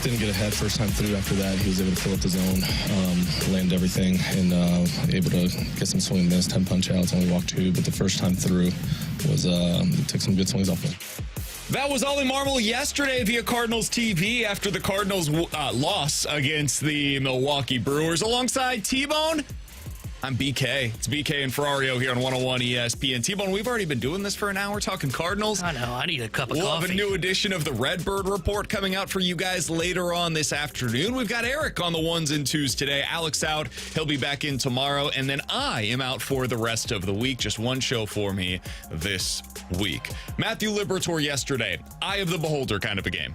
didn't get ahead first time through. After that, he was able to fill up the zone, land everything, and able to get some swing and miss, 10 punch outs, only walked 2. But the first time through was took some good swings off him. That was Ollie Marmol yesterday via Cardinals TV after the Cardinals loss against the Milwaukee Brewers. Alongside T-Bone, I'm BK. It's BK and Ferrario here on 101 ESPN. T-Bone, we've already been doing this for an hour talking Cardinals. I know. I need a cup of coffee. coffee. We'll have a new edition of the Redbird Report coming out for you guys later on this afternoon. We've got Eric on the 1s and 2s today. Alex out. He'll be back in tomorrow. And then I am out for the rest of the week. Just one show for me this week. Matthew Liberatore yesterday. Eye of the beholder kind of a game.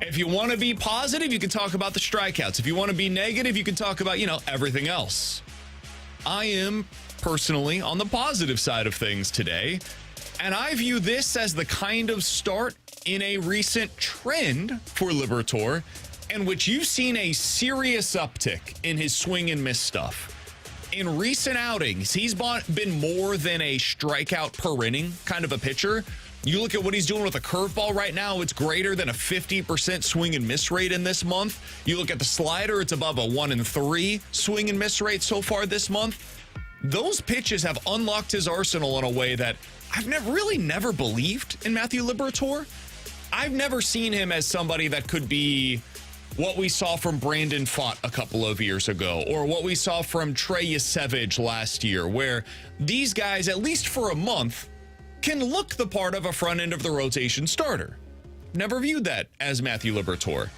If you want to be positive, you can talk about the strikeouts. If you want to be negative, you can talk about, everything else. I am personally on the positive side of things today, and I view this as the kind of start in a recent trend for Liberatore in which you've seen a serious uptick in his swing and miss stuff. In recent outings, he's been more than a strikeout per inning kind of a pitcher. You look at what he's doing with a curveball right now, it's greater than a 50% swing and miss rate in this month. You look at the slider, it's above a 1 in 3 swing and miss rate so far this month. Those pitches have unlocked his arsenal in a way that I've never believed in Matthew Liberatore. I've never seen him as somebody that could be what we saw from Brandon Pfaadt a couple of years ago, or what we saw from Trey Yesevich last year, where these guys, at least for a month, can look the part of a front end of the rotation starter. Never viewed that as Matthew Liberatore.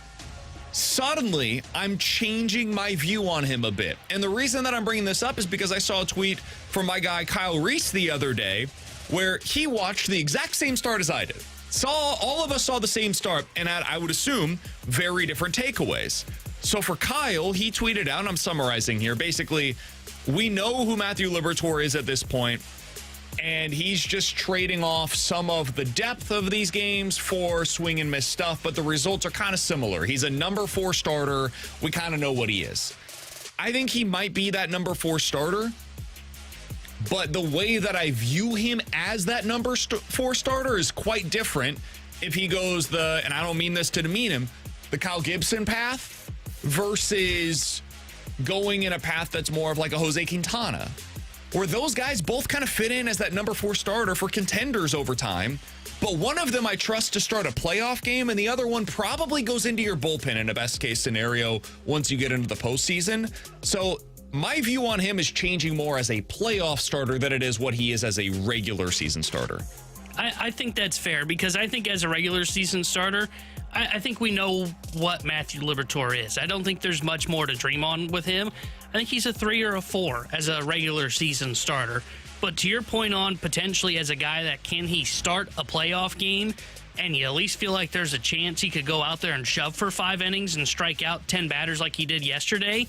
Suddenly, I'm changing my view on him a bit. And the reason that I'm bringing this up is because I saw a tweet from my guy Kyle Reese the other day where he watched the exact same start as I did. All of us saw the same start, and I would assume very different takeaways. So for Kyle, he tweeted out, and I'm summarizing here, basically, we know who Matthew Liberatore is at this point, and he's just trading off some of the depth of these games for swing and miss stuff, but the results are kind of similar. He's a number 4 starter. We kind of know what he is. I think he might be that number 4 starter, but the way that I view him as that number 4 starter is quite different if he goes and I don't mean this to demean him, the Kyle Gibson path versus going in a path that's more of like a Jose Quintana, where those guys both kind of fit in as that number 4 starter for contenders over time. But one of them I trust to start a playoff game, and the other one probably goes into your bullpen in a best-case scenario once you get into the postseason. So my view on him is changing more as a playoff starter than it is what he is as a regular season starter. I think that's fair, because I think as a regular season starter, I think we know what Matthew Liberatore is. I don't think there's much more to dream on with him. I think he's a 3 or a 4 as a regular season starter. But to your point on potentially as a guy that can he start a playoff game and you at least feel like there's a chance he could go out there and shove for 5 innings and strike out 10 batters like he did yesterday,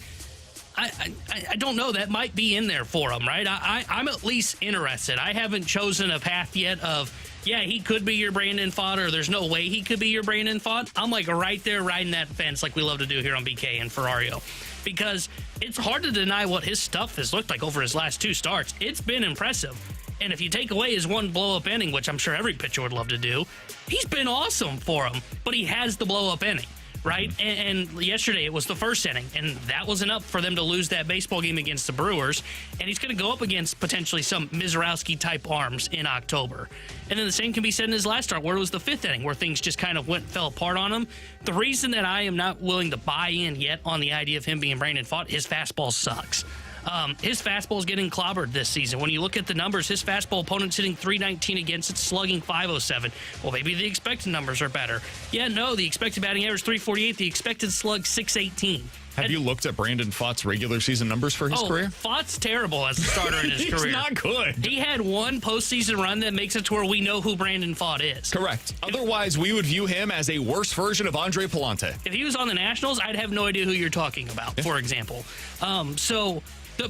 I don't know. That might be in there for him, right? I'm at least interested. I haven't chosen a path yet of, yeah, he could be your Brandon Pfaadt, or there's no way he could be your Brandon Pfaadt. I'm like right there riding that fence like we love to do here on BK and Ferrario, because it's hard to deny what his stuff has looked like over his last 2 starts. It's been impressive. And if you take away his 1 blow-up inning, which I'm sure every pitcher would love to do, he's been awesome for him, but he has the blow-up inning. Right? And yesterday it was the first inning, and that was enough for them to lose that baseball game against the Brewers. And he's going to go up against potentially some Mizorowski-type arms in October. And then the same can be said in his last start, where it was the 5th inning, where things just kind of fell apart on him. The reason that I am not willing to buy in yet on the idea of him being Brandon Pfaadt, his fastball sucks. His fastball is getting clobbered this season. When you look at the numbers, his fastball opponent's hitting .319 against it, slugging .507. Well, maybe the expected numbers are better. Yeah, no, the expected batting average .348, the expected slug .618. Have you looked at Brandon Pfaadt's regular season numbers for his career? Pfaadt's terrible as a starter in his career. He's not good. He had 1 postseason run that makes it to where we know who Brandon Pfaadt is. Correct. Otherwise, we would view him as a worse version of Andre Palante. If he was on the Nationals, I'd have no idea who you're talking about, for example.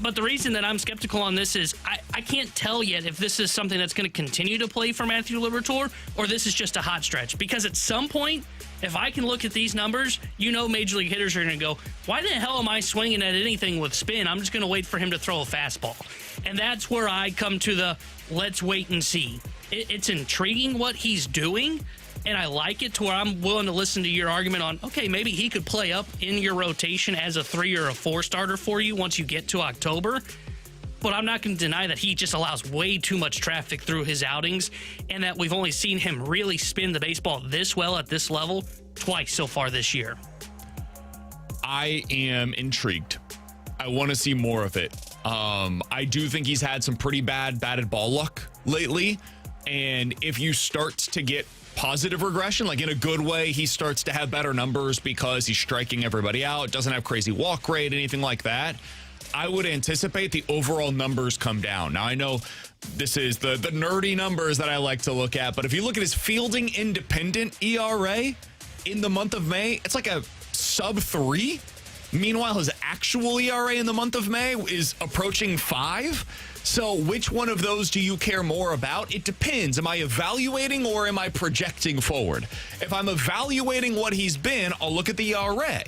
But the reason that I'm skeptical on this is I can't tell yet if this is something that's going to continue to play for Matthew Liberatore or this is just a hot stretch. Because at some point, if I can look at these numbers, Major League hitters are going to go, why the hell am I swinging at anything with spin? I'm just going to wait for him to throw a fastball. And that's where I come to the let's wait and see. It's intriguing what he's doing, And I like it to where I'm willing to listen to your argument on, okay, maybe he could play up in your rotation as a 3 or a 4 starter for you once you get to October. But I'm not going to deny that he just allows way too much traffic through his outings, and that we've only seen him really spin the baseball this well at this level twice so far this year. I am intrigued. I want to see more of it. I do think he's had some pretty bad batted ball luck lately. And if you start to get positive regression, like in a good way, he starts to have better numbers because he's striking everybody out, doesn't have crazy walk rate, anything like that, I would anticipate the overall numbers come down. Now, I know this is the nerdy numbers that I like to look at, but if you look at his fielding independent ERA in the month of May, it's like a sub 3. Meanwhile, his actual ERA in the month of May is approaching 5. So which one of those do you care more about? It depends. Am I evaluating or am I projecting forward? If I'm evaluating what he's been, I'll look at the ERA.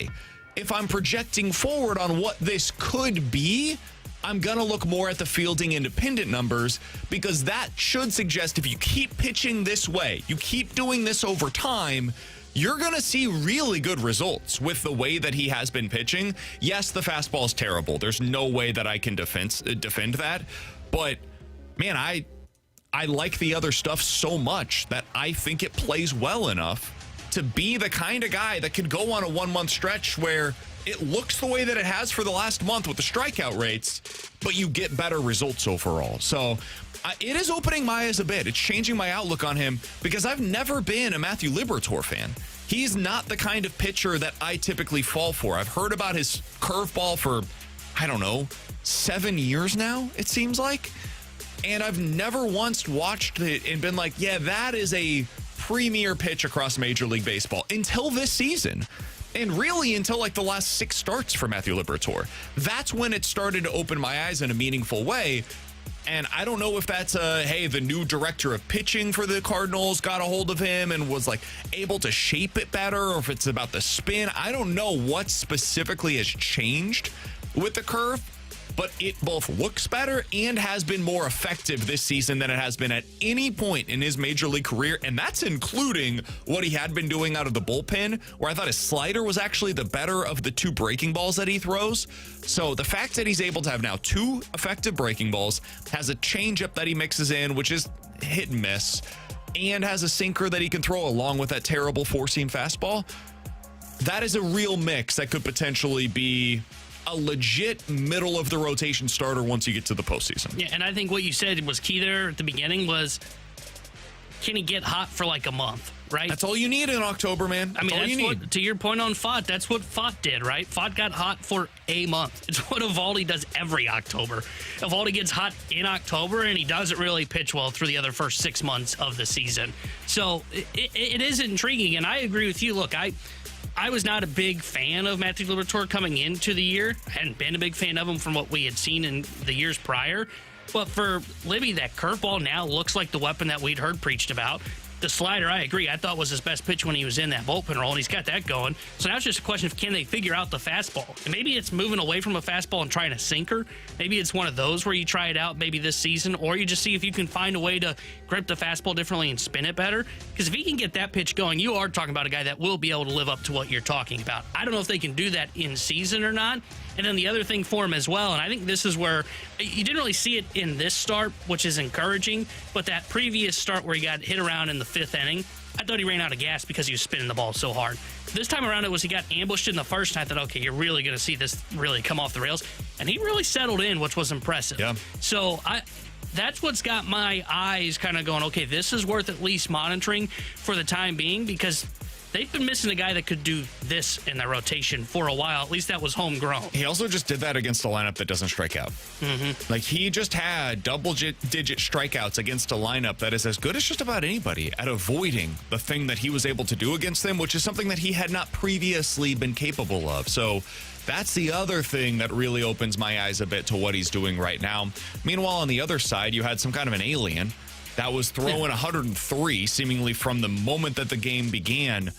If I'm projecting forward on what this could be, I'm going to look more at the fielding independent numbers, because that should suggest if you keep pitching this way, you keep doing this over time, you're going to see really good results with the way that he has been pitching. Yes, the fastball is terrible. There's no way that I can defend that. But, man, I like the other stuff so much that I think it plays well enough to be the kind of guy that could go on a 1-month stretch where it looks the way that it has for the last month with the strikeout rates, but you get better results overall. So it is opening my eyes a bit. It's changing my outlook on him, because I've never been a Matthew Liberatore fan. He's not the kind of pitcher that I typically fall for. I've heard about his curveball for, 7 years now, it seems like. And I've never once watched it and been like, yeah, that is a premier pitch across Major League Baseball until this season. And really until like the last 6 starts for Matthew Liberatore. That's when it started to open my eyes in a meaningful way. And I don't know if that's the new director of pitching for the Cardinals got a hold of him and was like able to shape it better, or if it's about the spin. I don't know what specifically has changed with the curve, but it both looks better and has been more effective this season than it has been at any point in his major league career. And that's including what he had been doing out of the bullpen, where I thought his slider was actually the better of the 2 breaking balls that he throws. So the fact that he's able to have now 2 effective breaking balls, has a changeup that he mixes in, which is hit and miss, and has a sinker that he can throw along with that terrible 4-seam fastball, that is a real mix that could potentially be a legit middle of the rotation starter once you get to the postseason. Yeah, and I think what you said was key there at the beginning was, can he get hot for like a month, right? That's all you need in October, man. That's all you need. To your point on Fott, that's what Fott did, right? Fott got hot for a month. It's what Evaldi does every October. Evaldi gets hot in October, and he doesn't really pitch well through the other first 6 months of the season. So it is intriguing, and I agree with you. Look, I was not a big fan of Matthew Liberatore coming into the year. I hadn't been a big fan of him from what we had seen in the years prior. But for Libby, that curveball now looks like the weapon that we'd heard preached about. The slider, I agree, I thought was his best pitch when he was in that bullpen role, and he's got that going. So now it's just a question of, can they figure out the fastball? And maybe it's moving away from a fastball and trying a sinker. Maybe it's one of those where you try it out maybe this season, or you just see if you can find a way to grip the fastball differently and spin it better. Because if he can get that pitch going, you are talking about a guy that will be able to live up to what you're talking about. I don't know if they can do that in season or not. And then the other thing for him as well, and I think this is where you didn't really see it in this start, which is encouraging, but that previous start where he got hit around in the 5th inning, I thought he ran out of gas because he was spinning the ball so hard. This time around, he got ambushed in the first, and I thought, okay, you're really going to see this really come off the rails. And he really settled in, which was impressive. Yeah. So that's what's got my eyes kind of going, okay, this is worth at least monitoring for the time being, because they've been missing a guy that could do this in their rotation for a while. At least that was homegrown. He also just did that against a lineup that doesn't strike out. Mm-hmm. Like, he just had double-digit strikeouts against a lineup that is as good as just about anybody at avoiding the thing that he was able to do against them, which is something that he had not previously been capable of. So that's the other thing that really opens my eyes a bit to what he's doing right now. Meanwhile, on the other side, you had some kind of an alien that was throwing 103 seemingly from the moment that the game began.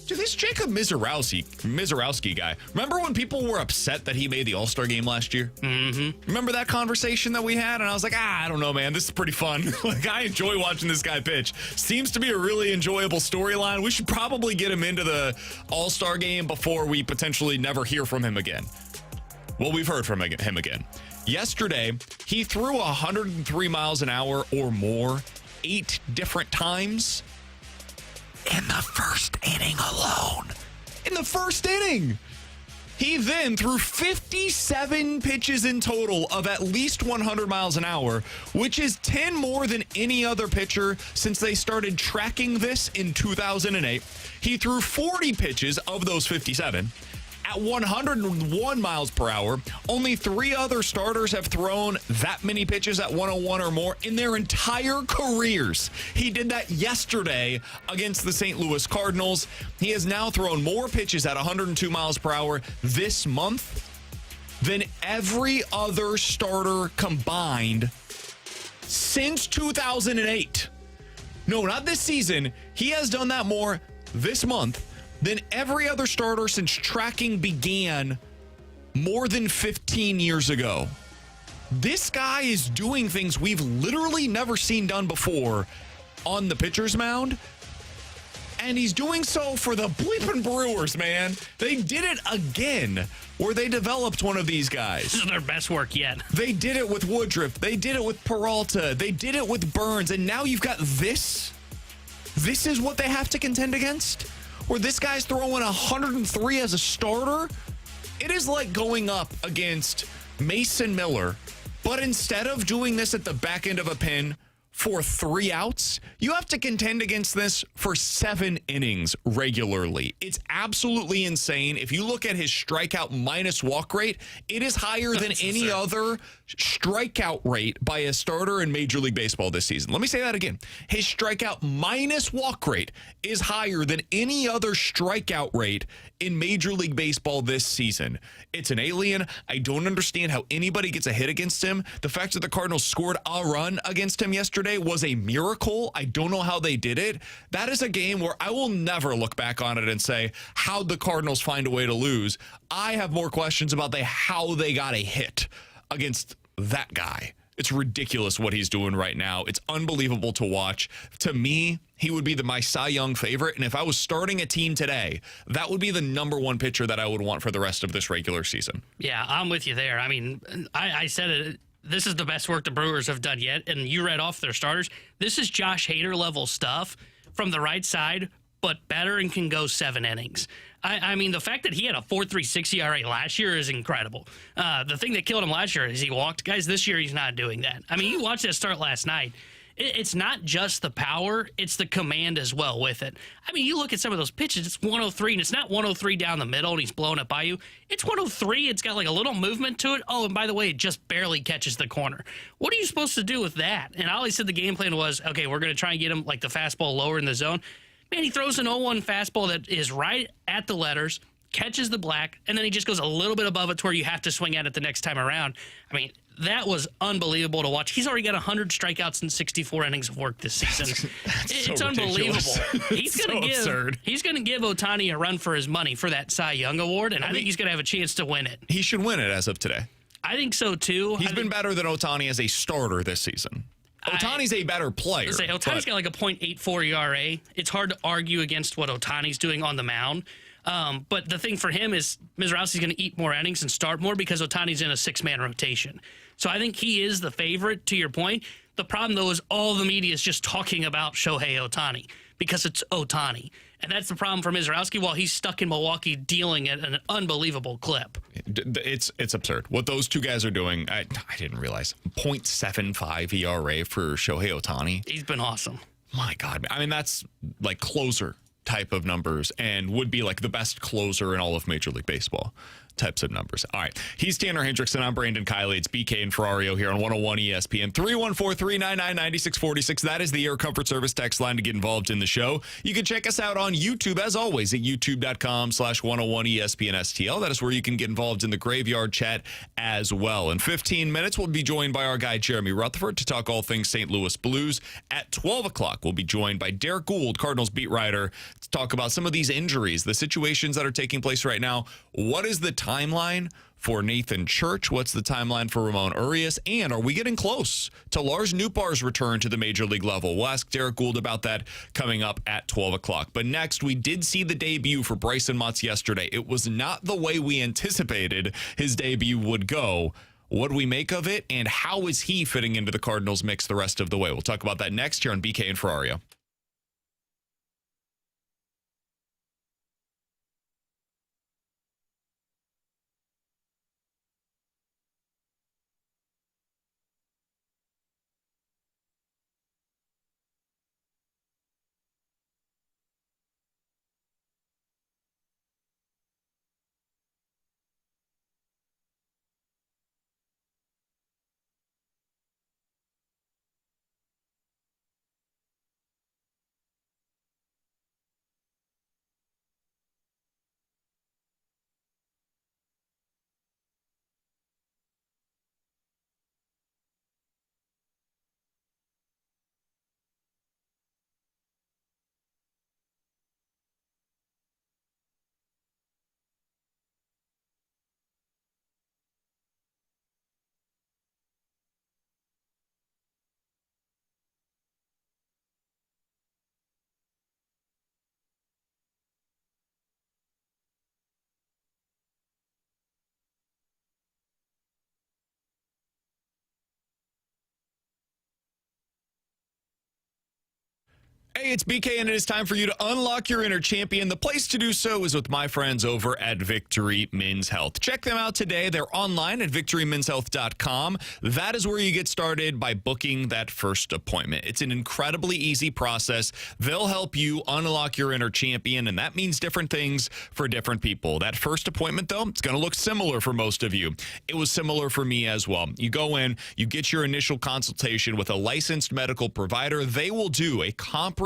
Dude, this Jacob Mizorowski guy, remember when people were upset that he made the All-Star game last year? Mm-hmm. Remember that conversation that we had? And I was like, I don't know, man. This is pretty fun. Like, I enjoy watching this guy pitch. Seems to be a really enjoyable storyline. We should probably get him into the All-Star game before we potentially never hear from him again. Well, we've heard from him again. Yesterday, he threw 103 miles an hour or more 8 different times in the first inning alone. In the first inning. He then threw 57 pitches in total of at least 100 miles an hour, which is 10 more than any other pitcher since they started tracking this in 2008. He threw 40 pitches of those 57 at 101 miles per hour. Only 3 other starters have thrown that many pitches at 101 or more in their entire careers. He did that yesterday against the St. Louis Cardinals. He has now thrown more pitches at 102 miles per hour this month than every other starter combined since 2008. No, not this season. He has done that more this month than every other starter since tracking began more than 15 years ago. This guy is doing things we've literally never seen done before on the pitcher's mound. And he's doing so for the bleeping Brewers, man. They did it again, where they developed one of these guys. This is their best work yet. They did it with Woodruff. They did it with Peralta. They did it with Burns. And now you've got this. This is what they have to contend against? Where this guy's throwing 103 as a starter? It is like going up against Mason Miller, but instead of doing this at the back end of a pen for 3 outs, you have to contend against this for 7 innings regularly. It's absolutely insane. If you look at his strikeout minus walk rate, it is higher than any other strikeout rate by a starter in Major League Baseball this season. Let me say that again. His strikeout minus walk rate is higher than any other strikeout rate in Major League Baseball this season. It's an alien. I don't understand how anybody gets a hit against him. The fact that the Cardinals scored a run against him yesterday was a miracle. I don't know how they did it. That is a game where I will never look back on it and say, how'd the Cardinals find a way to lose? I have more questions about how they got a hit against that guy. It's ridiculous what he's doing right now. It's unbelievable to watch. To me, he would be my Cy Young favorite. And if I was starting a team today, that would be the number 1 pitcher that I would want for the rest of this regular season. Yeah, I'm with you there. I mean, I said it. This is the best work the Brewers have done yet. And you read off their starters. This is Josh Hader level stuff from the right side, but better and can go 7 innings. I mean, the fact that he had a 4.36 ERA last year is incredible. The thing that killed him last year is he walked. Guys, this year he's not doing that. I mean, you watched that start last night. It's not just the power, it's the command as well with it. I mean, you look at some of those pitches, it's 103, and it's not 103 down the middle and he's blowing it by you. It's 103, it's got like a little movement to it. Oh, and by the way, it just barely catches the corner. What are you supposed to do with that? And Ollie said the game plan was, okay, we're going to try and get him like the fastball lower in the zone. Man, he throws an 0-1 fastball that is right at the letters, catches the black, and then he just goes a little bit above it to where you have to swing at it the next time around. I mean, that was unbelievable to watch. He's already got 100 strikeouts in 64 innings of work this season. It's so unbelievable. He's going to give Ohtani a run for his money for that Cy Young Award, and I think he's going to have a chance to win it. He should win it as of today. I think so, too. He's been better than Ohtani as a starter this season. Ohtani's a better player. Ohtani's got like a .84 ERA. It's hard to argue against what Ohtani's doing on the mound. But the thing for him is Mizorowski's going to eat more innings and start more because Ohtani's in a 6-man rotation. So I think he is the favorite, to your point. The problem, though, is all the media is just talking about Shohei Ohtani because it's Ohtani. And that's the problem for Mizorowski while he's stuck in Milwaukee dealing at an unbelievable clip. It's absurd. What those two guys are doing, I didn't realize. 0.75 ERA for Shohei Ohtani. He's been awesome. My God. I mean, that's like closer type of numbers and would be like the best closer in all of Major League Baseball types of numbers. All right. He's Tanner Hendrickson. I'm Brandon Kiley. It's BK and Ferrario here on 101 ESPN. 314-399-9646. That is the Air Comfort Service text line to get involved in the show. You can check us out on YouTube, as always, at youtube.com/101 ESPN STL. That is where you can get involved in the graveyard chat as well. In 15 minutes, we'll be joined by our guy, Jeremy Rutherford, to talk all things St. Louis Blues. At 12 o'clock, we'll be joined by Derrick Goold, Cardinals beat writer, to talk about some of these injuries, the situations that are taking place right now. What is the timeline for Nathan Church? What's the timeline for Ramon Urias? And are we getting close to Lars Nootbaar's return to the major league level? We'll ask Derrick Goold about that coming up at 12 o'clock. But next, we did see the debut for Brycen Mautz yesterday. It was not the way we anticipated his debut would go. What do we make of it? And how is he fitting into the Cardinals mix the rest of the way? We'll talk about that next here on BK and Ferrario. Hey, it's BK, and it is time for you to unlock your inner champion. The place to do so is with my friends over at Victory Men's Health. Check them out today. They're online at victorymenshealth.com. That is where you get started by booking that first appointment. It's an incredibly easy process. They'll help you unlock your inner champion, and that means different things for different people. That first appointment, though, it's going to look similar for most of you. It was similar for me as well. You go in, you get your initial consultation with a licensed medical provider. They will do a comprehensive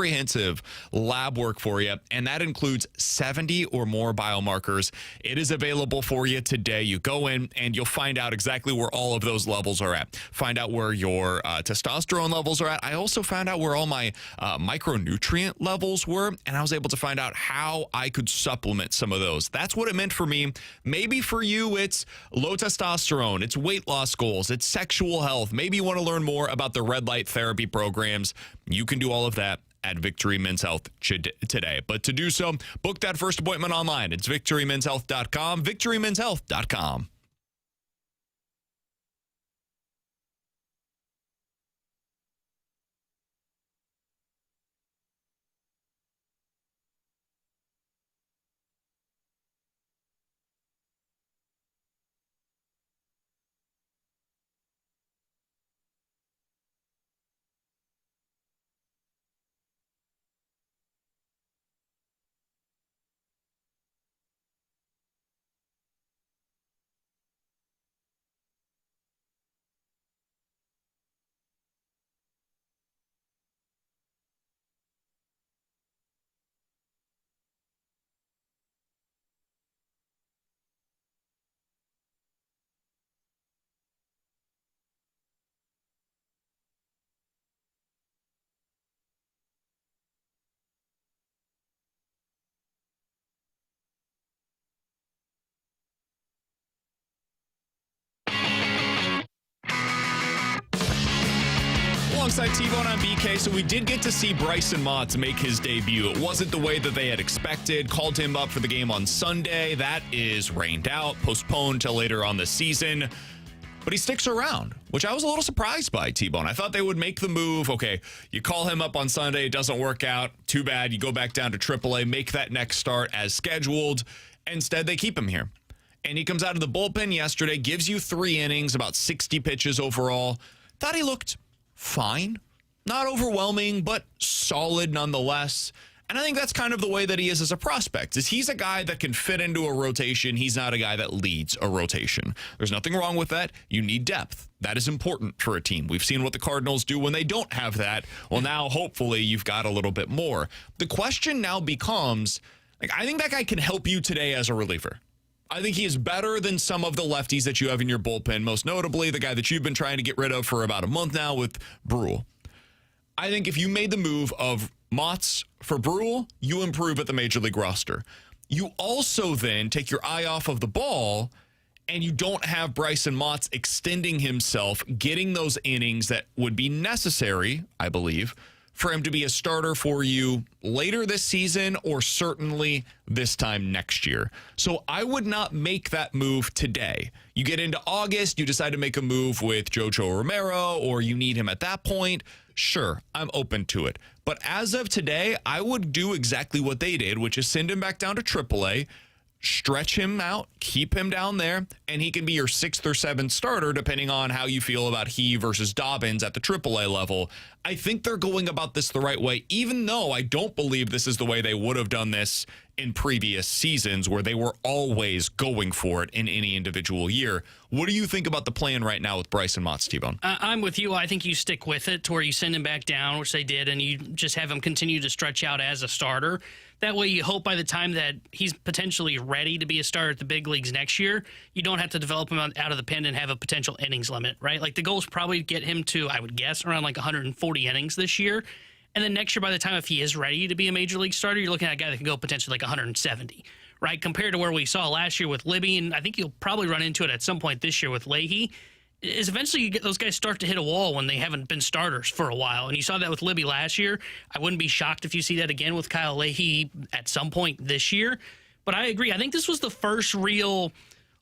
lab work for you, and that includes 70 or more biomarkers. It is available for you today. You go in and you'll find out exactly where all of those levels are at. Find out where your testosterone levels are at. I also found out where all my micronutrient levels were, and I was able to find out how I could supplement some of those. That's what it meant for me. Maybe for you, it's low testosterone, it's weight loss goals, it's sexual health. Maybe you want to learn more about the red light therapy programs. You can do all of that at Victory Men's Health today. But to do so, book that first appointment online. It's victorymenshealth.com, victorymenshealth.com. Alongside T-Bone on BK, so we did get to see Brycen Mautz make his debut. It wasn't the way that they had expected. Called him up for the game on Sunday. That is rained out, postponed till later on the season. But he sticks around, which I was a little surprised by, T-Bone. I thought they would make the move. Okay, you call him up on Sunday, it doesn't work out. Too bad. You go back down to AAA, make that next start as scheduled. Instead, they keep him here. And he comes out of the bullpen yesterday, gives you 3 innings, about 60 pitches overall. Thought he looked fine. Not overwhelming, but solid nonetheless. And I think that's kind of the way that he is as a prospect, is he's a guy that can fit into a rotation. He's not a guy that leads a rotation. There's nothing wrong with that. You need depth. That is important for a team. We've seen what the Cardinals do when they don't have that. Well, now hopefully you've got a little bit more. The question now becomes, I think that guy can help you today as a reliever. I think he is better than some of the lefties that you have in your bullpen, most notably the guy that you've been trying to get rid of for about a month now with Brule. I think if you made the move of Mautz for Brule, you improve at the major league roster. You also then take your eye off of the ball, and you don't have Brycen Mautz extending himself, getting those innings that would be necessary, I believe, for him to be a starter for you later this season or certainly this time next year. So I would not make that move today. You get into August, you decide to make a move with Jojo Romero, or you need him at that point. Sure, I'm open to it. But as of today, I would do exactly what they did, which is send him back down to AAA, stretch him out, keep him down there, and he can be your 6th or 7th starter, depending on how you feel about he versus Dobbins at the AAA level. I think they're going about this the right way, even though I don't believe this is the way they would have done this in previous seasons, where they were always going for it in any individual year. What do you think about the plan right now with Brycen Mautz, T-Bone? I'm with you. I think you stick with it to where you send him back down, which they did, and you just have him continue to stretch out as a starter. That way you hope by the time that he's potentially ready to be a starter at the big leagues next year, you don't have to develop him out of the pen and have a potential innings limit, right? Like the goal is probably to get him to, I would guess, around like 140 innings this year. And then next year, by the time if he is ready to be a major league starter, you're looking at a guy that can go potentially like 170, right? Compared to where we saw last year with Libby, and I think you'll probably run into it at some point this year with Leahy, is eventually you get those guys start to hit a wall when they haven't been starters for a while. And you saw that with Libby last year. I wouldn't be shocked if you see that again with Kyle Leahy at some point this year. But I agree. I think this was the first real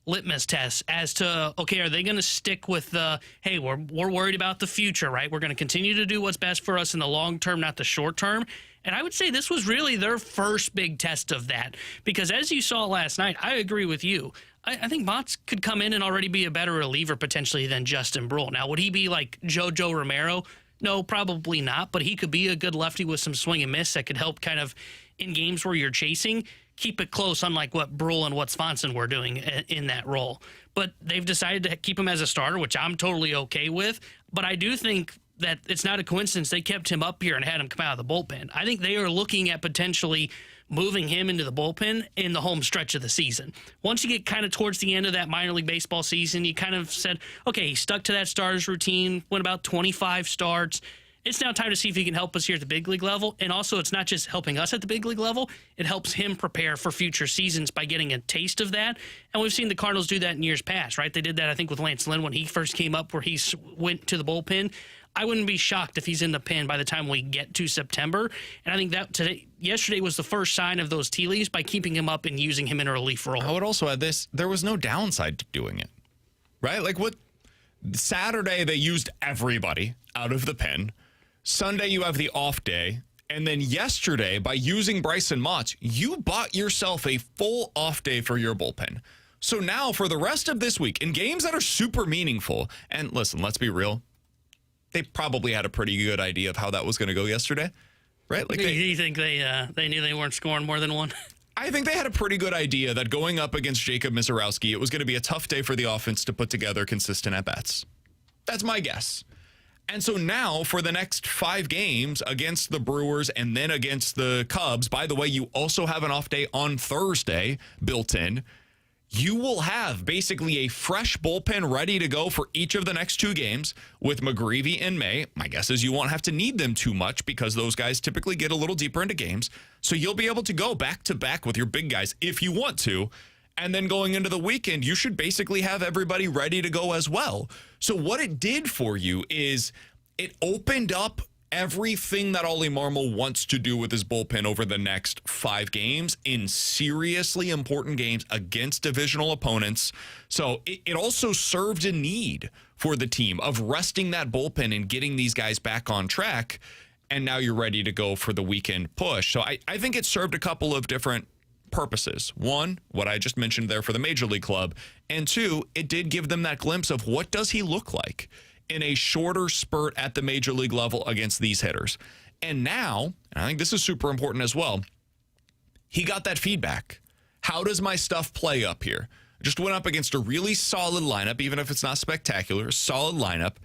litmus test as to, okay, are they going to stick with the, hey, we're worried about the future, right? We're going to continue to do what's best for us in the long term, not the short term. And I would say this was really their first big test of that. Because as you saw last night, I agree with you. I think Mautz could come in and already be a better reliever potentially than Justin Brule. Now, would he be like Jojo Romero? No, probably not. But he could be a good lefty with some swing and miss that could help kind of in games where you're chasing, keep it close, unlike what Brule and what Swanson were doing in that role. But they've decided to keep him as a starter, which I'm totally okay with. But I do think that it's not a coincidence they kept him up here and had him come out of the bullpen. I think they are looking at potentially moving him into the bullpen in the home stretch of the season. Once you get kind of towards the end of that minor league baseball season, you kind of said, okay, he stuck to that starters routine, went about 25 starts. It's now time to see if he can help us here at the big league level. And also, it's not just helping us at the big league level. It helps him prepare for future seasons by getting a taste of that. And we've seen the Cardinals do that in years past, right? They did that, I think, with Lance Lynn when he first came up, where he went to the bullpen. I wouldn't be shocked if he's in the pen by the time we get to September. And I think that yesterday was the first sign of those tea leaves by keeping him up and using him in a relief role. I would also add this. There was no downside to doing it, right? Like what Saturday, they used everybody out of the pen. Sunday, you have the off day. And then yesterday, by using Brycen Mautz, you bought yourself a full off day for your bullpen. So now for the rest of this week, in games that are super meaningful, and listen, let's be real, they probably had a pretty good idea of how that was going to go yesterday, right? Like, you think they knew they weren't scoring more than one? I think they had a pretty good idea that going up against Jacob Misiorowski, it was going to be a tough day for the offense to put together consistent at-bats. That's my guess. And so now for the next 5 games against the Brewers and then against the Cubs, by the way, you also have an off day on Thursday built in. You will have basically a fresh bullpen ready to go for each of the next 2 games with McGreevy and May. My guess is you won't have to need them too much because those guys typically get a little deeper into games. So you'll be able to go back to back with your big guys if you want to. And then going into the weekend, you should basically have everybody ready to go as well. So what it did for you is it opened up everything that Ollie Marmol wants to do with his bullpen over the next 5 games in seriously important games against divisional opponents. So it also served a need for the team of resting that bullpen and getting these guys back on track. And now you're ready to go for the weekend push. So I think it served a couple of different purposes. 1, what I just mentioned there for the Major League Club. And 2, it did give them that glimpse of what does he look like in a shorter spurt at the Major League level against these hitters. And now, and I think this is super important as well, he got that feedback. How does my stuff play up here? I just went up against a really solid lineup, even if it's not spectacular, a solid lineup.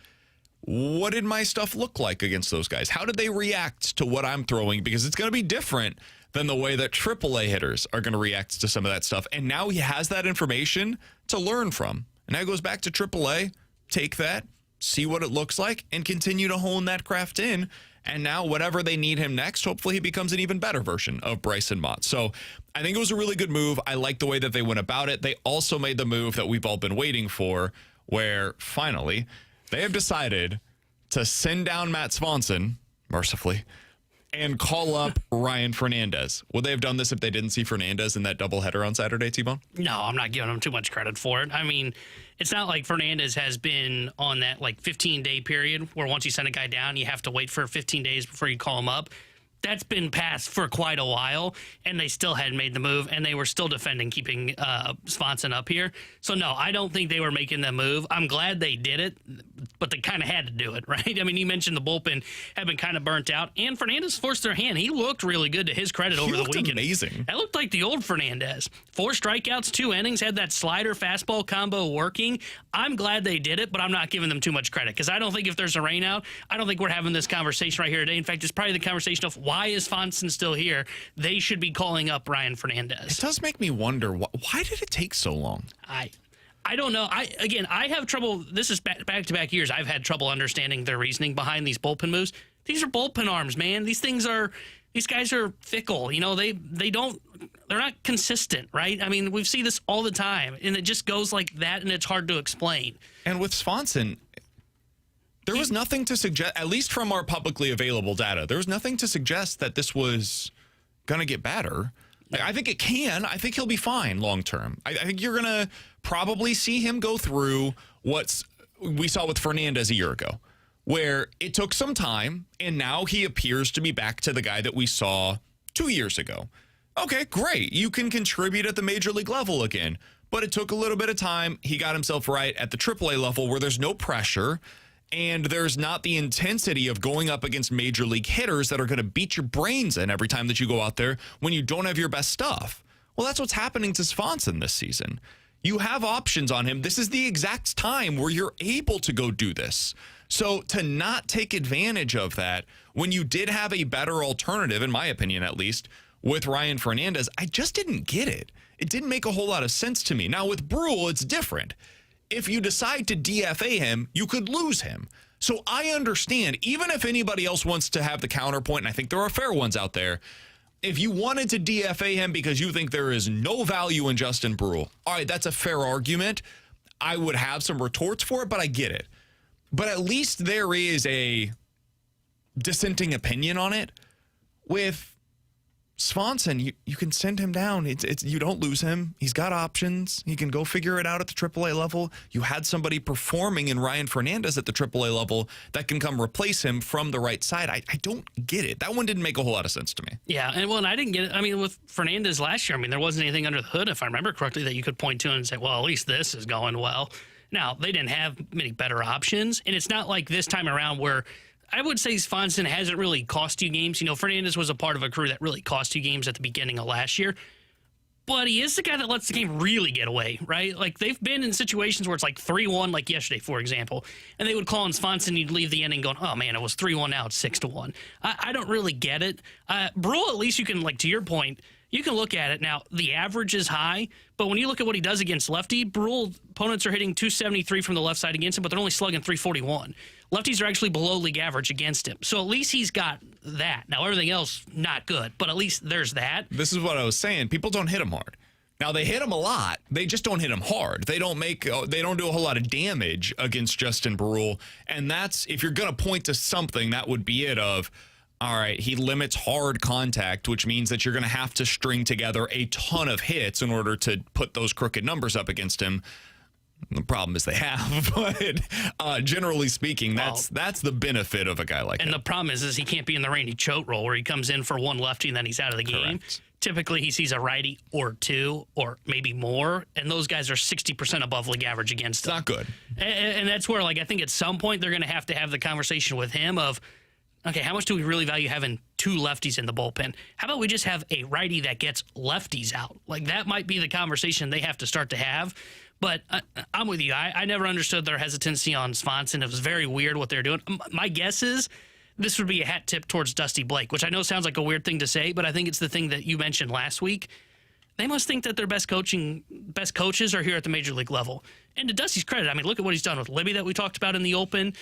What did my stuff look like against those guys? How did they react to what I'm throwing? Because it's going to be different than the way that AAA hitters are going to react to some of that stuff. And now he has that information to learn from. And now it goes back to AAA, take that, see what it looks like, and continue to hone that craft in. And now whatever they need him next, hopefully he becomes an even better version of Brycen Mautz. So I think it was a really good move. I like the way that they went about it. They also made the move that we've all been waiting for, where finally they have decided to send down Matt Swanson, mercifully, and call up Ryan Fernandez. Would they have done this if they didn't see Fernandez in that doubleheader on Saturday, T-Bone? No, I'm not giving him too much credit for it. I mean, it's not like Fernandez has been on that 15-day period where once you send a guy down, you have to wait for 15 days before you call him up. That's been passed for quite a while, and they still hadn't made the move, and they were still defending keeping Swanson up here. So, no, I don't think they were making the move. I'm glad they did it, but they kind of had to do it, right? I mean, you mentioned the bullpen had been kind of burnt out, and Fernandez forced their hand. He looked really good, to his credit, over the weekend. Amazing. That looked like the old Fernandez. 4 strikeouts, 2 innings, had that slider-fastball combo working. I'm glad they did it, but I'm not giving them too much credit, because I don't think if there's a rain out, I don't think we're having this conversation right here today. In fact, it's probably the conversation of why is Swanson still here? They should be calling up Ryan Fernandez. It does make me wonder, why did it take so long? I don't know. I have trouble. This is back-to-back years. I've had trouble understanding their reasoning behind these bullpen moves. These are bullpen arms, man. These guys are fickle. You know, they're not consistent, right? I mean, we see this all the time, and it just goes like that, and it's hard to explain. And with Swanson, there was nothing to suggest, at least from our publicly available data, there was nothing to suggest that this was going to get better. I think it can. I think he'll be fine long term. I think you're going to probably see him go through what we saw with Fernandez a year ago, where it took some time, and now he appears to be back to the guy that we saw 2 years ago. Okay, great. You can contribute at the major league level again, but it took a little bit of time. He got himself right at the AAA level where there's no pressure, and there's not the intensity of going up against major league hitters that are going to beat your brains in every time that you go out there when you don't have your best stuff. Well, that's what's happening to Swanson this season. You have options on him. This is the exact time where you're able to go do this. So to not take advantage of that when you did have a better alternative, in my opinion at least, with Ryan Fernandez, I just didn't get it. It didn't make a whole lot of sense to me. Now with Brule, it's different. If you decide to DFA him, you could lose him. So I understand, even if anybody else wants to have the counterpoint, and I think there are fair ones out there, if you wanted to DFA him because you think there is no value in Justin Brule, all right, that's a fair argument. I would have some retorts for it, but I get it. But at least there is a dissenting opinion on it. With Swanson, you can send him down. It's you don't lose him. He's got options. He can go figure it out at the AAA level. You had somebody performing in Ryan Fernandez at the AAA level that can come replace him from the right side. I don't get it. That one didn't make a whole lot of sense to me. Yeah, and I didn't get it. I mean, with Fernandez last year, there wasn't anything under the hood, if I remember correctly, that you could point to and say, well, at least this is going well. Now, they didn't have many better options, and it's not like this time around where I would say Swanson hasn't really cost you games. You know, Fernandez was a part of a crew that really cost you games at the beginning of last year. But he is the guy that lets the game really get away, right? Like, they've been in situations where it's like 3-1, like yesterday, for example, and they would call on Swanson, you'd leave the inning going, oh, man, it was 3-1, now it's 6-1. I don't really get it. Brule, at least you can, like, to your point, you can look at it. Now, the average is high, but when you look at what he does against lefty, Brule opponents are hitting 273 from the left side against him, but they're only slugging 341. Lefties are actually below league average against him. So at least he's got that. Now, everything else, not good, but at least there's that. This is what I was saying. People don't hit him hard. Now, they hit him a lot. They just don't hit him hard. They don't do a whole lot of damage against Justin Brule. And that's, if you're going to point to something, that would be it of, all right, he limits hard contact, which means that you're going to have to string together a ton of hits in order to put those crooked numbers up against him. The problem is they have, but generally speaking, that's the benefit of a guy like that. And the problem is he can't be in the Randy Choate role where he comes in for one lefty and then he's out of the game. Correct. Typically, he sees a righty or two or maybe more, and those guys are 60% above league average against him. It's not good. And that's where, like, I think at some point they're going to have the conversation with him of, okay, how much do we really value having 2 lefties in the bullpen? How about we just have a righty that gets lefties out? Like, that might be the conversation they have to start to have. But I'm with you. I never understood their hesitancy on Swanson. It was very weird what they're doing. My guess is this would be a hat tip towards Dusty Blake, which I know sounds like a weird thing to say, but I think it's the thing that you mentioned last week. they must think that their best coaches are here at the major league level. And to Dusty's credit, I mean, look at what he's done with Libby that we talked about in the open.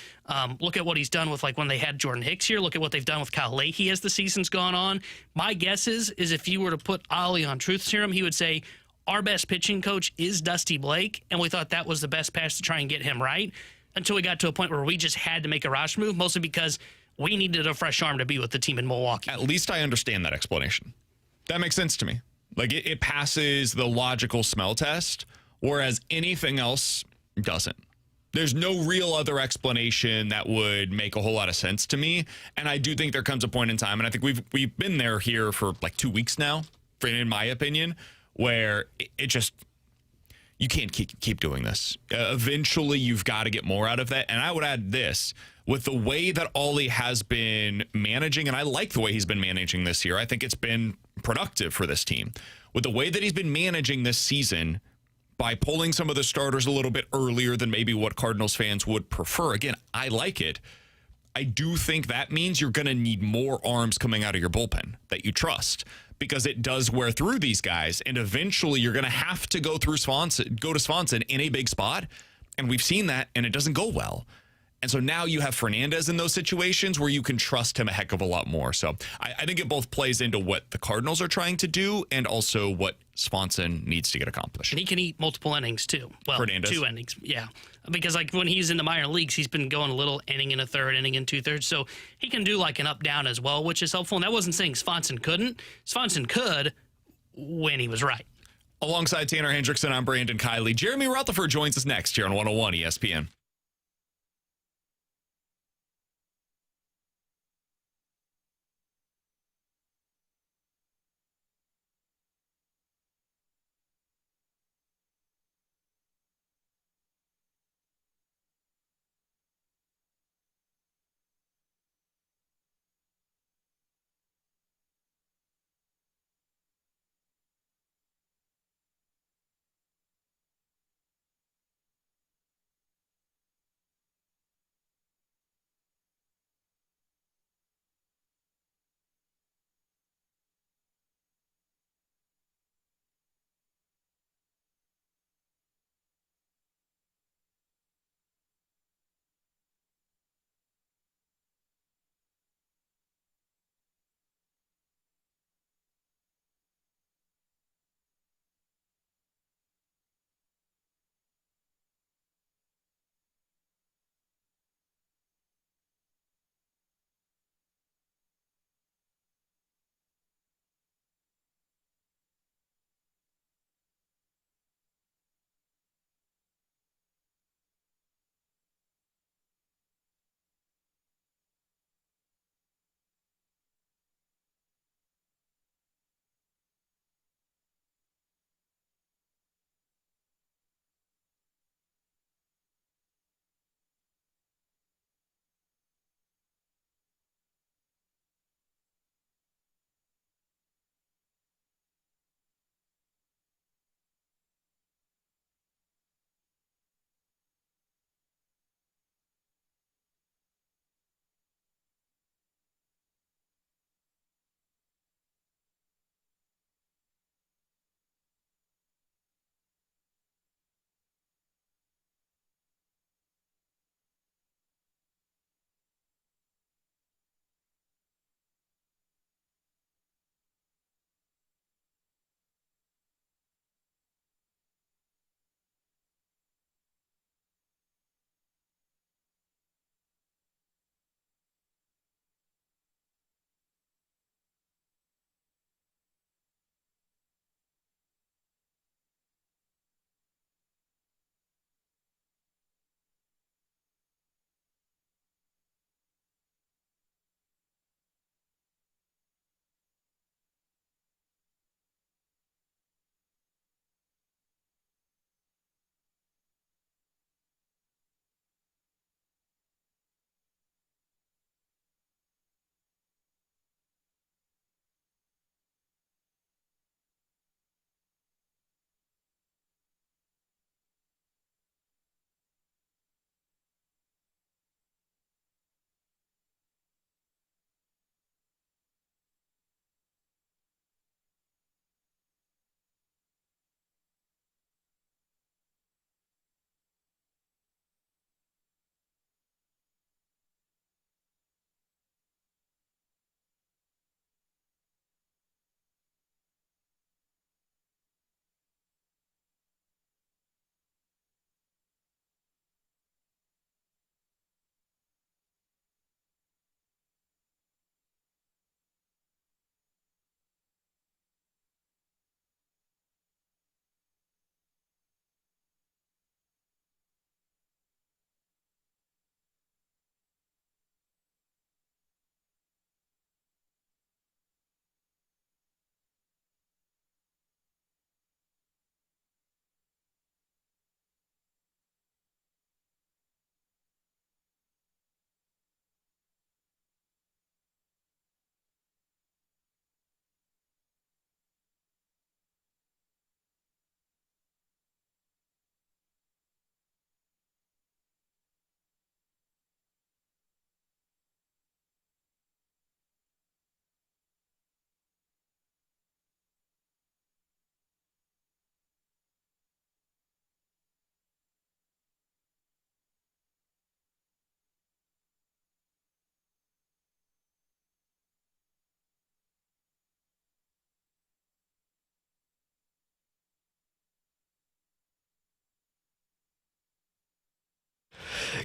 Look at what he's done with, like, when they had Jordan Hicks here. Look at what they've done with Kiley as the season's gone on. My guess is if you were to put Ollie on Truth Serum, he would say, our best pitching coach is Dusty Blake, and we thought that was the best pass to try and get him right until we got to a point where we just had to make a roster move, mostly because we needed a fresh arm to be with the team in Milwaukee. At least I understand that explanation. That makes sense to me. Like, it passes the logical smell test, whereas anything else doesn't. There's no real other explanation that would make a whole lot of sense to me. And I do think there comes a point in time, and I think we've been there here for like 2 weeks now, in my opinion, where it just, you can't keep doing this. Eventually, you've got to get more out of that. And I would add this, with the way that Ollie has been managing, and I like the way he's been managing this year. I think it's been productive for this team. With the way that he's been managing this season, by pulling some of the starters a little bit earlier than maybe what Cardinals fans would prefer. Again, I like it. I do think that means you're going to need more arms coming out of your bullpen that you trust, because it does wear through these guys, and eventually you're going to have to go to Swanson in a big spot, and we've seen that, and it doesn't go well. And so now you have Fernandez in those situations where you can trust him a heck of a lot more. So I think it both plays into what the Cardinals are trying to do and also what Swanson needs to get accomplished. And he can eat multiple innings, too. Well, Fernandez. 2 innings, yeah. Because, like, when he's in the minor leagues, he's been going a little inning in a third, inning in 2/3. So he can do, like, an up-down as well, which is helpful. And that wasn't saying Swanson couldn't. Swanson could when he was right. Alongside Tanner Hendrickson, I'm Brandon Kiley. Jeremy Rutherford joins us next here on 101 ESPN.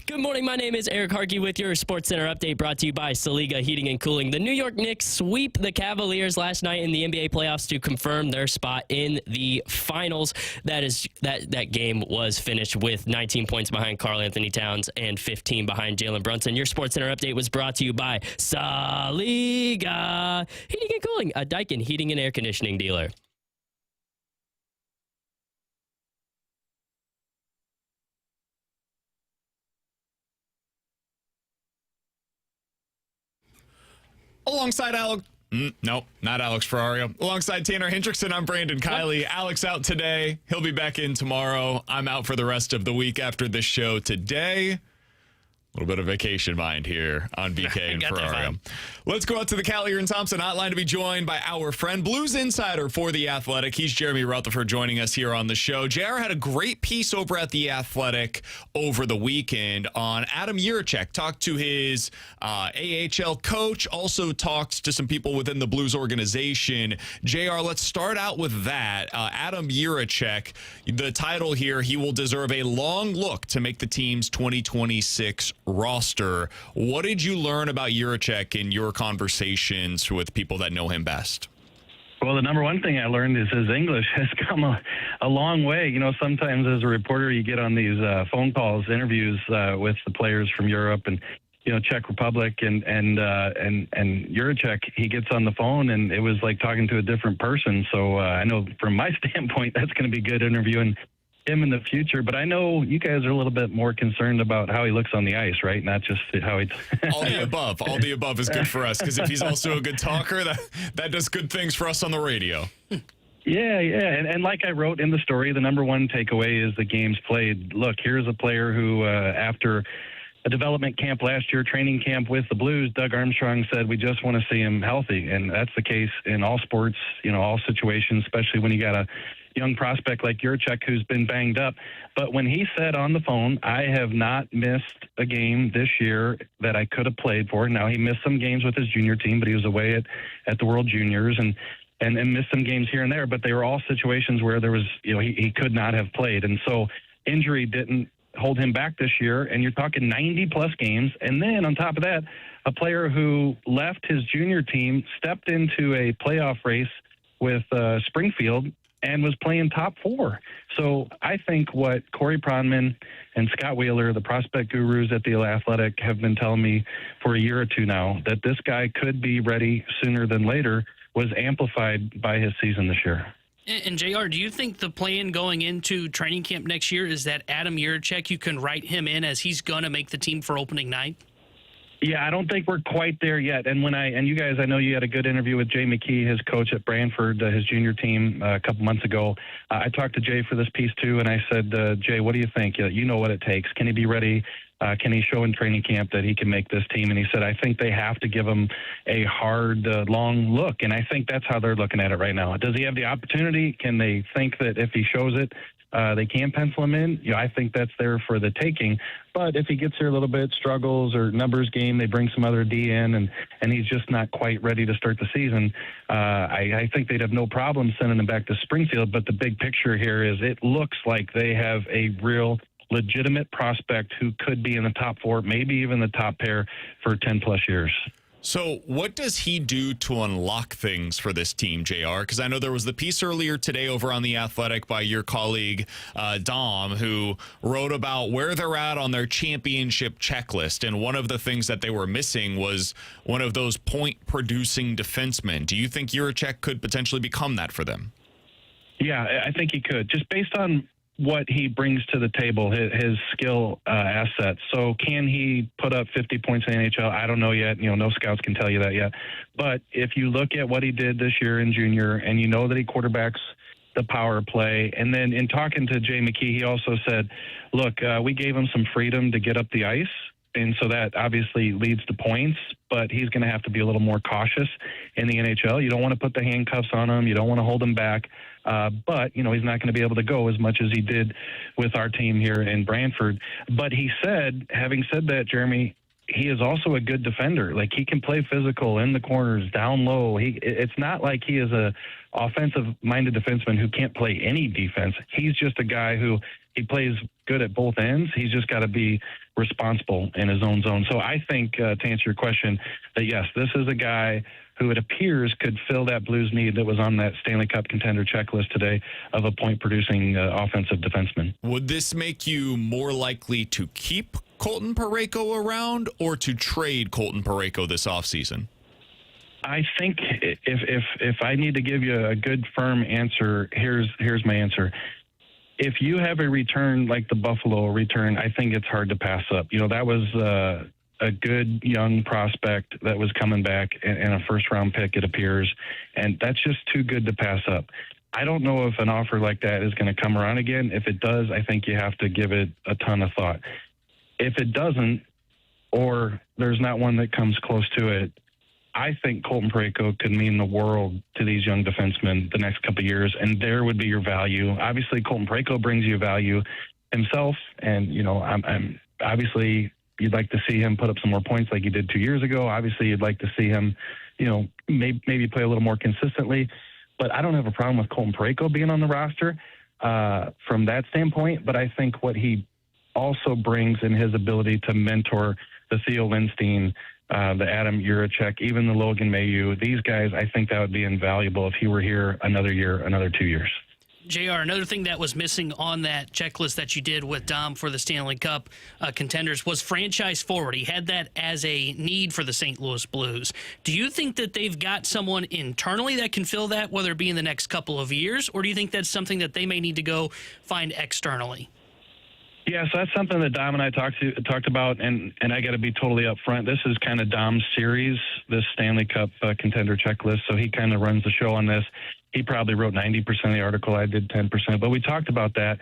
Good morning. My name is Eric Harkey with your Sports Center update brought to you by Saliga Heating and Cooling. The New York Knicks sweep the Cavaliers last night in the NBA playoffs to confirm their spot in the finals. That game was finished with 19 points behind Karl Anthony Towns and 15 behind Jalen Brunson. Your Sports Center update was brought to you by Saliga Heating and Cooling, a Daikin heating and air conditioning dealer. Alongside not Alex Ferrario. Alongside Tanner Hendrickson, I'm Brandon Kiley. Alex out today. He'll be back in tomorrow. I'm out for the rest of the week after this show today. A little bit of vacation mind here on BK and Ferrario. Let's go out to the Callier and Thompson hotline to be joined by our friend, Blues Insider for The Athletic. He's Jeremy Rutherford joining us here on the show. JR had a great piece over at The Athletic over the weekend on Adam Jiricek. Talked to his AHL coach, also talked to some people within the Blues organization. JR, let's start out with that. Adam Jiricek, the title here, he will deserve a long look to make the team's 2026 roster. What did you learn about Jiricek in your conversations with people that know him best? Well, the number one thing I learned is his English has come a long way. You know, sometimes as a reporter, you get on these phone calls, interviews with the players from Europe and, you know, Czech Republic and Jiricek, he gets on the phone and it was like talking to a different person. So I know from my standpoint, that's going to be good interviewing him in the future, but I know you guys are a little bit more concerned about how he looks on the ice, right? Not just how he... All the above is good for us, because if he's also a good talker, that does good things for us on the radio. Yeah. And like I wrote in the story, the number one takeaway is the games played. Look, here's a player who, after a development camp last year, training camp with the Blues, Doug Armstrong said, we just want to see him healthy. And that's the case in all sports, you know, all situations, especially when you got a young prospect like Jiricek who's been banged up. But when he said on the phone, I have not missed a game this year that I could have played for. Now, he missed some games with his junior team, but he was away at the World Juniors and missed some games here and there. But they were all situations where there was, you know, he could not have played. And so injury didn't hold him back this year. And you're talking 90-plus games. And then on top of that, a player who left his junior team, stepped into a playoff race with Springfield, and was playing top four. So I think what Corey Pronman and Scott Wheeler, the prospect gurus at the Athletic, have been telling me for a year or two now, that this guy could be ready sooner than later, was amplified by his season this year. And JR, do you think the plan going into training camp next year is that Adam Jiricek, you can write him in as he's going to make the team for opening night? Yeah, I don't think we're quite there yet. And you guys, I know you had a good interview with Jay McKee, his coach at Brantford, his junior team, a couple months ago. I talked to Jay for this piece too, and I said, Jay, what do you think? You know what it takes. Can he be ready? Can he show in training camp that he can make this team? And he said, I think they have to give him a hard, long look. And I think that's how they're looking at it right now. Does he have the opportunity? Can they think that if he shows it, they can pencil him in? You know, I think that's there for the taking. But if he gets here a little bit, struggles or numbers game, they bring some other D in, and he's just not quite ready to start the season, I think they'd have no problem sending him back to Springfield. But the big picture here is it looks like they have a real legitimate prospect who could be in the top four, maybe even the top pair for 10-plus years. So what does he do to unlock things for this team, JR? Because I know there was the piece earlier today over on The Athletic by your colleague, Dom, who wrote about where they're at on their championship checklist. And one of the things that they were missing was one of those point-producing defensemen. Do you think Jiricek could potentially become that for them? Yeah, I think he could. Just based on what he brings to the table, his skill assets. So can he put up 50 points in the NHL? I don't know yet. You know, no scouts can tell you that yet. But if you look at what he did this year in junior, and you know that he quarterbacks the power play, and then in talking to Jay McKee, he also said, look, we gave him some freedom to get up the ice. And so that obviously leads to points, but he's going to have to be a little more cautious in the NHL. You don't want to put the handcuffs on him. You don't want to hold him back. But, you know, he's not going to be able to go as much as he did with our team here in Brantford. But he said, having said that, Jeremy, he is also a good defender. Like, he can play physical in the corners, down low. It's not like he is a offensive-minded defenseman who can't play any defense. He's just a guy who He plays good at both ends. He's just got to be responsible in his own zone. So I think, to answer your question, that yes, this is a guy who it appears could fill that Blues need that was on that Stanley Cup contender checklist today of a point-producing offensive defenseman. Would this make you more likely to keep Colton Parayko around or to trade Colton Parayko this offseason? I think if I need to give you a good, firm answer, here's my answer. If you have a return like the Buffalo return, I think it's hard to pass up. That was a good young prospect that was coming back and a first-round pick, it appears, and that's just too good to pass up. I don't know if an offer like that is going to come around again. If it does, I think you have to give it a ton of thought. If it doesn't, or there's not one that comes close to it, I think Colton Parayko could mean the world to these young defensemen the next couple of years, and there would be your value. Obviously, Colton Parayko brings you value himself, and, I'm obviously you'd like to see him put up some more points like he did 2 years ago. Obviously, you'd like to see him, maybe play a little more consistently, but I don't have a problem with Colton Parayko being on the roster from that standpoint, but I think what he also brings in his ability to mentor the Theo Lindstein, the Adam Juracek, even the Logan Mailloux, these guys, I think that would be invaluable if he were here another year, another 2 years. JR, another thing that was missing on that checklist that you did with Dom for the Stanley Cup contenders was franchise forward. He had that as a need for the St. Louis Blues. Do you think that they've got someone internally that can fill that, whether it be in the next couple of years, or do you think that's something that they may need to go find externally? Yeah, so that's something that Dom and I talked about, and I got to be totally upfront. This is kind of Dom's series, this Stanley Cup contender checklist, so he kind of runs the show on this. He probably wrote 90% of the article. I did 10%, but we talked about that,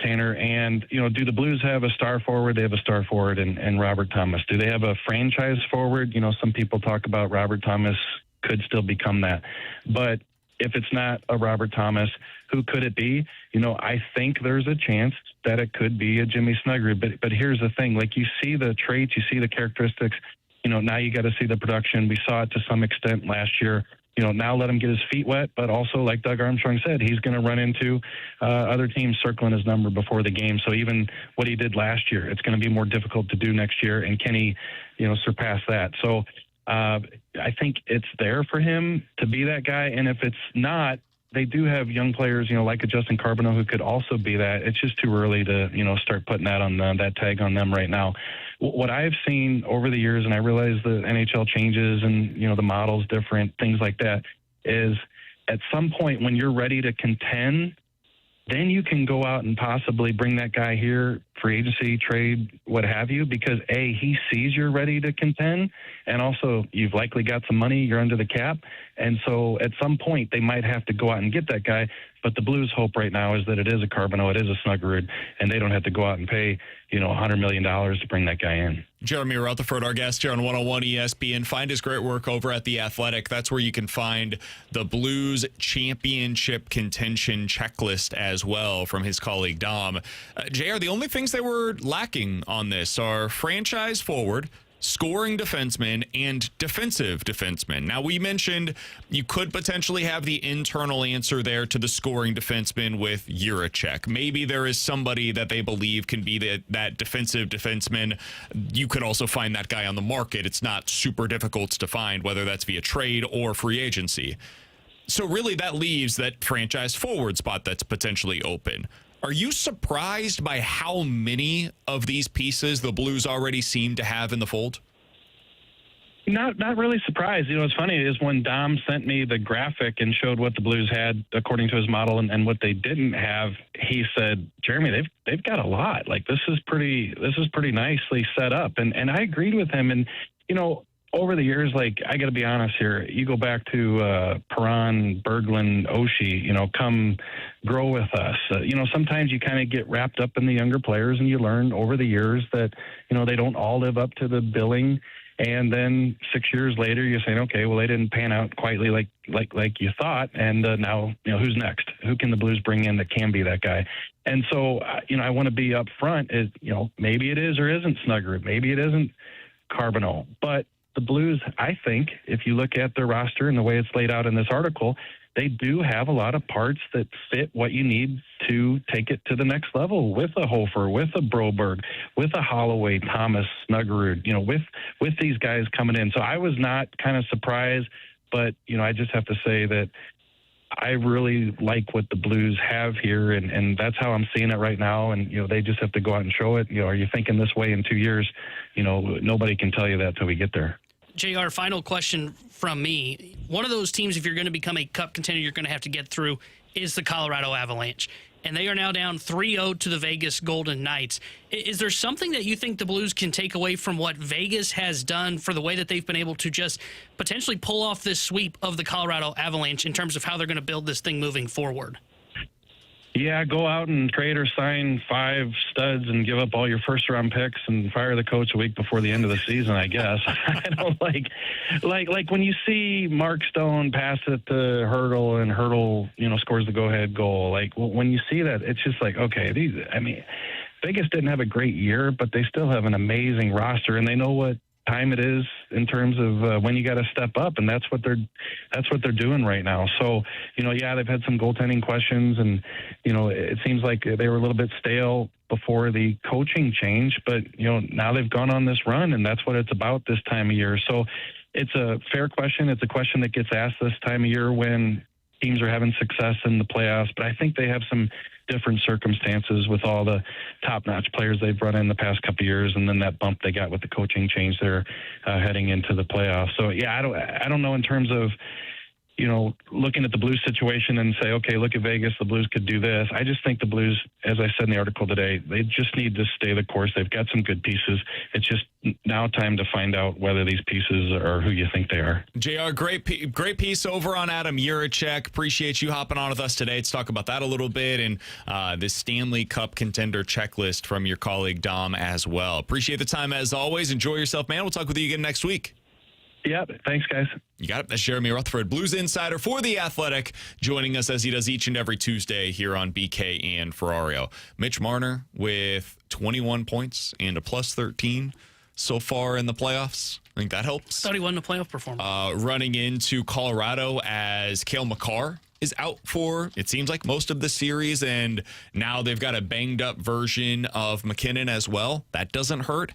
Tanner. And, do the Blues have a star forward? They have a star forward and Robert Thomas. Do they have a franchise forward? Some people talk about Robert Thomas could still become that. But if it's not a Robert Thomas, who could it be? I think there's a chance that it could be a Jimmy Snuggerud. But here's the thing. Like, you see the traits, you see the characteristics. Now you got to see the production. We saw it to some extent last year. Now let him get his feet wet. But also, like Doug Armstrong said, he's going to run into other teams circling his number before the game. So even what he did last year, it's going to be more difficult to do next year. And can he, surpass that? So I think it's there for him to be that guy. And if it's not, they do have young players, like a Justin Carbonneau, who could also be that. It's just too early to, start putting that on that tag on them right now. What I've seen over the years, and I realize the NHL changes and, the model's different, things like that, is at some point when you're ready to contend, then you can go out and possibly bring that guy here, free agency, trade, what have you, because A, he sees you're ready to contend, and also you've likely got some money, you're under the cap, and so at some point they might have to go out and get that guy. But the Blues' hope right now is that it is a Carbonneau, it is a Snuggerud, and they don't have to go out and pay, $100 million to bring that guy in. Jeremy Rutherford, our guest here on 101 ESPN. Find his great work over at The Athletic. That's where you can find the Blues championship contention checklist as well from his colleague Dom. JR, the only things that were lacking on this are franchise forward, scoring defenseman, and defensive defenseman. Now, we mentioned you could potentially have the internal answer there to the scoring defenseman with Juracek. Maybe there is somebody that they believe can be that defensive defenseman. You could also find that guy on the market. It's not super difficult to find, whether that's via trade or free agency. So really that leaves that franchise forward spot that's potentially open. Are you surprised by how many of these pieces the Blues already seem to have in the fold? Not really surprised. What's funny is when Dom sent me the graphic and showed what the Blues had according to his model and what they didn't have, he said, Jeremy, they've got a lot. Like, this is pretty nicely set up. And I agreed with him. And, over the years, like, I got to be honest here, you go back to Perron, Berglund, Oshie, come grow with us. Sometimes you kind of get wrapped up in the younger players and you learn over the years that, they don't all live up to the billing. And then 6 years later, you're saying, okay, well, they didn't pan out quite like you thought. And now, who's next? Who can the Blues bring in that can be that guy? And so, I want to be upfront. Maybe it is or isn't Snuggerud. Maybe it isn't Carbonneau. But the Blues, I think, if you look at their roster and the way it's laid out in this article, they do have a lot of parts that fit what you need to take it to the next level with a Hofer, with a Broberg, with a Holloway, Thomas, Snuggerud, with these guys coming in. So I was not kind of surprised, but, I just have to say that I really like what the Blues have here, and that's how I'm seeing it right now. And, they just have to go out and show it. Are you thinking this way in 2 years? Nobody can tell you that till we get there. JR, final question from me. One of those teams, if you're going to become a cup contender, you're going to have to get through is the Colorado Avalanche. And they are now down 3-0 to the Vegas Golden Knights. Is there something that you think the Blues can take away from what Vegas has done for the way that they've been able to just potentially pull off this sweep of the Colorado Avalanche in terms of how they're going to build this thing moving forward? Yeah, go out and trade or sign 5 studs and give up all your first-round picks and fire the coach a week before the end of the season, I guess. I don't like when you see Mark Stone pass it to Hurdle and Hurdle, scores the go-ahead goal. Like, when you see that, it's just like, okay, Vegas didn't have a great year, but they still have an amazing roster, and they know what time it is in terms of when you got to step up, and that's what they're doing right now. So, they've had some goaltending questions, and it seems like they were a little bit stale before the coaching change, but now they've gone on this run, and that's what it's about this time of year. So it's a fair question. It's a question that gets asked this time of year when teams are having success in the playoffs, but I think they have some different circumstances with all the top-notch players they've run in the past couple of years, and then that bump they got with the coaching change there heading into the playoffs. So, I don't know in terms of, looking at the Blues situation and say, okay, look at Vegas, the Blues could do this. I just think the Blues, as I said in the article today, they just need to stay the course. They've got some good pieces. It's just now time to find out whether these pieces are who you think they are. JR, great piece over on Adam Yurachek. Appreciate you hopping on with us today. Let's talk about that a little bit, and this Stanley Cup contender checklist from your colleague Dom as well. Appreciate the time as always. Enjoy yourself, man. We'll talk with you again next week. Yeah, thanks, guys. You got it. That's Jeremy Rutherford, Blues Insider for The Athletic, joining us as he does each and every Tuesday here on BK and Ferrario. Mitch Marner with 21 points and a plus 13 so far in the playoffs. I think that helps. Thought he wasn't a playoff performer. Running into Colorado as Cale Makar is out for, it seems like, most of the series, and now they've got a banged-up version of McKinnon as well. That doesn't hurt.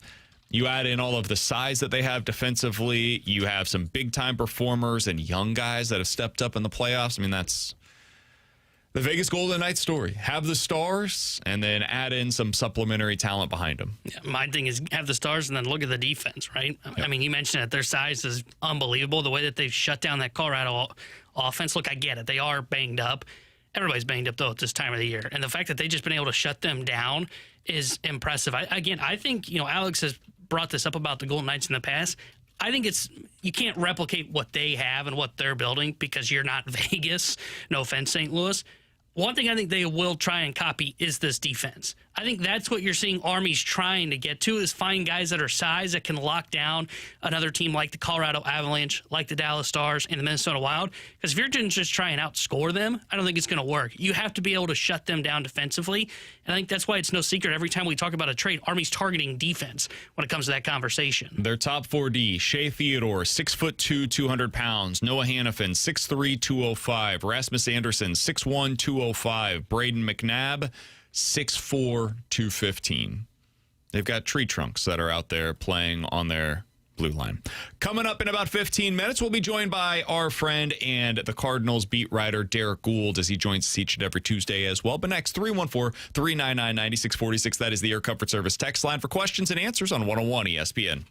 You add in all of the size that they have defensively. You have some big-time performers and young guys that have stepped up in the playoffs. I mean, that's the Vegas Golden Knights story. Have the stars and then add in some supplementary talent behind them. Yeah, my thing is have the stars and then look at the defense, right? Yep. I mean, you mentioned that their size is unbelievable. The way that they've shut down that Colorado offense. Look, I get it. They are banged up. Everybody's banged up, though, at this time of the year. And the fact that they've just been able to shut them down is impressive. I think, Alex has brought this up about the Golden Knights in the past. I think you can't replicate what they have and what they're building because you're not Vegas. No offense, St. Louis. One thing I think they will try and copy is this defense. I think that's what you're seeing Army's trying to get to is find guys that are size that can lock down another team like the Colorado Avalanche, like the Dallas Stars, and the Minnesota Wild. Because if you're just trying to outscore them, I don't think it's going to work. You have to be able to shut them down defensively. And I think that's why it's no secret every time we talk about a trade, Army's targeting defense when it comes to that conversation. Their top 4D, Shea Theodore, 6'2", 200 pounds. Noah Hannafin, 6'3", 205. Rasmus Anderson, 6'1", 205. Braden McNabb, 6'4", 215. They've got tree trunks that are out there playing on their blue line. Coming up in about 15 minutes, we'll be joined by our friend and the Cardinals beat writer Derrick Goold as he joins us each and every Tuesday as well. But next, 314-399-9646. That is the Air Comfort Service text line for questions and answers on 101 ESPN.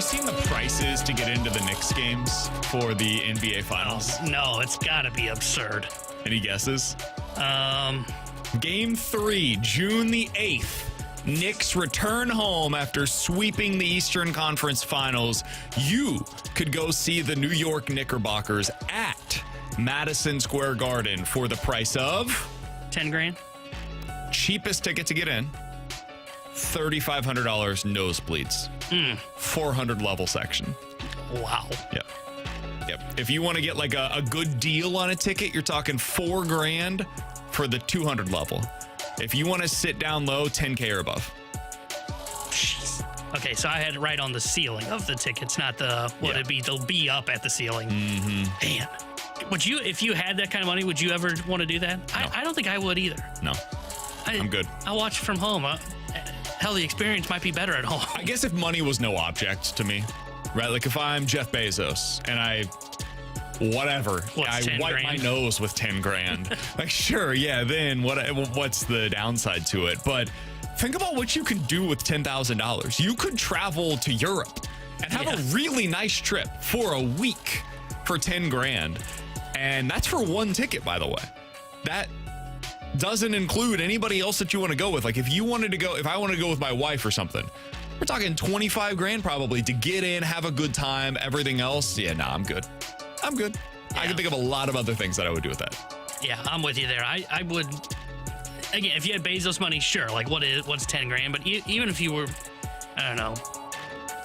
you seen the prices to get into the Knicks games for the NBA Finals? No, it's got to be absurd. Any guesses? Game 3, June the 8th. Knicks return home after sweeping the Eastern Conference Finals. You could go see the New York Knickerbockers at Madison Square Garden for the price of $10,000. cheapest ticket to get in, $3,500 nosebleeds, 400 level section. Wow. Yep. If you want to get like a good deal on a ticket, you're talking $4,000 for the 200 level. If you want to sit down low, $10K or above. Jeez. Okay, so I had it right on the ceiling of the tickets, not the what it'd be to be up at the ceiling. Man, would you, if you had that kind of money, would you ever want to do that? No. I don't think I would either. No, I'm good. I'll watch from home. Hell, the experience might be better at home. I guess if money was no object to me, right? Like if I'm Jeff Bezos and I wipe my nose with $10,000. Like, sure, yeah, then what's the downside to it? But think about what you can do with $10,000. You could travel to Europe and have a really nice trip for a week for $10,000. And that's for one ticket, by the way. That doesn't include anybody else that you want to go with. Like if I wanted to go with my wife or something, we're talking $25,000 probably to get in, have a good time. Everything else, I'm good. I'm good. Yeah. I can think of a lot of other things that I would do with that. Yeah, I'm with you there. I would, again, if you had Bezos money, sure. Like what's $10,000? But even if you were, I don't know,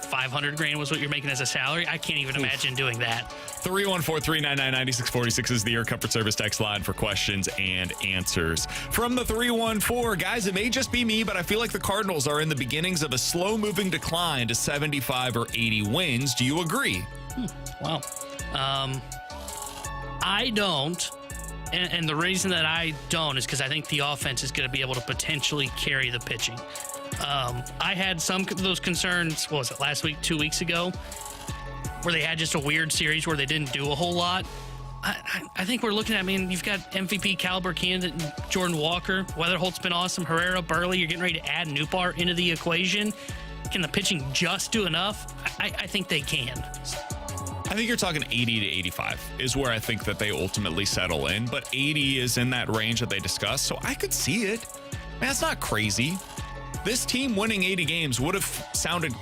$500,000 was what you're making as a salary, I can't even imagine doing that. 314-399-9646 is the Air Comfort Service text line for questions and answers. From the 314, guys, it may just be me, but I feel like the Cardinals are in the beginnings of a slow-moving decline to 75 or 80 wins. Do you agree? Wow. I don't. And the reason that I don't is because I think the offense is going to be able to potentially carry the pitching. I had some of those concerns, what was it, last week, 2 weeks ago, where they had just a weird series where they didn't do a whole lot. I think we're looking at, you've got MVP caliber candidate Jordan Walker. Weatherholt's been awesome. Herrera, Burley, you're getting ready to add Newbar into the equation. Can the pitching just do enough? I think they can. I think you're talking 80 to 85 is where I think that they ultimately settle in, but 80 is in that range that they discussed, so I could see it. That's not crazy. This team winning 80 games would have sounded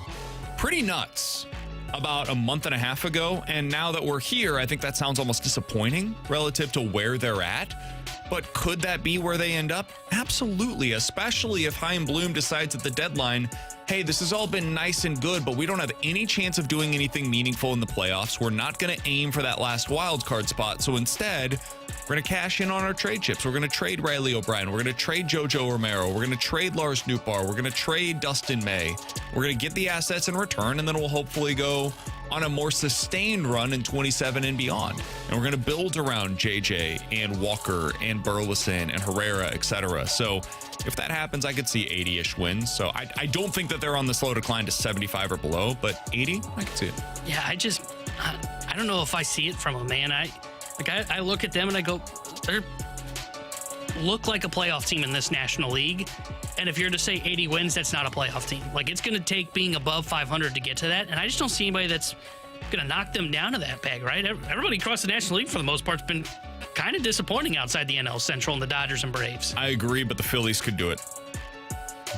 pretty nuts about a month and a half ago, and now that we're here, I think that sounds almost disappointing relative to where they're at. But could that be where they end up? Absolutely, especially if Chaim Bloom decides at the deadline, hey, this has all been nice and good, but we don't have any chance of doing anything meaningful in the playoffs. We're not going to aim for that last wild card spot. So instead, we're going to cash in on our trade chips. We're going to trade Riley O'Brien. We're going to trade JoJo Romero. We're going to trade Lars Nootbaar. We're going to trade Dustin May. We're going to get the assets in return, and then we'll hopefully go on a more sustained run in 27 and beyond. And we're going to build around JJ and Walker and Burleson and Herrera, etc. So if that happens, I could see 80-ish wins. So I don't think that they're on the slow decline to 75 or below, but 80, I could see it. Yeah, I don't know if I see it from them, man. I look at them and I go, they look like a playoff team in this National League. And if you're to say 80 wins, that's not a playoff team. Like, it's going to take being above 500 to get to that. And I just don't see anybody that's going to knock them down to that peg, right? Everybody across the National League, for the most part, has been kind of disappointing outside the NL Central and the Dodgers and Braves. I agree, but the Phillies could do it.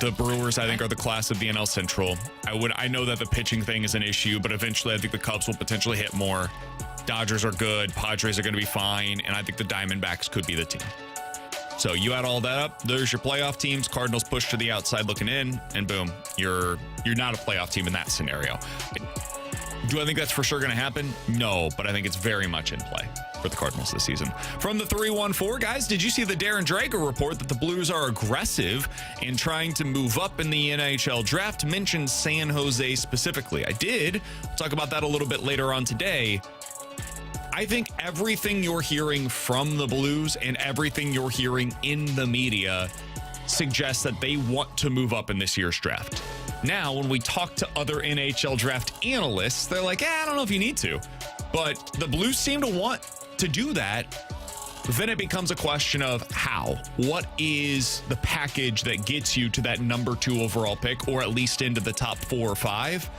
The Brewers, I think, are the class of the NL Central. I know that the pitching thing is an issue, but eventually I think the Cubs will potentially hit more. Dodgers are good. Padres are going to be fine. And I think the Diamondbacks could be the team. So you add all that up, there's your playoff teams. Cardinals push to the outside looking in, and boom, you're not a playoff team in that scenario. Do I think that's for sure going to happen? No, but I think it's very much in play for the Cardinals this season. From the 314, guys, did you see the Darren Drager report that the Blues are aggressive in trying to move up in the NHL draft? Mentioned San Jose specifically. I did. We'll talk about that a little bit later on today. I think everything you're hearing from the Blues and everything you're hearing in the media suggests that they want to move up in this year's draft. Now, when we talk to other NHL draft analysts, they're like, I don't know if you need to. But the Blues seem to want to do that. Then it becomes a question of how. What is the package that gets you to that number 2 overall pick, or at least into the top 4 or 5?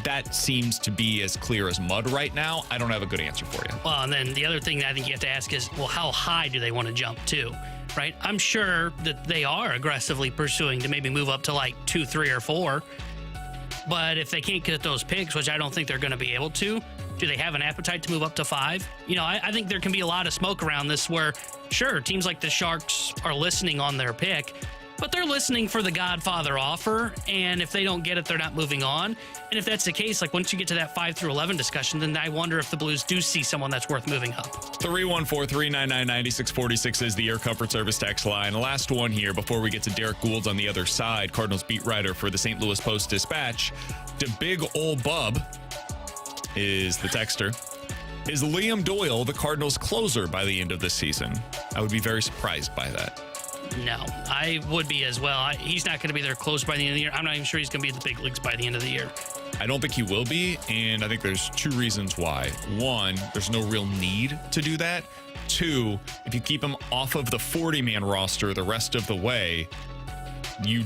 that seems to be as clear as mud right now. I don't have a good answer for you. Well, and then the other thing that I think you have to ask is, well, how high do they want to jump to, right? I'm sure that they are aggressively pursuing to maybe move up to like 2, 3, or 4. But if they can't get those picks, which I don't think they're going to be able to, do they have an appetite to move up to 5? You know, I think there can be a lot of smoke around this where, sure, teams like the Sharks are listening on their pick, but they're listening for the Godfather offer, and if they don't get it, they're not moving on. And if that's the case, like once you get to that 5 through 11 discussion, then I wonder if the Blues do see someone that's worth moving up. 314-399-9646 is the Air Comfort Service text line. The last one here before we get to Derrick Goold on the other side, Cardinals beat writer for the St. Louis Post-Dispatch. The big old bub is the texter. Is Liam Doyle the Cardinals closer by the end of this season? I would be very surprised by that. No, I would be as well. He's not going to be there close by the end of the year. I'm not even sure he's going to be in the big leagues by the end of the year. I don't think he will be, and I think there's 2 reasons why. 1, there's no real need to do that. 2, if you keep him off of the 40-man roster the rest of the way, you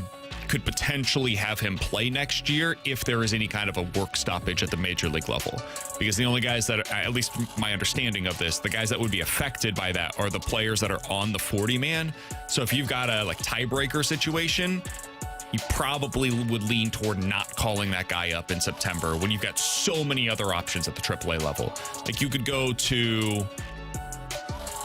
could potentially have him play next year if there is any kind of a work stoppage at the major league level. Because the only guys that, at least my understanding of this, the guys that would be affected by that are the players that are on the 40-man. So if you've got a tiebreaker situation, you probably would lean toward not calling that guy up in September when you've got so many other options at the AAA level. Like you could go to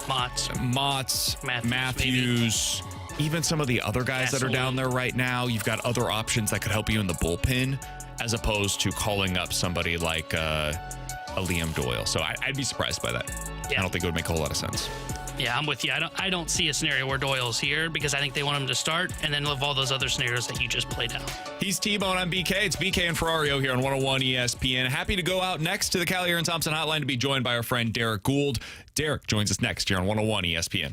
Mautz, Matthews, even some of the other guys that are down there right now. You've got other options that could help you in the bullpen, as opposed to calling up somebody like a Liam Doyle. So I'd be surprised by that. Yeah. I don't think it would make a whole lot of sense. Yeah, I'm with you. I don't see a scenario where Doyle's here because I think they want him to start and then live all those other scenarios that you just played out. He's T-Bone. I'm BK. It's BK and Ferrario here on 101 ESPN. Happy to go out next to the Kiley and Thompson hotline to be joined by our friend Derrick Goold. Derrick joins us next here on 101 ESPN.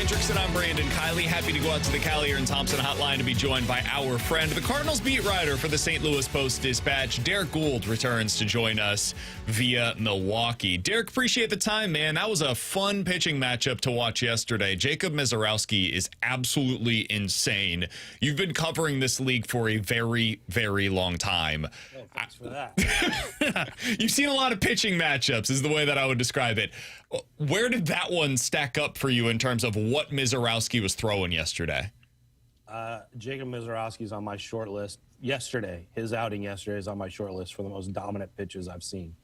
Hendrickson, I'm Brandon Kiley. Happy to go out to the Callier and Thompson hotline to be joined by our friend, the Cardinals beat writer for the St. Louis Post-Dispatch. Derrick Goold returns to join us via Milwaukee. Derrick, appreciate the time, man. That was a fun pitching matchup to watch yesterday. Jacob Misiorowski is absolutely insane. You've been covering this league for a very, very long time. Oh, thanks for that. You've seen a lot of pitching matchups, is the way that I would describe it. Where did that one stack up for you in terms of what Misiorowski was throwing yesterday? Jacob Misiorowski is on my short list. Yesterday, his outing yesterday is on my short list for the most dominant pitches I've seen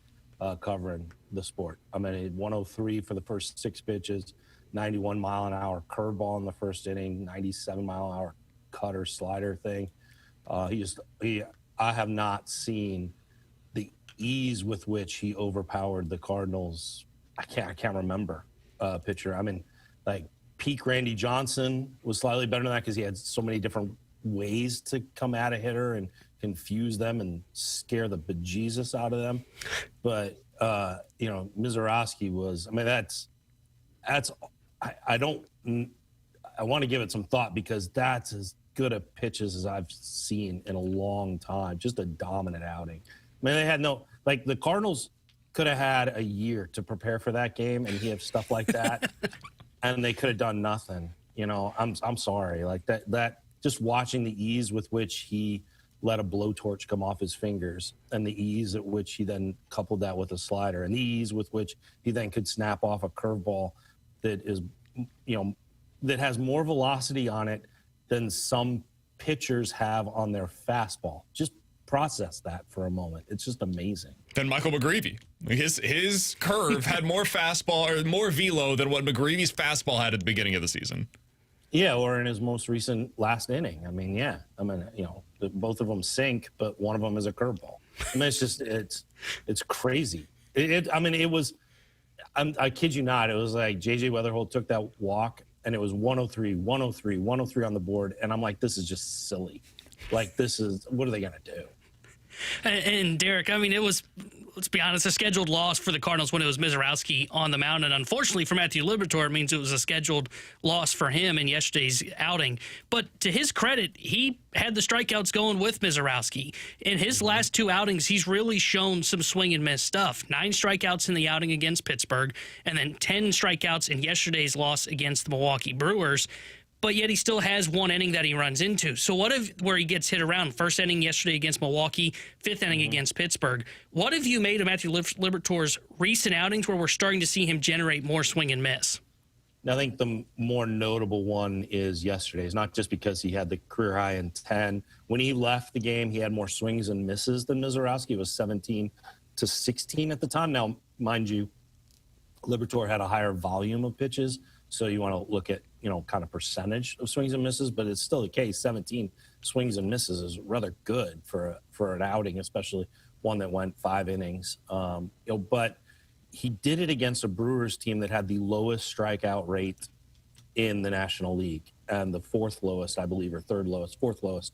covering the sport. I mean, 103 for the first 6 pitches, 91 mile an hour curveball in the first inning, 97 mile an hour cutter slider thing. I have not seen the ease with which he overpowered the Cardinals. I can't remember pitcher. I mean, like peak Randy Johnson was slightly better than that because he had so many different ways to come at a hitter and confuse them and scare the bejesus out of them. But Misiorowski was. I mean, I want to give it some thought because that's as good a pitches as I've seen in a long time. Just a dominant outing. I mean, they had the Cardinals could have had a year to prepare for that game, and he had stuff like that, and they could have done nothing. I'm sorry. Like that just watching the ease with which he let a blowtorch come off his fingers and the ease at which he then coupled that with a slider and the ease with which he then could snap off a curveball that is, that has more velocity on it than some pitchers have on their fastball. Just process that for a moment. It's just amazing. Then Michael McGreevy. His curve had more fastball or more velo than what McGreevy's fastball had at the beginning of the season. Yeah, or in his most recent last inning. I mean, both of them sink, but one of them is a curveball. I mean, it's just it's crazy. I kid you not, it was like J.J. Weatherholt took that walk and it was 103 on the board, and I'm like, this is just silly. Like, what are they gonna do? And Derrick, I mean, it was, let's be honest, a scheduled loss for the Cardinals when it was Misiorowski on the mound. And unfortunately for Matthew Liberatore, it means it was a scheduled loss for him in yesterday's outing. But to his credit, he had the strikeouts going with Misiorowski. In his last 2 outings, he's really shown some swing and miss stuff. 9 strikeouts in the outing against Pittsburgh, and then 10 strikeouts in yesterday's loss against the Milwaukee Brewers. But yet he still has 1 inning that he runs into. So what if where he gets hit around? First inning yesterday against Milwaukee, 5th inning against Pittsburgh. What have you made of Matthew Liberatore's recent outings where we're starting to see him generate more swing and miss? I think the more notable one is yesterday's, not just because he had the career high in 10. When he left the game, he had more swings and misses than Misiorowski. It was 17-16 at the time. Now, mind you, Liberatore had a higher volume of pitches, so you want to look at, kind of percentage of swings and misses, but it's still the case. 17 swings and misses is rather good for an outing, especially one that went 5 innings. But he did it against a Brewers team that had the lowest strikeout rate in the National League and the 4th lowest, I believe, or 3rd lowest, 4th lowest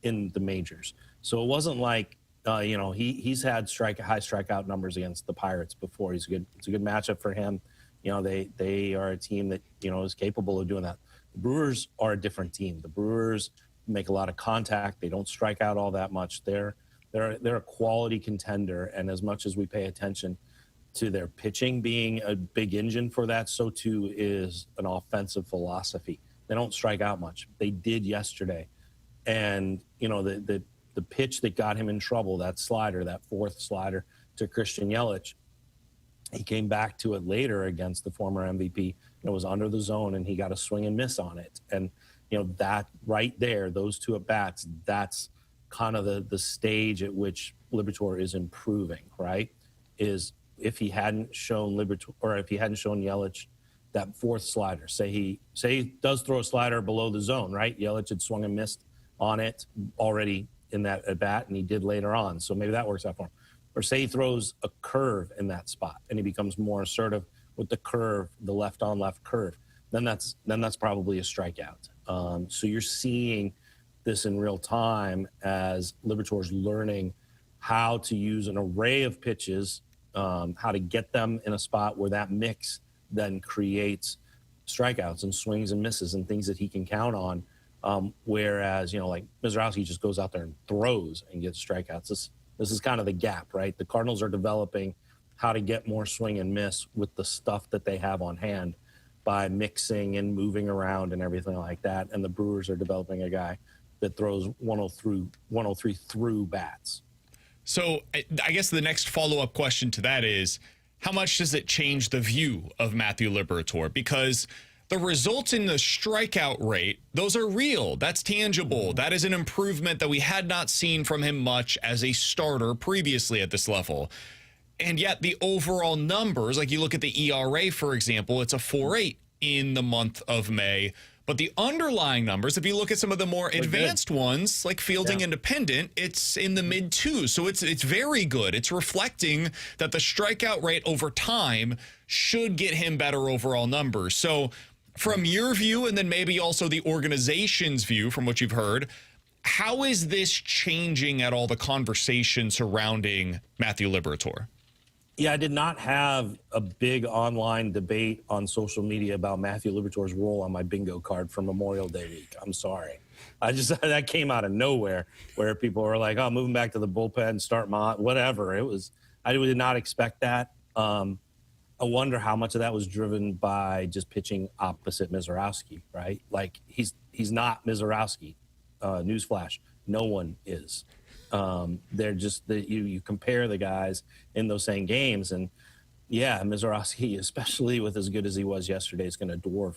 in the majors. So it wasn't like, he's had high strikeout numbers against the Pirates before. It's a good matchup for him. They are a team that, is capable of doing that. The Brewers are a different team. The Brewers make a lot of contact. They don't strike out all that much. They're a quality contender, and as much as we pay attention to their pitching being a big engine for that, so too is an offensive philosophy. They don't strike out much. They did yesterday. And, the pitch that got him in trouble, that slider, that 4th slider to Christian Yelich, he came back to it later against the former MVP. It was under the zone, and he got a swing and miss on it. And, that right there, those 2 at-bats, that's kind of the stage at which Liberatore is improving, right? Is if he hadn't shown Liberatore, or if he hadn't shown Yelich that 4th slider, say he does throw a slider below the zone, right? Yelich had swung and missed on it already in that at-bat, and he did later on. So maybe that works out for him. Or say he throws a curve in that spot and he becomes more assertive with the curve, the left-on-left curve, then that's probably a strikeout. So you're seeing this in real time as Liberatore's learning how to use an array of pitches, how to get them in a spot where that mix then creates strikeouts and swings and misses and things that he can count on. Whereas, like Mizorowski just goes out there and throws and gets strikeouts. This is kind of the gap, right? The Cardinals are developing how to get more swing and miss with the stuff that they have on hand by mixing and moving around and everything like that. And the Brewers are developing a guy that throws 103 through bats. So I guess the next follow-up question to that is, how much does it change the view of Matthew Liberatore? Because the results in the strikeout rate, those are real. That's tangible. That is an improvement that we had not seen from him much as a starter previously at this level. And yet the overall numbers, like you look at the ERA, for example, it's a 4.8 in the month of May. But the underlying numbers, if you look at some of the more advanced ones, like fielding independent, it's in the mid-2s. So it's very good. It's reflecting that the strikeout rate over time should get him better overall numbers. So from your view, and then maybe also the organization's view from what you've heard, how is this changing at all the conversation surrounding Matthew Liberatore? Yeah, I did not have a big online debate on social media about Matthew Liberatore's role on my bingo card for Memorial Day week. I'm sorry. That came out of nowhere, where people were like, oh, moving back to the bullpen, start whatever. I did not expect that. I wonder how much of that was driven by just pitching opposite Mizorowski, right? Like he's not Mizorowski. Newsflash, no one is. They're just you compare the guys in those same games, and Mizorowski, especially with as good as he was yesterday, is going to dwarf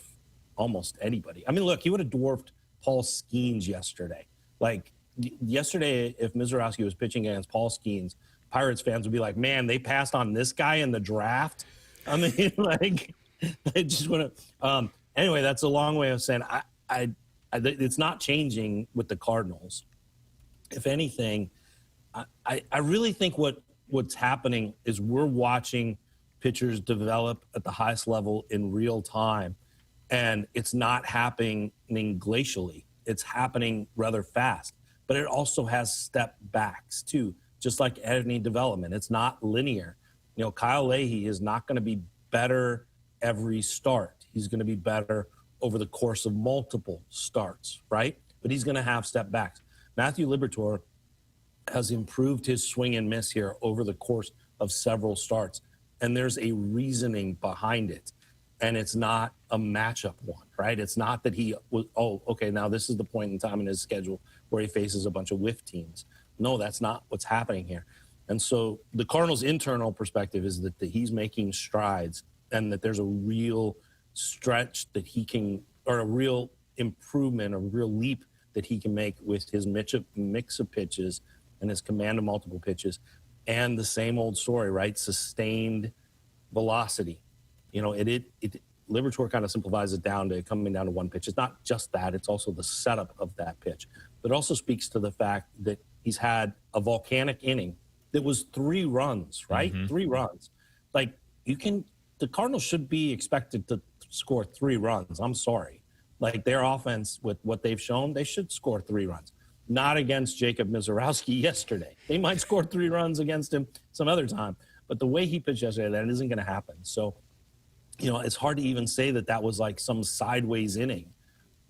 almost anybody. I mean, look, he would have dwarfed Paul Skeens yesterday. Like yesterday, if Mizorowski was pitching against Paul Skeens, Pirates fans would be like, "Man, they passed on this guy in the draft." I mean, like, they just want to. Anyway, that's a long way of saying it's not changing with the Cardinals. If anything, I really think what's happening is we're watching pitchers develop at the highest level in real time, and it's not happening glacially. It's happening rather fast, but it also has step backs too, just like any development. It's not linear. Kyle Leahy is not going to be better every start. He's going to be better over the course of multiple starts, right? But he's going to have step backs. Matthew Liberatore has improved his swing and miss here over the course of several starts, and there's a reasoning behind it, and it's not a matchup one, right? It's not that he was, now this is the point in time in his schedule where he faces a bunch of whiff teams. No, that's not what's happening here. And so the Cardinals' internal perspective is that he's making strides and that there's a real stretch that he can, or a real improvement, a real leap that he can make with his mix of pitches and his command of multiple pitches, and the same old story, right? Sustained velocity. Liberatore kind of simplifies it down to coming down to one pitch. It's not just that, it's also the setup of that pitch. But it also speaks to the fact that he's had a volcanic inning that was 3 runs, right? Mm-hmm. 3 runs. Like, the Cardinals should be expected to score 3 runs. I'm sorry. Like, their offense, with what they've shown, they should score 3 runs. Not against Jacob Mizorowski yesterday. They might score 3 runs against him some other time. But the way he pitched yesterday, that isn't going to happen. So, it's hard to even say that was like some sideways inning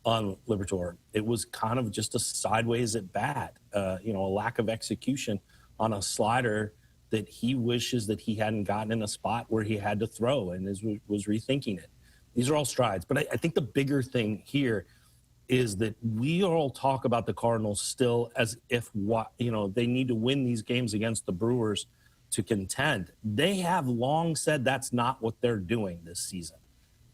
on Liberatore. It was kind of just a sideways at bat, a lack of execution on a slider that he wishes that he hadn't gotten in a spot where he had to throw and was rethinking it. These are all strides. But I think the bigger thing here is that we all talk about the Cardinals still as if they need to win these games against the Brewers to contend. They have long said that's not what they're doing this season.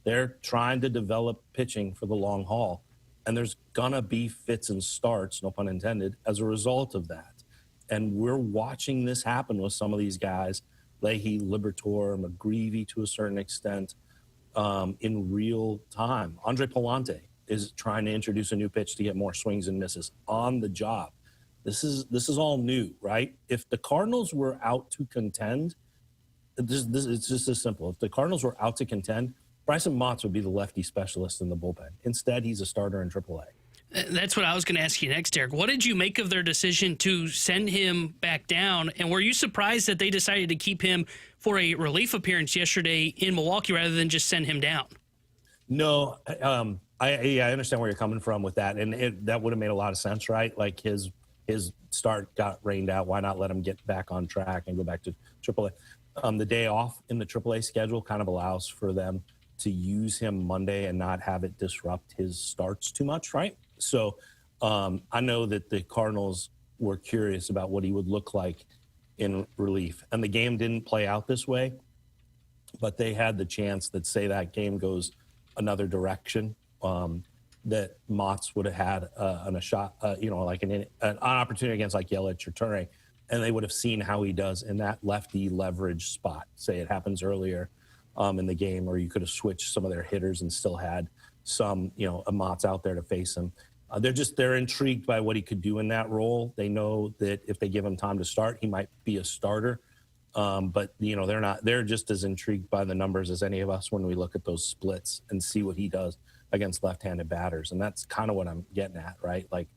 They're trying to develop pitching for the long haul, and there's gonna be fits and starts, no pun intended, as a result of that. And we're watching this happen with some of these guys, Leahy, Liberatore, McGreevy to a certain extent, in real time. Andre Palante is trying to introduce a new pitch to get more swings and misses on the job. This is all new, right? If the Cardinals were out to contend, it's just as simple. If the Cardinals were out to contend, Brycen Mautz would be the lefty specialist in the bullpen. Instead, he's a starter in AAA. That's what I was going to ask you next, Derek. What did you make of their decision to send him back down? And were you surprised that they decided to keep him for a relief appearance yesterday in Milwaukee rather than just send him down? No, I understand where you're coming from with that, and that would have made a lot of sense, right? Like his start got rained out. Why not let him get back on track and go back to AAA? The day off in the AAA schedule kind of allows for them to use him Monday and not have it disrupt his starts too much, right? So I know that the Cardinals were curious about what he would look like in relief, and the game didn't play out this way, but they had the chance that, say, that game goes another direction, that Mautz would have had a shot, like an opportunity against like Yelich or Turner, and they would have seen how he does in that lefty leverage spot. Say it happens earlier in the game, or you could have switched some of their hitters and still had some, a Mautz out there to face him. They're intrigued by what he could do in that role. They know that if they give him time to start, he might be a starter. But they're just as intrigued by the numbers as any of us when we look at those splits and see what he does against left-handed batters. And that's kind of what I'm getting at, right? Like,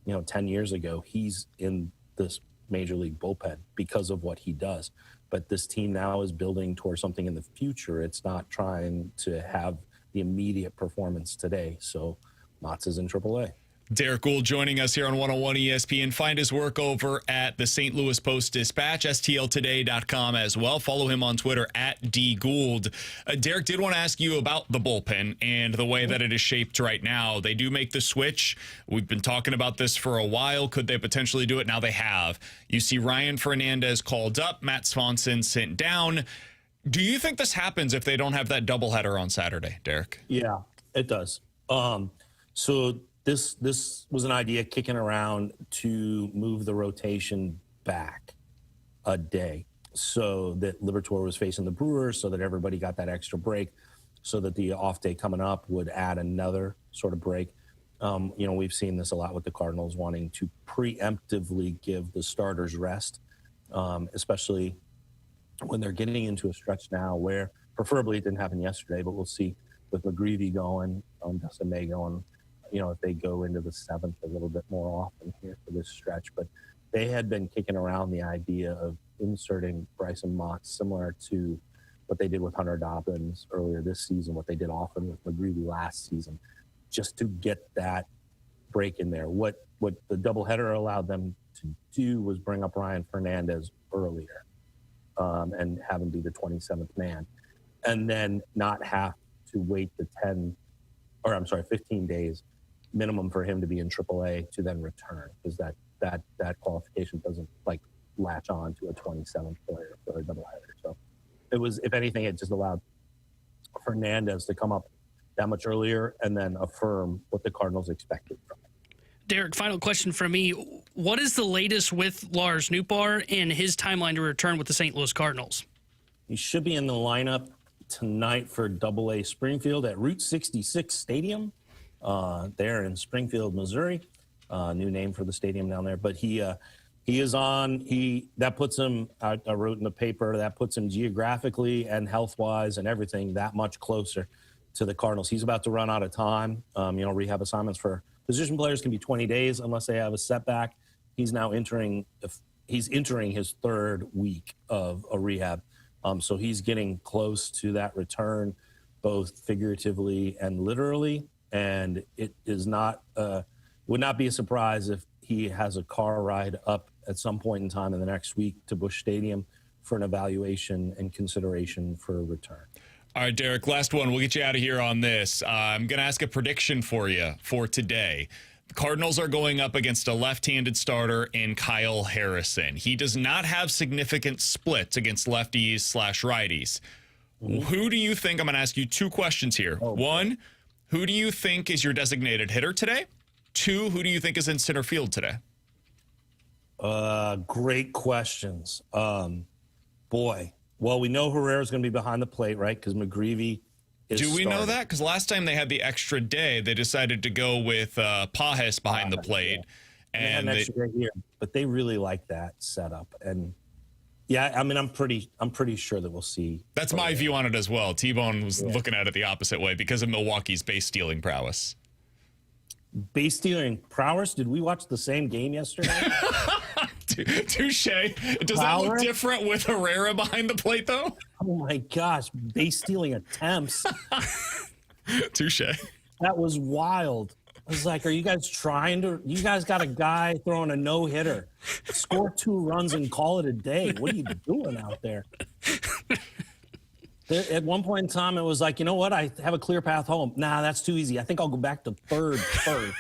10 years ago, he's in this major league bullpen because of what he does. But this team now is building towards something in the future. It's not trying to have the immediate performance today. So Mautz is in AAA. Derrick Goold joining us here on 101 ESPN. Find his work over at the St. Louis Post-Dispatch, stltoday.com as well. Follow him on Twitter at @dgould. Derrick, did want to ask you about the bullpen and the way that it is shaped right now. They do make the switch. We've been talking about this for a while. Could they potentially do it? Now they have. You see Ryan Fernandez called up, Matt Swanson sent down. Do you think this happens if they don't have that doubleheader on Saturday, Derrick? Yeah, it does. So this was an idea kicking around to move the rotation back a day so that Liberatore was facing the Brewers, so that everybody got that extra break, so that the off day coming up would add another sort of break. We've seen this a lot with the Cardinals wanting to preemptively give the starters rest, especially when they're getting into a stretch now where preferably it didn't happen yesterday, but we'll see with McGreevy going, Dustin May going, if they go into the seventh a little bit more often here for this stretch. But they had been kicking around the idea of inserting Brycen Mautz, similar to what they did with Hunter Dobbins earlier this season, what they did often with McGreevy last season, just to get that break in there. What the doubleheader allowed them to do was bring up Ryan Fernandez earlier and have him be the 27th man, and then not have to wait the 15 days minimum for him to be in AAA to then return, because that qualification doesn't latch on to a 27th player for a doubleheader. So it was, if anything, it just allowed Fernandez to come up that much earlier and then affirm what the Cardinals expected from him. Derrick, final question from me. What is the latest with Lars Nootbaar and his timeline to return with the St. Louis Cardinals? He should be in the lineup tonight for AA Springfield at Route 66 Stadium there in Springfield, Missouri. New name for the stadium down there. But he is on. That puts him, I wrote in the paper, that puts him geographically and health-wise and everything that much closer to the Cardinals. He's about to run out of time. Rehab assignments for position players can be 20 days unless they have a setback. He's now entering his third week of a rehab. So he's getting close to that return, both figuratively and literally. And it is not, would not be a surprise if he has a car ride up at some point in time in the next week to Busch Stadium for an evaluation and consideration for a return. All right, Derrick, last one. We'll get you out of here on this. I'm going to ask a prediction for you for today. The Cardinals are going up against a left-handed starter in Kyle Harrison. He does not have significant splits against lefties/righties. Who do you think? I'm going to ask you two questions here. One, who do you think is your designated hitter today? Two, who do you think is in center field today? Great questions. Boy. Well, we know Herrera's going to be behind the plate, right? Because McGreevy is Do we starting. know that? Because last time they had the extra day, they decided to go with Pajes behind the plate. Yeah. And they had an extra day here, but they really like that setup. And yeah, I mean, I'm pretty sure that we'll see. That's my view on it as well. T-Bone was looking at it the opposite way because of Milwaukee's base stealing prowess. Base stealing prowess? Did we watch the same game yesterday? Touche. Does that look different with Herrera behind the plate, though? Oh, my gosh. Base stealing attempts. Touche. That was wild. I was like, are you guys you guys got a guy throwing a no-hitter, score 2 runs and call it a day. What are you doing out there? At one point in time, it was like, you know what? I have a clear path home. Nah, that's too easy. I think I'll go back to third first.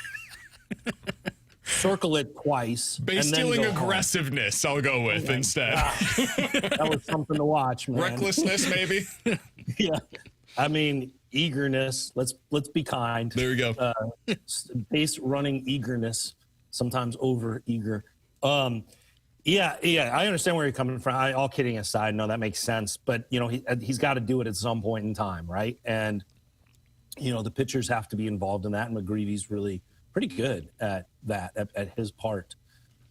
Circle it twice. Base stealing aggressiveness, I'll go with instead. That was something to watch, man. Recklessness, maybe? Yeah. I mean, eagerness. Let's be kind. There we go. Base running eagerness, sometimes over eager. Yeah, I understand where you're coming from. All kidding aside, no, that makes sense. But, you know, he's got to do it at some point in time, right? And, you know, the pitchers have to be involved in that, and McGreevy's really pretty good at that, at his part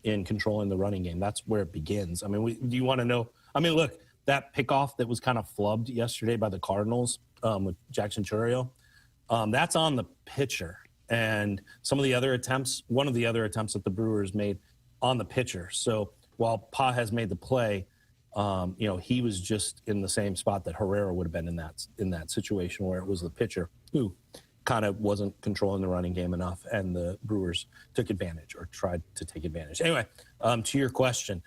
in controlling the running game. That's where it begins. I mean, do you want to know? I mean, look, that pickoff that was kind of flubbed yesterday by the Cardinals with Jackson Chourio, that's on the pitcher. And some of the other attempts, one of the other attempts that the Brewers made on the pitcher. So while Pa has made the play, you know, he was just in the same spot that Herrera would have been in that situation where it was the pitcher who kind of wasn't controlling the running game enough, and the Brewers took advantage or tried to take advantage. Anyway, to your question,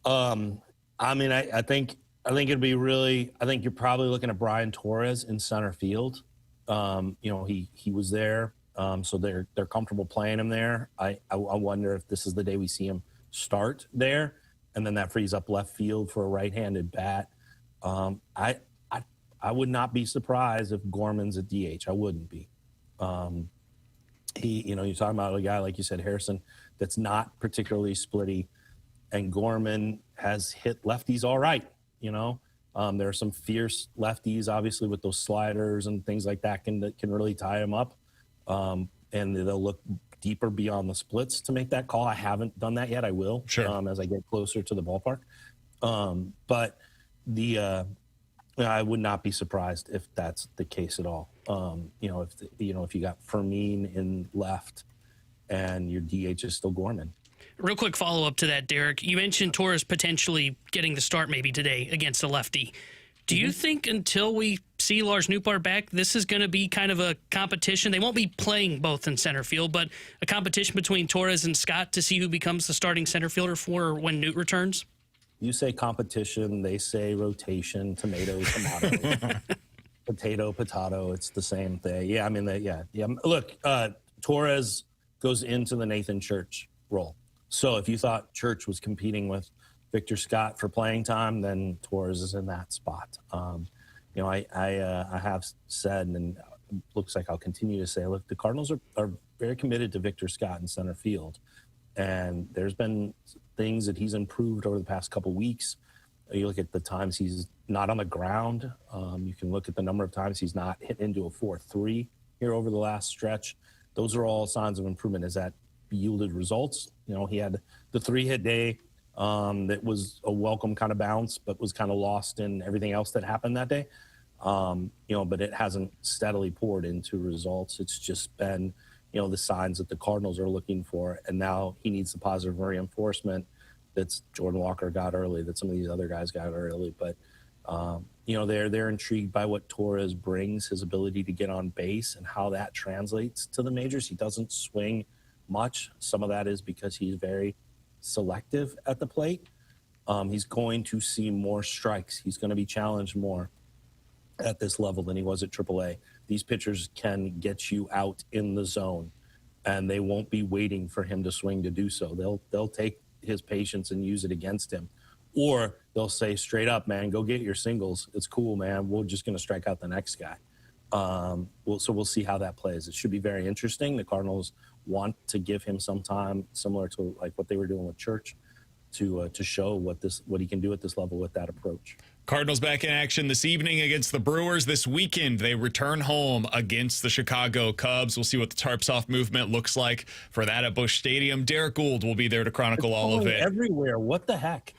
I mean, I think it'd be really. I think you're probably looking at Brian Torres in center field. You know, he was there, so they're comfortable playing him there. I wonder if this is the day we see him start there, and then that frees up left field for a right-handed bat. I would not be surprised if Gorman's at DH. I wouldn't be. You know, you're talking about a guy, like you said, Harrison, that's not particularly splitty, and Gorman has hit lefties all right, you know. There are some fierce lefties, obviously, with those sliders and things like that can really tie him up, and they'll look deeper beyond the splits to make that call. I haven't done that yet. I will, sure, as I get closer to the ballpark. But I would not be surprised if that's the case at all. You know, if you got Fermin in left and your DH is still Gorman. Real quick follow-up to that, Derek. You mentioned Torres potentially getting the start maybe today against a lefty. Do you think until we see Lars Nootbaar back, this is going to be kind of a competition? They won't be playing both in center field, but a competition between Torres and Scott to see who becomes the starting center fielder for when Newt returns? You say competition, they say rotation, tomato, potato. It's the same thing. Yeah, I mean, yeah. Look, Torres goes into the Nathan Church role. So if you thought Church was competing with Victor Scott for playing time, then Torres is in that spot. You know, I have said, and it looks like I'll continue to say, look, the Cardinals are very committed to Victor Scott in center field. And there's been things that he's improved over the past couple weeks. You look at the times he's not on the ground. You can look at the number of times he's not hit into a 4-3 here over the last stretch. Those are all signs of improvement. Has that yielded results? You know, he had the 3-hit day that was a welcome kind of bounce, but was kind of lost in everything else that happened that day. You know, but it hasn't steadily poured into results. It's just been, you know, the signs that the Cardinals are looking for. And now he needs the positive reinforcement that's Jordan Walker got early, that some of these other guys got early. But, you know, they're intrigued by what Torres brings, his ability to get on base and how that translates to the majors. He doesn't swing much. Some of that is because he's very selective at the plate. He's going to see more strikes. He's going to be challenged more at this level than he was at AAA. These pitchers can get you out in the zone, and they won't be waiting for him to swing to do so. They'll take his patience and use it against him, or they'll say straight up, man, go get your singles. It's cool, man. We're just going to strike out the next guy. So we'll see how that plays. It should be very interesting. The Cardinals want to give him some time, similar to like what they were doing with Church, to show what he can do at this level with that approach. Cardinals back in action this evening against the Brewers. This weekend, they return home against the Chicago Cubs. We'll see what the tarps off movement looks like for that at Busch Stadium. Derrick Goold will be there to chronicle all of it. Everywhere. What the heck?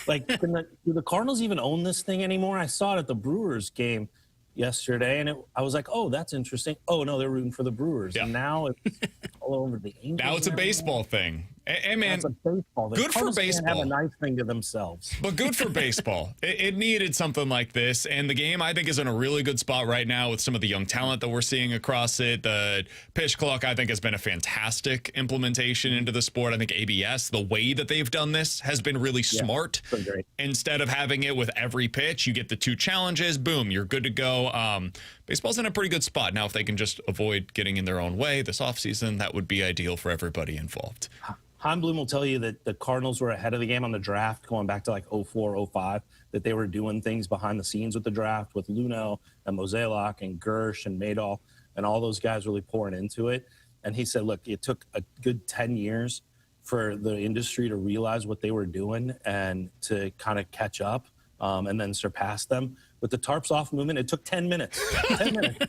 Like, do the Cardinals even own this thing anymore? I saw it at the Brewers game yesterday, and I was like, oh, that's interesting. Oh, no, they're rooting for the Brewers. Yeah. And now it's all over the Angels. Now it's a baseball thing. And man, that's a baseball. The good for Cardinals can't baseball. have a nice thing to themselves. But good for baseball. It needed something like this. And the game, I think, is in a really good spot right now with some of the young talent that we're seeing across it. The pitch clock, I think, has been a fantastic implementation into the sport. I think ABS, the way that they've done this, has been really smart. Been great. Instead of having it with every pitch, you get the 2 challenges. Boom, you're good to go. Baseball's in a pretty good spot. Now, if they can just avoid getting in their own way this offseason, that would be ideal for everybody involved. Heimblum will tell you that the Cardinals were ahead of the game on the draft going back to like 04, 05, that they were doing things behind the scenes with the draft with Luno and Mozeliak and Gersh and Madoff and all those guys really pouring into it. And he said, look, it took a good 10 years for the industry to realize what they were doing and to kind of catch up and then surpass them. With the tarps off movement, it took 10 minutes. 10 minutes.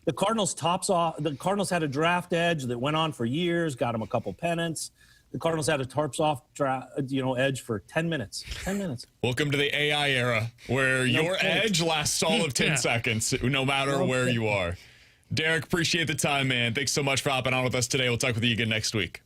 The Cardinals The Cardinals had a draft edge that went on for years, got them a couple pennants. The Cardinals had a tarps off edge for 10 minutes. 10 minutes. Welcome to the AI era where your edge lasts all of 10 seconds, no matter where you are. Derrick, appreciate the time, man. Thanks so much for hopping on with us today. We'll talk with you again next week.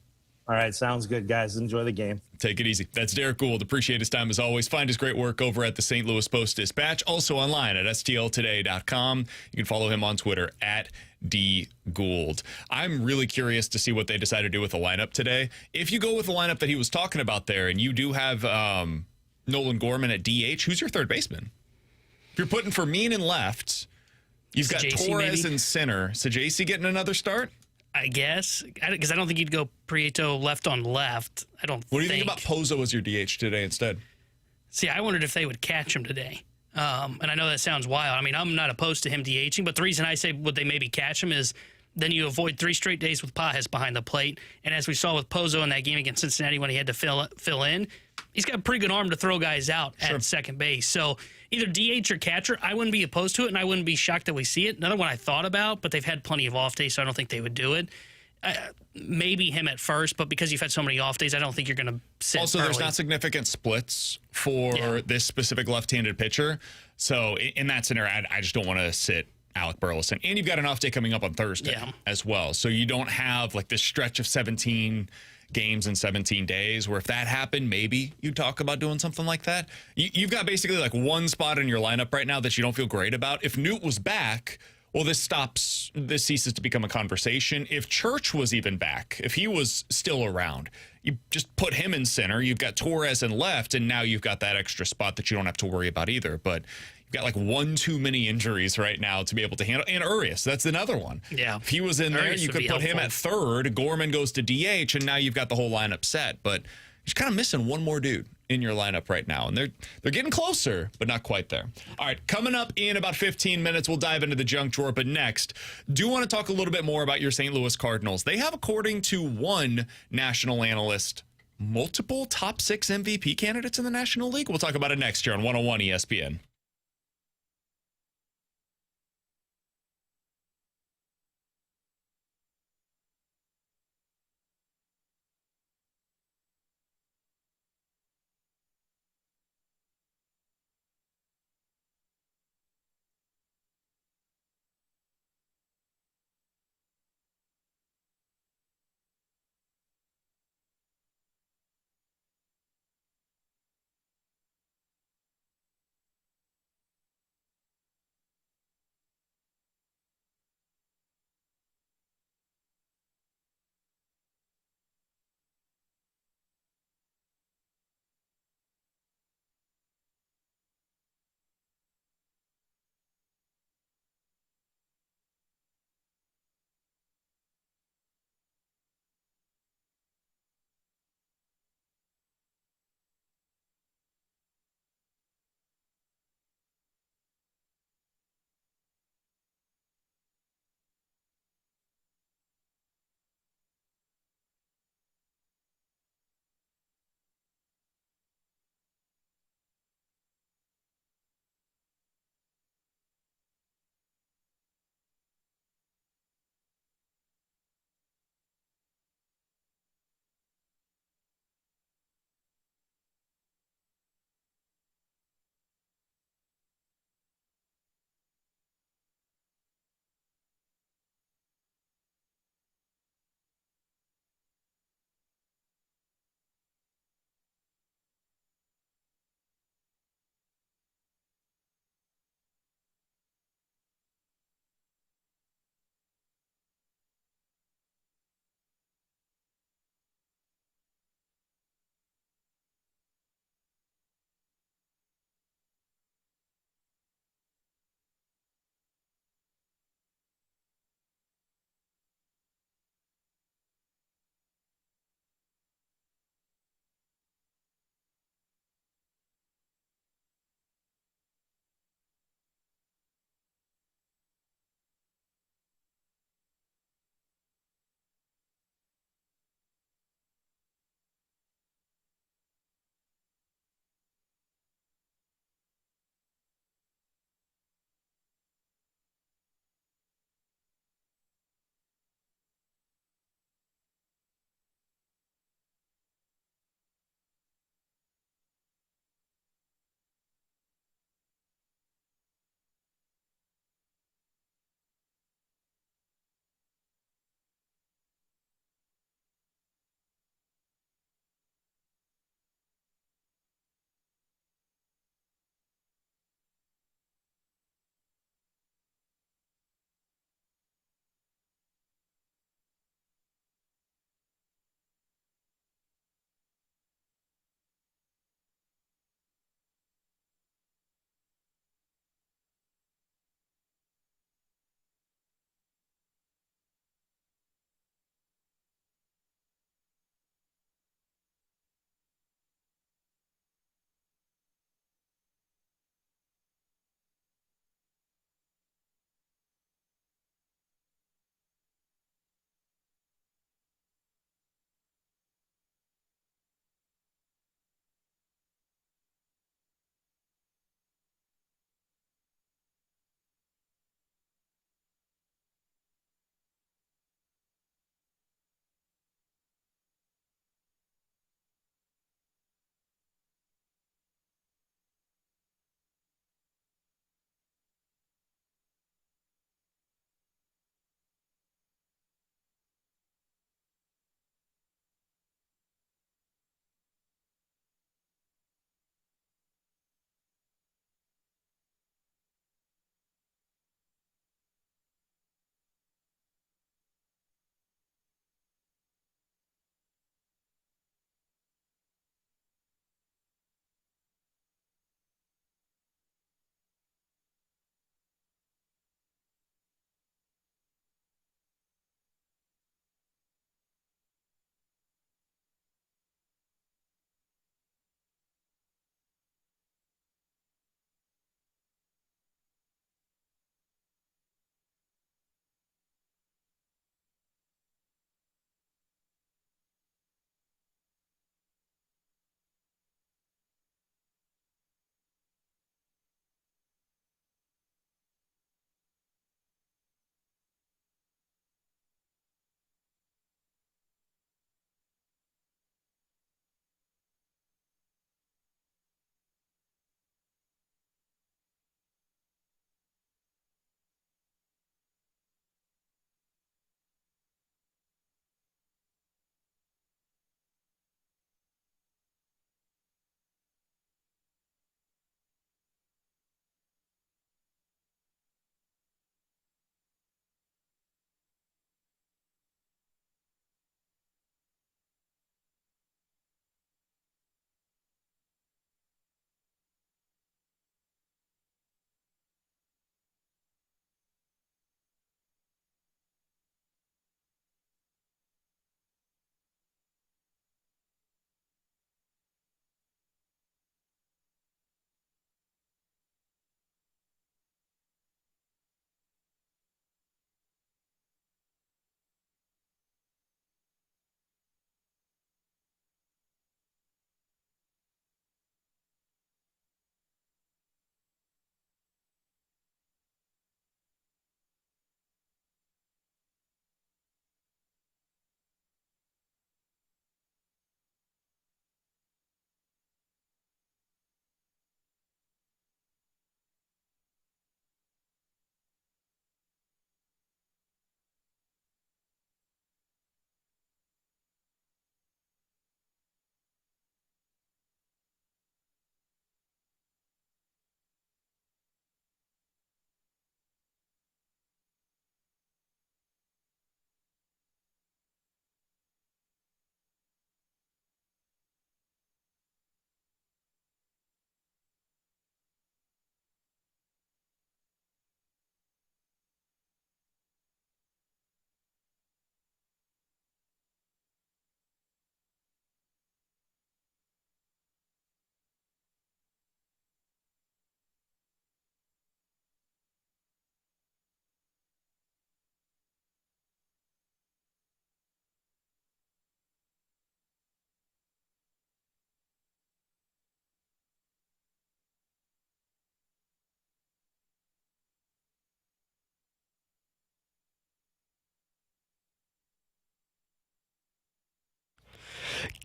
All right, sounds good, guys. Enjoy the game. Take it easy. That's Derrick Goold. Appreciate his time as always. Find his great work over at the St. Louis Post-Dispatch, also online at stltoday.com. You can follow him on Twitter at @DGould. I'm really curious to see what they decide to do with the lineup today. If you go with the lineup that he was talking about there, and you do have Nolan Gorman at DH, who's your third baseman? If you're putting Fermin in left, you've got Torres in center. Sajasi getting another start? I guess, because I don't think you'd go Prieto left on left. What do you think about Pozo as your DH today instead? See, I wondered if they would catch him today. And I know that sounds wild. I mean, I'm not opposed to him DHing, but the reason I say would they maybe catch him is then you avoid 3 straight days with Pajes behind the plate. And as we saw with Pozo in that game against Cincinnati when he had to fill in, he's got a pretty good arm to throw guys out at second base. So either DH or catcher, I wouldn't be opposed to it, and I wouldn't be shocked that we see it. Another one I thought about, but they've had plenty of off days, so I don't think they would do it. Maybe him at first, but because you've had so many off days, I don't think you're going to sit Also, early. there's not significant splits for this specific left-handed pitcher. So in that scenario, I just don't want to sit Alec Burleson. And you've got an off day coming up on Thursday as well. So you don't have like this stretch of 17 games in 17 days where if that happened, maybe you talk about doing something like that. You've got basically like one spot in your lineup right now that you don't feel great about. If Newt was back, well, this ceases to become a conversation. If Church was even back, if he was still around, you just put him in center. You've got Torres in left, and now you've got that extra spot that you don't have to worry about either. But you've got like one too many injuries right now to be able to handle. And Urias, that's another one. Yeah. If he was in there, you could put him at third. Gorman goes to DH, and now you've got the whole lineup set. But you're kind of missing one more dude in your lineup right now, and they're getting closer, but not quite there. All right, coming up in about 15 minutes, we'll dive into the junk drawer, but next, do want to talk a little bit more about your St. Louis Cardinals. They have, according to one national analyst, multiple top 6 MVP candidates in the National League. We'll talk about it next year on 101 ESPN.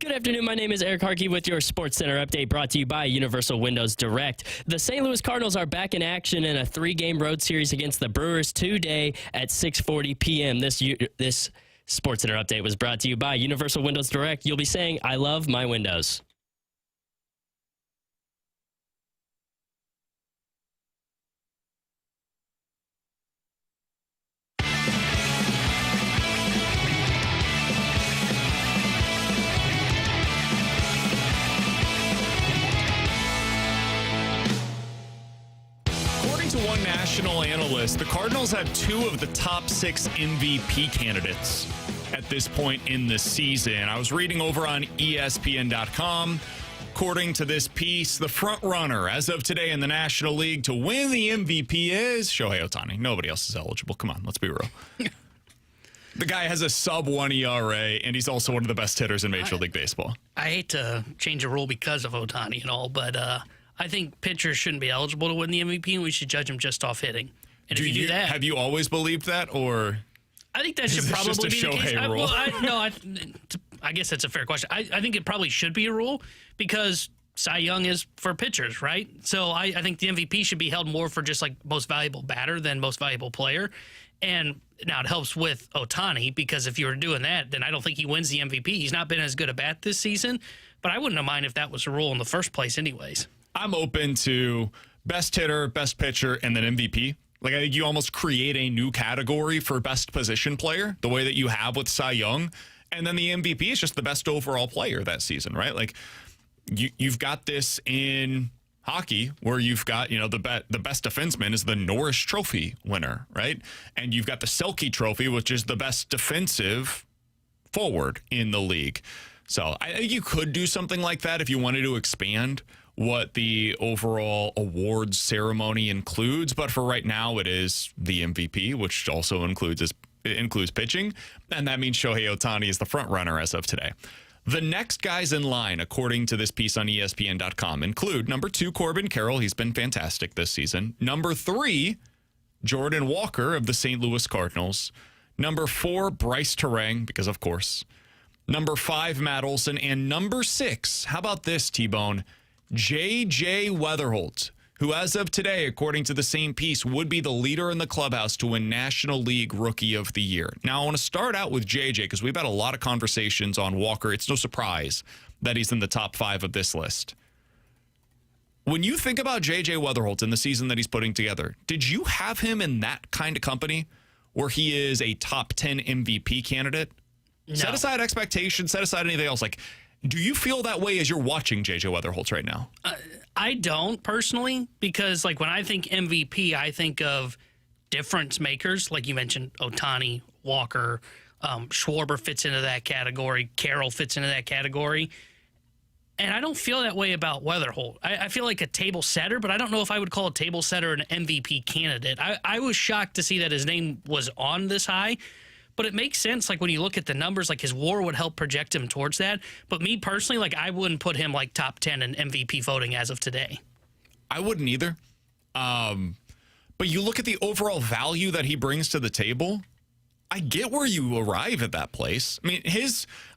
Good afternoon. My name is Eric Harkey with your Sports Center update brought to you by Universal Windows Direct. The St. Louis Cardinals are back in action in a 3-game road series against the Brewers today at 6:40 p.m. This Sports Center update was brought to you by Universal Windows Direct. You'll be saying, I love my windows. One national analyst, the Cardinals have 2 of the top 6 MVP candidates at this point in the season. I was reading over on ESPN.com. According to this piece, the front runner as of today in the National League to win the MVP is Shohei Ohtani. Nobody else is eligible. Come on, let's be real. The guy has a sub-1 ERA, and he's also one of the best hitters in Major League Baseball. I hate to change a rule because of Ohtani and all, but I think pitchers shouldn't be eligible to win the MVP, and we should judge them just off hitting. And if you do that, have you always believed that, or I think that should probably be the case. Rule? I guess that's a fair question. I think it probably should be a rule because Cy Young is for pitchers, right? So I think the MVP should be held more for just like most valuable batter than most valuable player. And now it helps with Ohtani because if you were doing that, then I don't think he wins the MVP. He's not been as good a bat this season, but I wouldn't have mind if that was a rule in the first place anyways. I'm open to best hitter, best pitcher, and then MVP. Like, I think you almost create a new category for best position player, the way that you have with Cy Young. And then the MVP is just the best overall player that season, right? Like, you've got this in hockey where you've got, the best defenseman is the Norris Trophy winner, right? And you've got the Selke Trophy, which is the best defensive forward in the league. So I think you could do something like that if you wanted to expand what the overall awards ceremony includes. But for right now, it is the MVP, which also includes pitching. And that means Shohei Ohtani is the front runner as of today. The next guys in line, according to this piece on ESPN.com, include number 2, Corbin Carroll. He's been fantastic this season. Number 3, Jordan Walker of the St. Louis Cardinals. Number 4, Bryce Terang, because of course. Number 5, Matt Olson. And number 6, how about this, T-Bone? J.J. Weatherholt, who as of today, according to the same piece, would be the leader in the clubhouse to win National League Rookie of the Year. Now, I want to start out with J.J. because we've had a lot of conversations on Walker. It's no surprise that he's in the top 5 of this list. When you think about J.J. Weatherholt in the season that he's putting together, did you have him in that kind of company where he is a top 10 MVP candidate? No. Set aside expectations, set aside anything else. Like, do you feel that way as you're watching J.J. Weatherholt right now? I don't personally, because like when I think MVP, I think of difference makers. Like you mentioned, Ohtani, Walker, Schwarber fits into that category. Carroll fits into that category. And I don't feel that way about Weatherholt. I feel like a table setter, but I don't know if I would call a table setter an MVP candidate. I was shocked to see that his name was on this high. But it makes sense, like, when you look at the numbers, like, his WAR would help project him towards that. But me personally, like, I wouldn't put him, like, top 10 in MVP voting as of today. I wouldn't either. But you look at the overall value that he brings to the table, I get where you arrive at that place. I mean,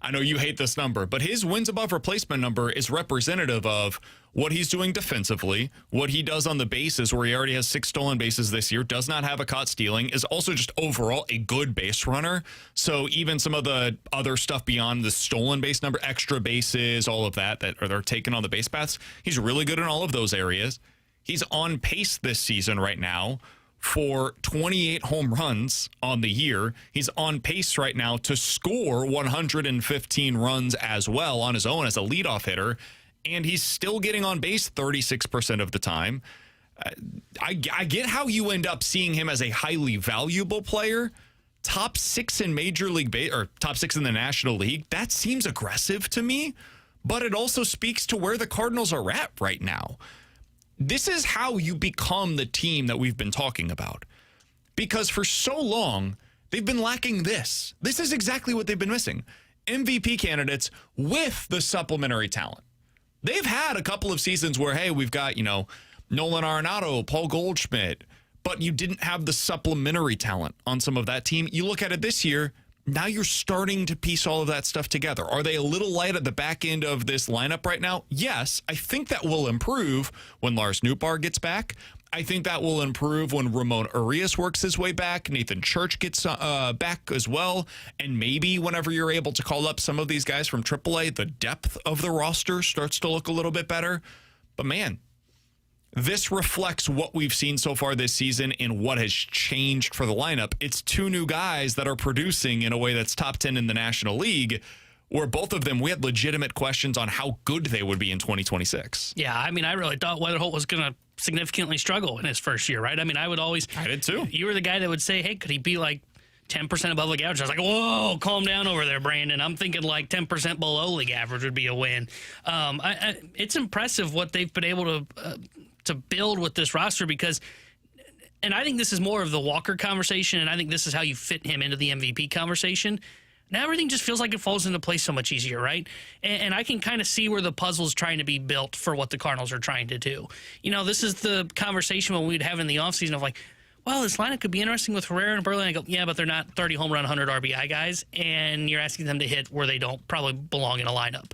I know you hate this number, but his wins above replacement number is representative of what he's doing defensively, what he does on the bases, where he already has 6 stolen bases this year, does not have a caught stealing, is also just overall a good base runner. So even some of the other stuff beyond the stolen base number, extra bases, all of that are taken on the base paths, he's really good in all of those areas. He's on pace this season right now for 28 home runs on the year. He's on pace right now to score 115 runs as well on his own as a leadoff hitter, and he's still getting on base 36% of the time. I get how you end up seeing him as a highly valuable player. Top 6 in Major League or top 6 in the National League. That seems aggressive to me, but it also speaks to where the Cardinals are at right now. This is how you become the team that we've been talking about. Because for so long, they've been lacking this. This is exactly what they've been missing. MVP candidates with the supplementary talent. They've had a couple of seasons where, hey, we've got, Nolan Arenado, Paul Goldschmidt, but you didn't have the supplementary talent on some of that team. You look at it this year, now you're starting to piece all of that stuff together. Are they a little light at the back end of this lineup right now? Yes. I think that will improve when Lars Nootbaar gets back. I think that will improve when Ramon Urias works his way back. Nathan Church gets back as well. And maybe whenever you're able to call up some of these guys from AAA, the depth of the roster starts to look a little bit better. But man, this reflects what we've seen so far this season and what has changed for the lineup. It's two new guys that are producing in a way that's top 10 in the National League, where both of them, we had legitimate questions on how good they would be in 2026. Yeah, I mean, I really thought Weatherholt was going to significantly struggle in his first year, right? I mean, I did too. You were the guy that would say, hey, could he be like 10% above league average? I was like, whoa, calm down over there, Brandon. I'm thinking like 10% below league average would be a win. It's impressive what they've been able to build with this roster because, and I think this is more of the Walker conversation, and I think this is how you fit him into the MVP conversation. Now everything just feels like it falls into place so much easier, right? And I can kind of see where the puzzle's trying to be built for what the Cardinals are trying to do. You know, this is the conversation when we'd have in the offseason of like, well, this lineup could be interesting with Ferrario and Burley. I go, yeah, but they're not 30 home run, 100 RBI guys, and you're asking them to hit where they don't probably belong in a lineup.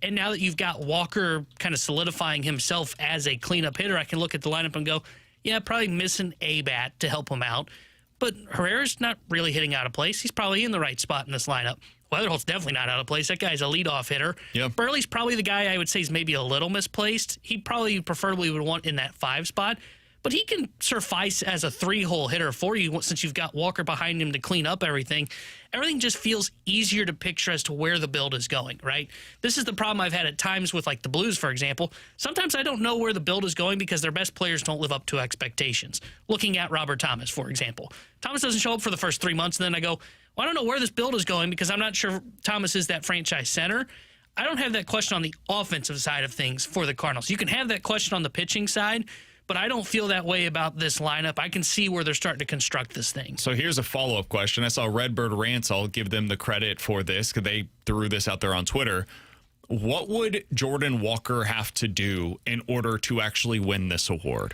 And now that you've got Walker kind of solidifying himself as a cleanup hitter, I can look at the lineup and go, yeah, probably missing a bat to help him out. But Herrera's not really hitting out of place. He's probably in the right spot in this lineup. Weatherholt's definitely not out of place. That guy's a leadoff hitter. Yep. Burley's probably the guy I would say is maybe a little misplaced. He probably preferably would want in that 5 spot. But he can suffice as a 3-hole hitter for you since you've got Walker behind him to clean up everything. Everything just feels easier to picture as to where the build is going, right? This is the problem I've had at times with like the Blues, for example. Sometimes I don't know where the build is going because their best players don't live up to expectations. Looking at Robert Thomas, for example. Thomas doesn't show up for the first 3 months, and then I go, well, I don't know where this build is going because I'm not sure Thomas is that franchise center. I don't have that question on the offensive side of things for the Cardinals. You can have that question on the pitching side, but I don't feel that way about this lineup. I can see where they're starting to construct this thing. So here's a follow-up question. I saw Redbird Rants. I'll give them the credit for this because they threw this out there on Twitter. What would Jordan Walker have to do in order to actually win this award?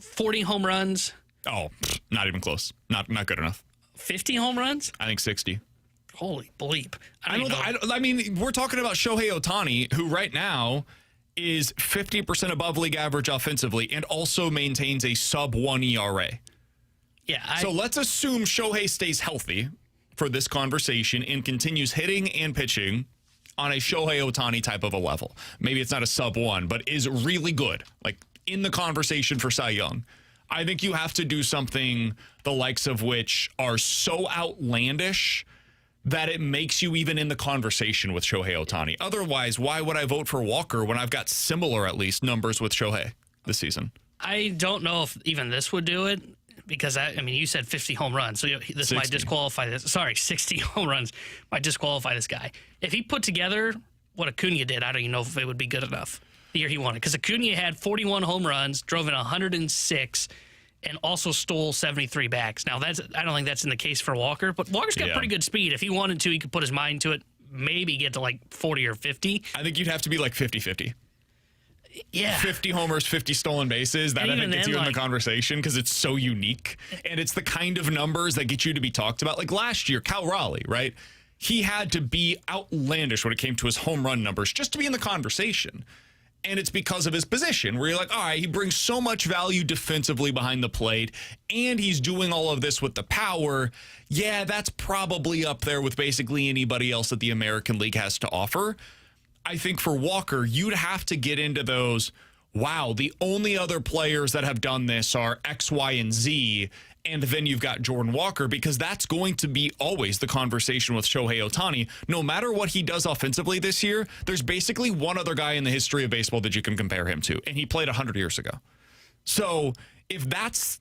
40 home runs. Oh, not even close. Not good enough. 50 home runs? I think 60. Holy bleep. I mean, we're talking about Shohei Ohtani, who right now is 50% above league average offensively and also maintains a sub-1 ERA. Yeah. So let's assume Shohei stays healthy for this conversation and continues hitting and pitching on a Shohei Ohtani type of a level. Maybe it's not a sub-1, but is really good, like in the conversation for Cy Young. I think you have to do something the likes of which are so outlandish that it makes you even in the conversation with Shohei Ohtani. Otherwise, why would I vote for Walker when I've got similar, at least, numbers with Shohei this season? I don't know if even this would do it because, I mean, you said 50 home runs, so this 60. might disqualify this. Sorry, 60 home runs might disqualify this guy. If he put together what Acuna did, I don't even know if it would be good enough the year he won it. Because Acuna had 41 home runs, drove in 106, and also stole 73 bags. Now, I don't think that's in the case for Walker, but Walker's got pretty good speed. If he wanted to, he could put his mind to it, maybe get to like 40 or 50. I think you'd have to be like 50-50. Yeah. 50 homers, 50 stolen bases. That I think gets you in the conversation because it's so unique. And it's the kind of numbers that get you to be talked about. Like last year, Cal Raleigh, right? He had to be outlandish when it came to his home run numbers just to be in the conversation. And it's because of his position where you're like, all right, he brings so much value defensively behind the plate and he's doing all of this with the power. Yeah, that's probably up there with basically anybody else that the American League has to offer. I think for Walker, you'd have to get into those, wow, the only other players that have done this are X, Y, and Z. And then you've got Jordan Walker because that's going to be always the conversation with Shohei Ohtani. No matter what he does offensively this year, there's basically one other guy in the history of baseball that you can compare him to, and he played 100 years ago. So if that's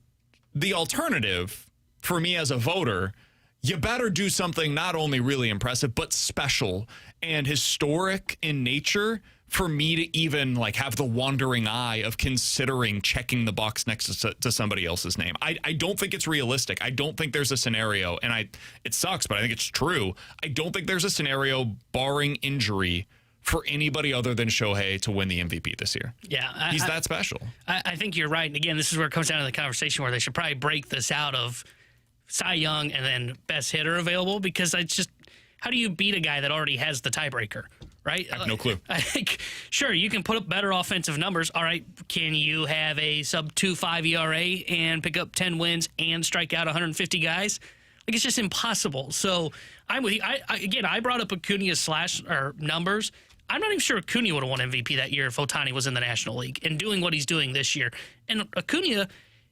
the alternative for me as a voter, you better do something not only really impressive, but special and historic in nature for me to even like have the wandering eye of considering checking the box next to somebody else's name. I don't think it's realistic. I don't think there's a scenario, and it sucks, but I think it's true. I don't think there's a scenario barring injury for anybody other than Shohei to win the MVP this year. Yeah. He's that special. I think you're right. And again, this is where it comes down to the conversation where they should probably break this out of Cy Young and then best hitter available, because it's just, how do you beat a guy that already has the tiebreaker, right? I have no clue. I think, sure, you can put up better offensive numbers. All right, can you have a sub-2.5 ERA and pick up 10 wins and strike out 150 guys? Like, it's just impossible. So I'm with you. I brought up Acuna's numbers. I'm not even sure Acuna would have won MVP that year if Ohtani was in the National League and doing what he's doing this year. And Acuna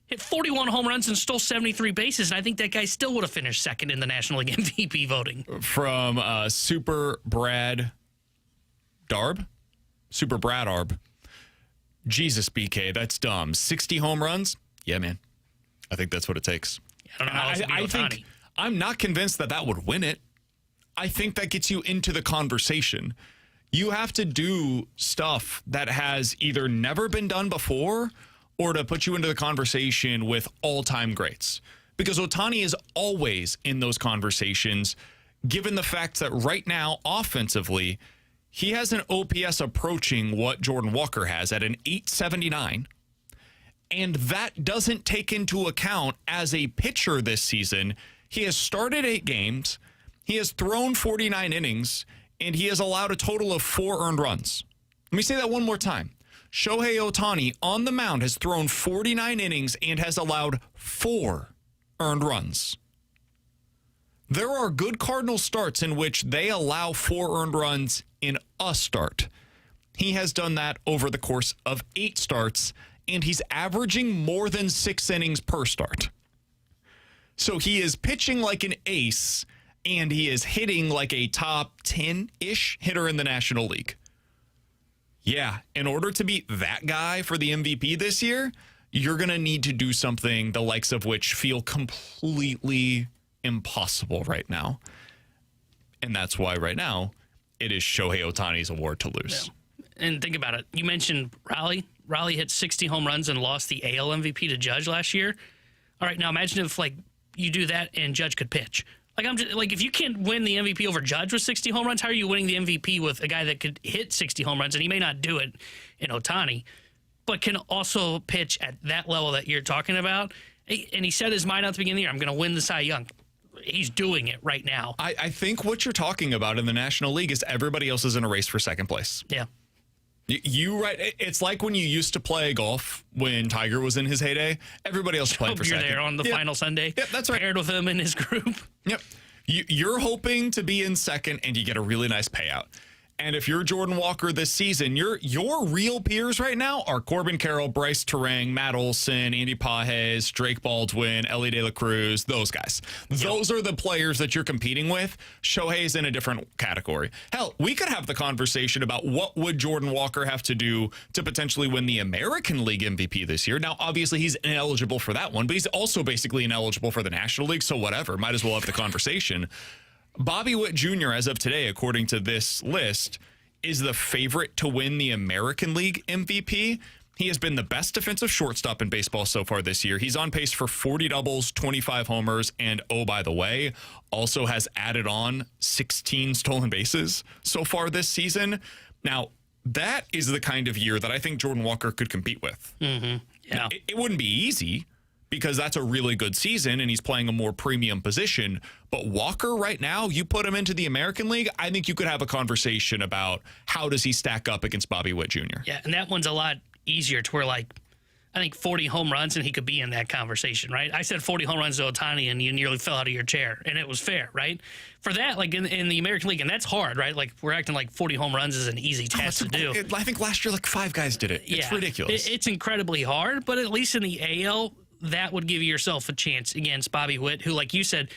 hit 41 home runs and stole 73 bases, and I think that guy still would have finished second in the National League MVP voting. From Super Brad Arb. Jesus, BK, that's dumb. 60 home runs? Yeah, man. I think that's what it takes. I don't know how else to beat Ohtani. I'm not convinced that would win it. I think that gets you into the conversation. You have to do stuff that has either never been done before or to put you into the conversation with all-time greats. Because Ohtani is always in those conversations, given the fact that right now, offensively, he has an OPS approaching what Jordan Walker has at an 879. And that doesn't take into account, as a pitcher this season, he has started 8 games, he has thrown 49 innings, and he has allowed a total of 4 earned runs. Let me say that one more time. Shohei Ohtani on the mound has thrown 49 innings and has allowed 4 earned runs. There are good Cardinals starts in which they allow 4 earned runs in a start. He has done that over the course of 8 starts, and he's averaging more than 6 innings per start. So he is pitching like an ace, and he is hitting like a top 10-ish hitter in the National League. Yeah, in order to beat that guy for the MVP this year, you're going to need to do something the likes of which feel completely impossible right now. And that's why right now it is Shohei Ohtani's award to lose. Yeah. And think about it. You mentioned Raleigh. Raleigh hit 60 home runs and lost the AL MVP to Judge last year. All right, now imagine if you do that and Judge could pitch. If you can't win the MVP over Judge with 60 home runs, how are you winning the MVP with a guy that could hit 60 home runs? And he may not do it in Ohtani, but can also pitch at that level that you're talking about. And he set his mind out at the beginning of the year, I'm going to win the Cy Young. He's doing it right now. I think what you're talking about in the National League is everybody else is in a race for second place. Yeah. It's like when you used to play golf when Tiger was in his heyday. Everybody else playing for second. You're there on the final Sunday. Yep, that's right. Paired with him in his group. Yep. You're hoping to be in second, and you get a really nice payout. And if you're Jordan Walker this season, your real peers right now are Corbin Carroll, Bryce Terang, Matt Olson, Andy Pages, Drake Baldwin, Ellie De La Cruz, those guys. Those are the players that you're competing with. Shohei's in a different category. Hell, we could have the conversation about what would Jordan Walker have to do to potentially win the American League MVP this year. Now, obviously, he's ineligible for that one, but he's also basically ineligible for the National League, so whatever. Might as well have the conversation. Bobby Witt Jr., as of today, according to this list, is the favorite to win the American League MVP. He has been the best defensive shortstop in baseball so far this year. He's on pace for 40 doubles, 25 homers, and oh, by the way, also has added on 16 stolen bases so far this season. Now, that is the kind of year that I think Jordan Walker could compete with. Mm-hmm. Yeah. It wouldn't be easy, because that's a really good season and he's playing a more premium position. But Walker right now, you put him into the American League, I think you could have a conversation about how does he stack up against Bobby Witt Jr. Yeah, and that one's a lot easier to where, I think 40 home runs and he could be in that conversation, right? I said 40 home runs to Ohtani and you nearly fell out of your chair, and it was fair, right? For that, in the American League, and that's hard, right? We're acting like 40 home runs is an easy task to do. I think last year 5 guys did it. It's ridiculous. It's incredibly hard, but at least in the AL, that would give yourself a chance against Bobby Witt, who, like you said,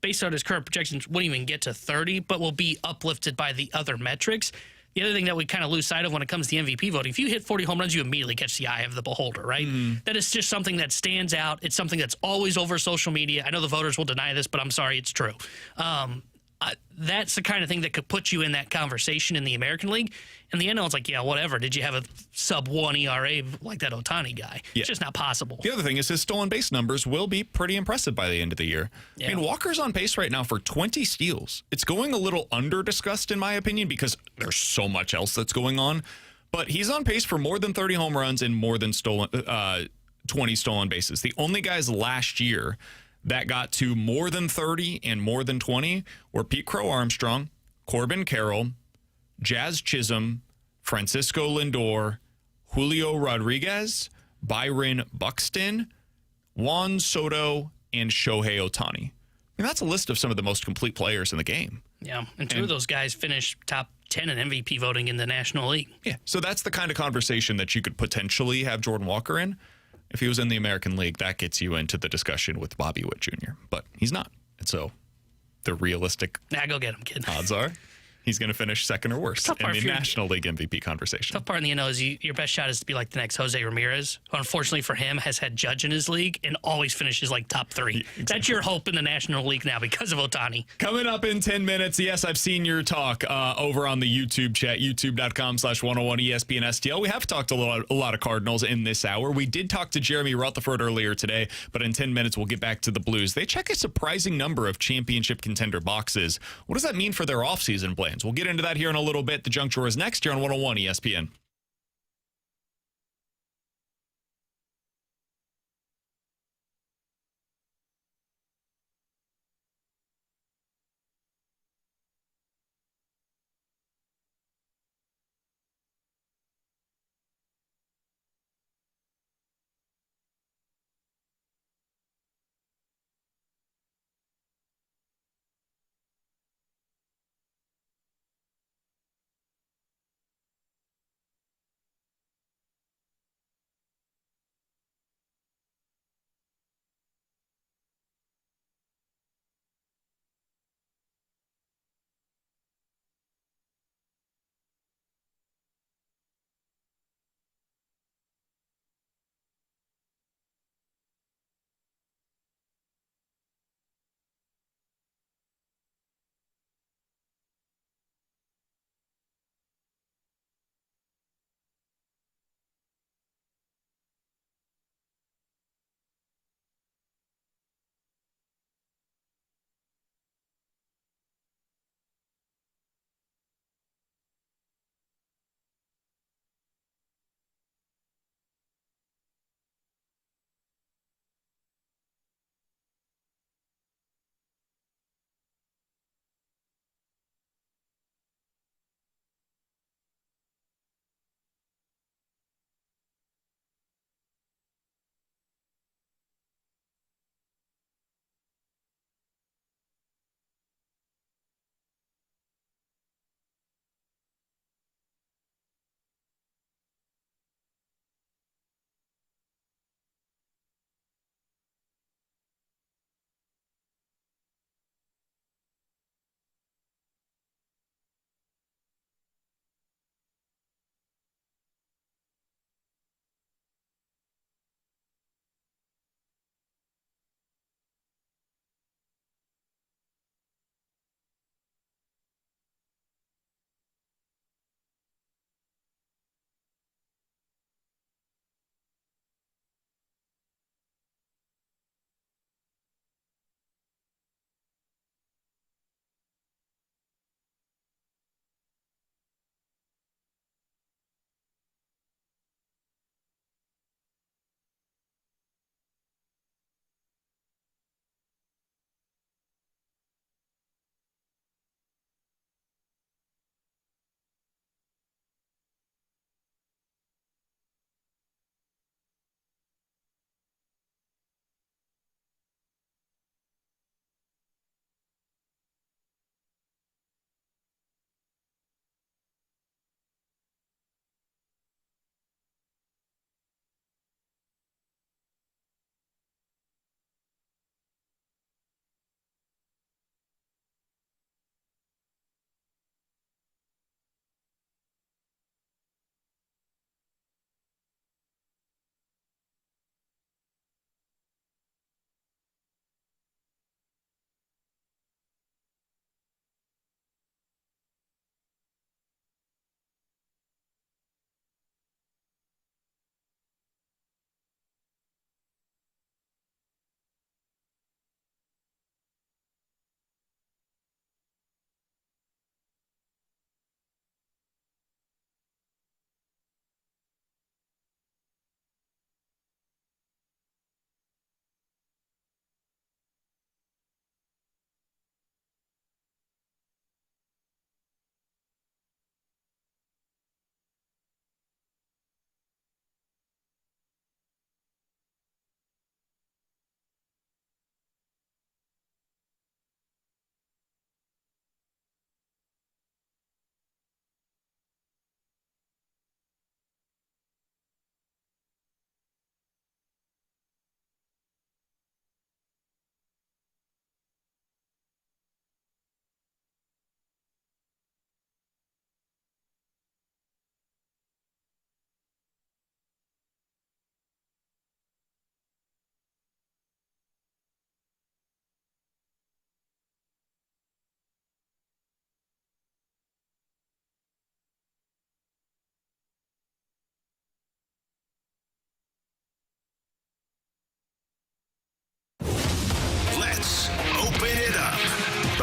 based on his current projections, wouldn't even get to 30, but will be uplifted by the other metrics. The other thing that we kind of lose sight of when it comes to the MVP voting, if you hit 40 home runs, you immediately catch the eye of the beholder, right? Mm. That is just something that stands out. It's something that's always over social media. I know the voters will deny this, but I'm sorry, it's true. That's the kind of thing that could put you in that conversation in the American League. And the NL is like, yeah, whatever. Did you have a sub-1 ERA like that Ohtani guy? Yeah. It's just not possible. The other thing is his stolen base numbers will be pretty impressive by the end of the year. Yeah. I mean, Walker's on pace right now for 20 steals. It's going a little under-discussed, in my opinion, because there's so much else that's going on. But he's on pace for more than 30 home runs and more than 20 stolen bases. The only guys last year that got to more than 30 and more than 20 were Pete Crow Armstrong, Corbin Carroll, Jazz Chisholm, Francisco Lindor, Julio Rodriguez, Byron Buxton, Juan Soto, and Shohei Ohtani. I mean, that's a list of some of the most complete players in the game. Yeah, and two of those guys finished top 10 in MVP voting in the National League. Yeah, so that's the kind of conversation that you could potentially have Jordan Walker in. If he was in the American League, that gets you into the discussion with Bobby Witt Jr., but he's not. And so the realistic Go get him, kid. odds are he's going to finish second or worse in the National League MVP conversation. Tough part in the NL is your best shot is to be like the next Jose Ramirez, who unfortunately for him has had Judge in his league and always finishes like top 3. Exactly. That's your hope in the National League now because of Ohtani. Coming up in 10 minutes, yes, I've seen your talk over on the YouTube chat, youtube.com/101 ESPN STL. We have talked a lot of Cardinals in this hour. We did talk to Jeremy Rutherford earlier today, but in 10 minutes, we'll get back to the Blues. They check a surprising number of championship contender boxes. What does that mean for their offseason plans? We'll get into that here in a little bit. The Junk Drawer is next here on 101 ESPN.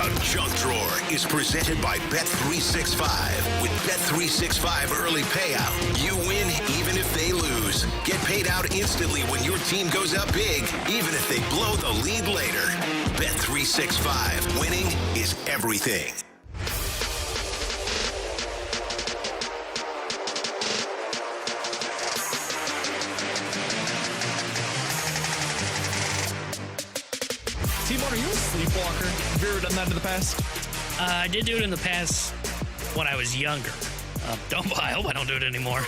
The Junk Drawer is presented by Bet365. With Bet365 early payout, you win even if they lose. Get paid out instantly when your team goes up big, even if they blow the lead later. Bet365. Winning is everything. T-Bone, are you a sleepwalker? Have you ever done that in the past? I did do it in the past when I was younger. I hope I don't do it anymore.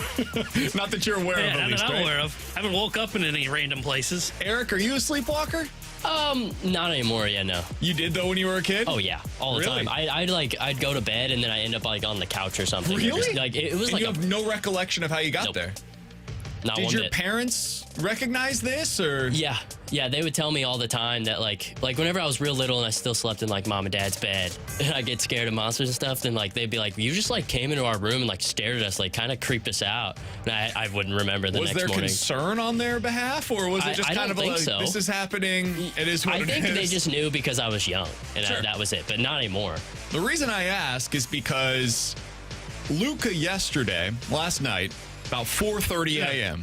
Not that you're aware of, at Not least, that I'm right? aware of. I haven't woke up in any random places. Eric, are you a sleepwalker? Not anymore. Yeah, no. You did, though, when you were a kid? Oh yeah, all the Really? time. I'd go to bed and then I end up like on the couch or something. Really? Just, like it was And like you have no recollection of how you got Nope. there? not Did one your bit. parents recognize this, or? Yeah, they would tell me all the time that like whenever I was real little and I still slept in like mom and dad's bed and I get scared of monsters and stuff, then like they'd be like, you just like came into our room and like stared at us, like kind of creeped us out. And I wouldn't remember the Was next there morning. concern on their behalf, or was it just I kind don't of think like, so. this is happening, it is what I it think is? they just knew because I was young and Sure. that was it, but not anymore. The reason I ask is because Luca last night, about 4:30 a.m.,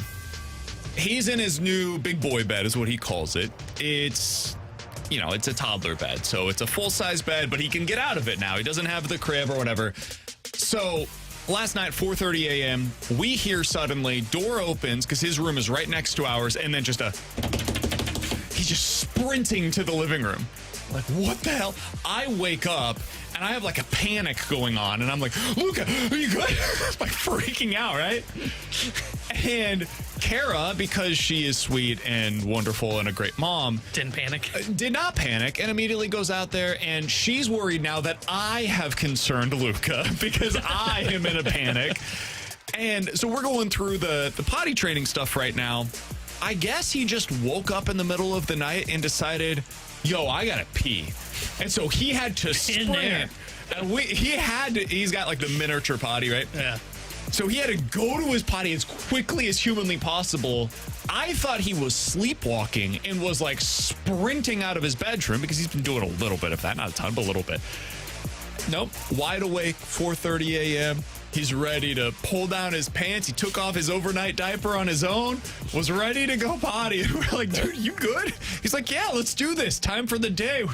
he's in his new big boy bed, is what he calls it. It's a toddler bed, so it's a full-size bed, but he can get out of it now. He doesn't have the crib or whatever. So last night, 4:30 a.m., we hear suddenly, door opens, because his room is right next to ours, and then he's just sprinting to the living room. Like, what the hell? I wake up, and I have like a panic going on, and I'm like, Luca, are you good? Like freaking out, right? And Kara, because she is sweet and wonderful and a great mom, Didn't panic. did not panic and immediately goes out there, and she's worried now that I have concerned Luca because I am in a panic. And so we're going through the potty training stuff right now. I guess he just woke up in the middle of the night and decided, yo, I gotta pee. And so he had to In there. sprint. And he's got like the miniature potty, right? Yeah. So he had to go to his potty as quickly as humanly possible. I thought he was sleepwalking and was like sprinting out of his bedroom because he's been doing a little bit of that. Not a ton, but a little bit. Nope. Wide awake, 4:30 a.m. He's ready to pull down his pants. He took off his overnight diaper on his own, was ready to go potty. And we're like, dude, you good? He's like, yeah, let's do this. Time for the day.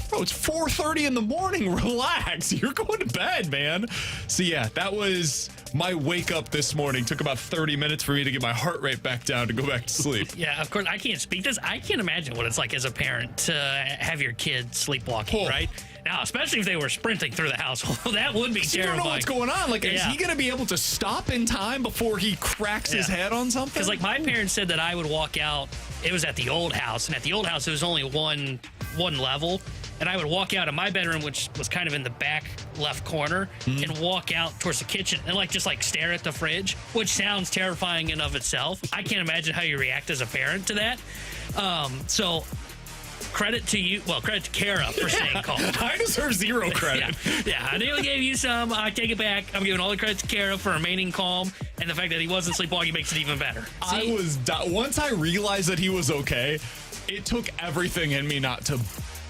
Bro, it's 4:30 in the morning. Relax. You're going to bed, man. So yeah, that was my wake up this morning. Took about 30 minutes for me to get my heart rate back down to go back to sleep. Yeah, of course, I can't speak this. I can't imagine what it's like as a parent to have your kid sleepwalking, Oh. right? Now, especially if they were sprinting through the household, that would be You don't terrifying. know what's going on. Like, is Yeah. he going to be able to stop in time before he cracks his Yeah. head on something? Because like my parents said that I would walk out. It was at the old house, and at the old house it was only one level, and I would walk out of my bedroom, which was kind of in the back left corner, and walk out towards the kitchen and just stare at the fridge, which sounds terrifying in of itself. I can't imagine how you react as a parent to that. So credit to you. Well, credit to Kara for staying calm. I deserve zero credit. Yeah, I nearly gave you some. I take it back. I'm giving all the credit to Kara for remaining calm, and the fact that he wasn't sleepwalking makes it even better. Once I realized that he was okay, it took everything in me not to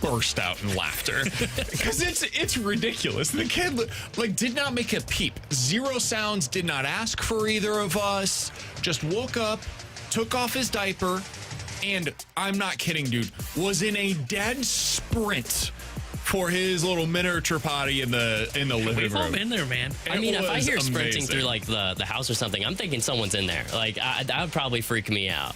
burst out in laughter because it's ridiculous. The kid did not make a peep, zero sounds, did not ask for either of us, just woke up, took off his diaper, and I'm not kidding, dude, was in a dead sprint for his little miniature potty in the living We've all room. been there, man. I mean, if I was hear sprinting amazing. through like the house or something, I'm thinking someone's in there. Like that would probably freak me out.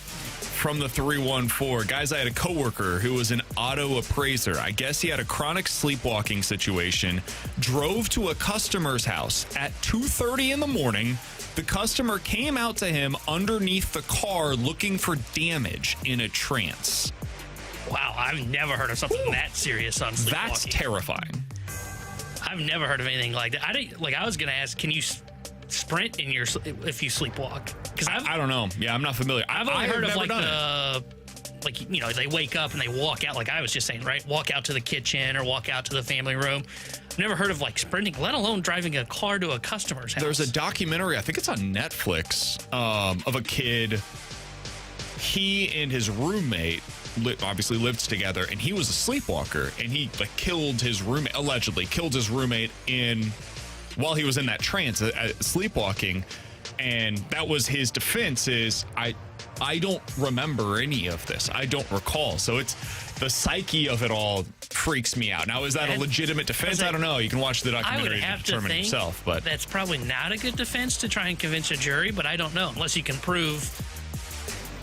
From the 314, guys, I had a coworker who was an auto appraiser. I guess he had a chronic sleepwalking situation, drove to a customer's house at 2:30 in the morning. The customer came out to him underneath the car looking for damage in a trance. Wow, I've never heard of something that serious on sleepwalking. That's terrifying. I've never heard of anything like that. I was gonna ask, can you sprint in your if you sleepwalk? Because I don't know. Yeah, I'm not familiar. I've only I heard have of never done it. they wake up and they walk out, like I was just saying, right? Walk out to the kitchen or walk out to the family room. I've never heard of sprinting, let alone driving a car to a customer's house. There's a documentary, I think it's on Netflix, of a kid. He and his roommate obviously lived together, and he was a sleepwalker, and he killed his roommate, allegedly killed his roommate while he was in that trance, sleepwalking. And that was his defense, is I don't remember any of this. I don't recall. So it's the psyche of it all freaks me out. Now, is that a legitimate defense? I don't know. You can watch the documentary to determine yourself. But that's probably not a good defense to try and convince a jury, but I don't know. Unless you can prove...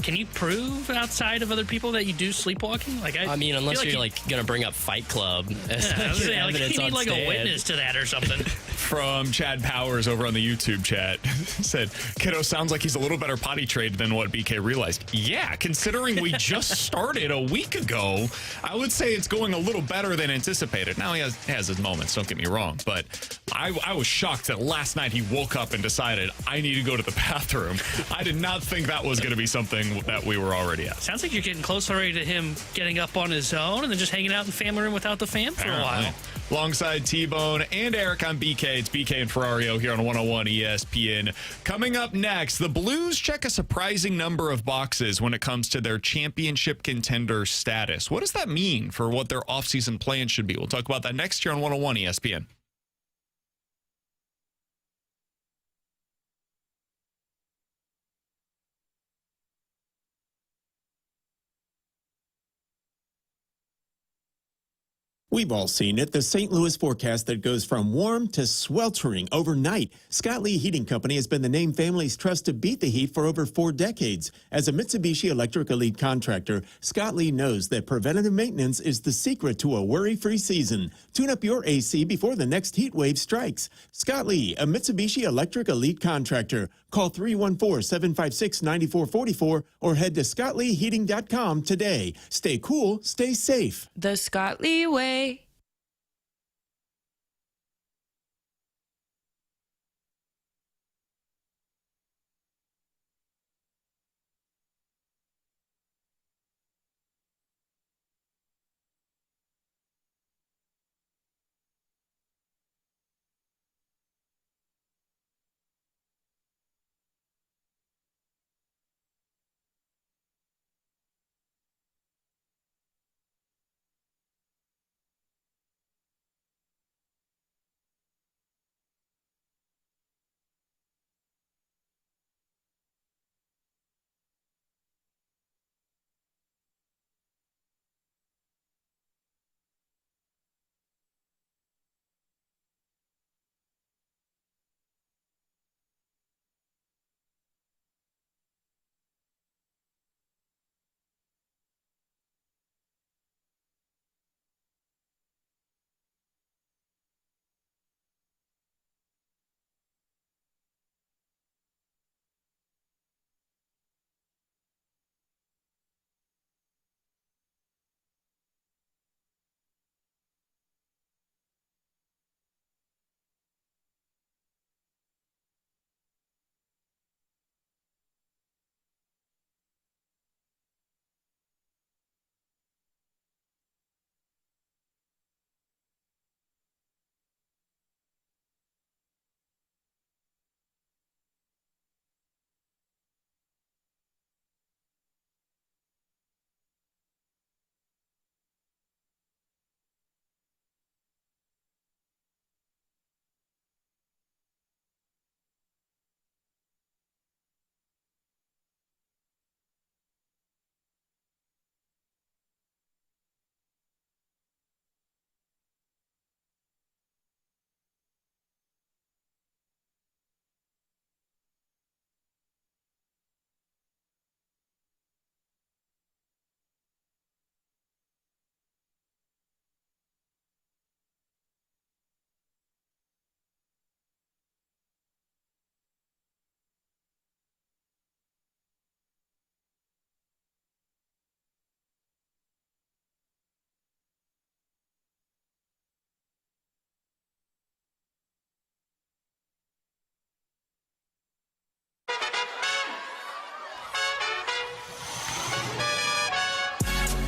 Can you prove outside of other people that you do sleepwalking? I mean, unless you're gonna bring up Fight Club. Yeah, you need a witness to that or something. From Chad Powers over on the YouTube chat, said, Kiddo sounds like he's a little better potty trained than what BK realized. Yeah, considering we just started a week ago, I would say it's going a little better than anticipated. Now he has his moments, don't get me wrong, but I was shocked that last night he woke up and decided, I need to go to the bathroom. I did not think that was going to be something that we were already at. Sounds like you're getting close already to him getting up on his own and then just hanging out in the family room without the fam for a while. Alongside T-Bone and Eric on BK, it's BK and Ferrario here on 101 ESPN. Coming up next, the Blues check a surprising number of boxes when it comes to their championship contender status. What does that mean for what their offseason plan should be? We'll talk about that next year on 101 ESPN. We've all seen it, the St. Louis forecast that goes from warm to sweltering overnight. Scott Lee Heating Company has been the name families trust to beat the heat for over 4 decades. As a Mitsubishi Electric Elite contractor, Scott Lee knows that preventative maintenance is the secret to a worry-free season. Tune up your AC before the next heat wave strikes. Scott Lee, a Mitsubishi Electric Elite contractor. Call 314-756-9444 or head to scottleeheating.com today. Stay cool, stay safe. The Scott Lee way.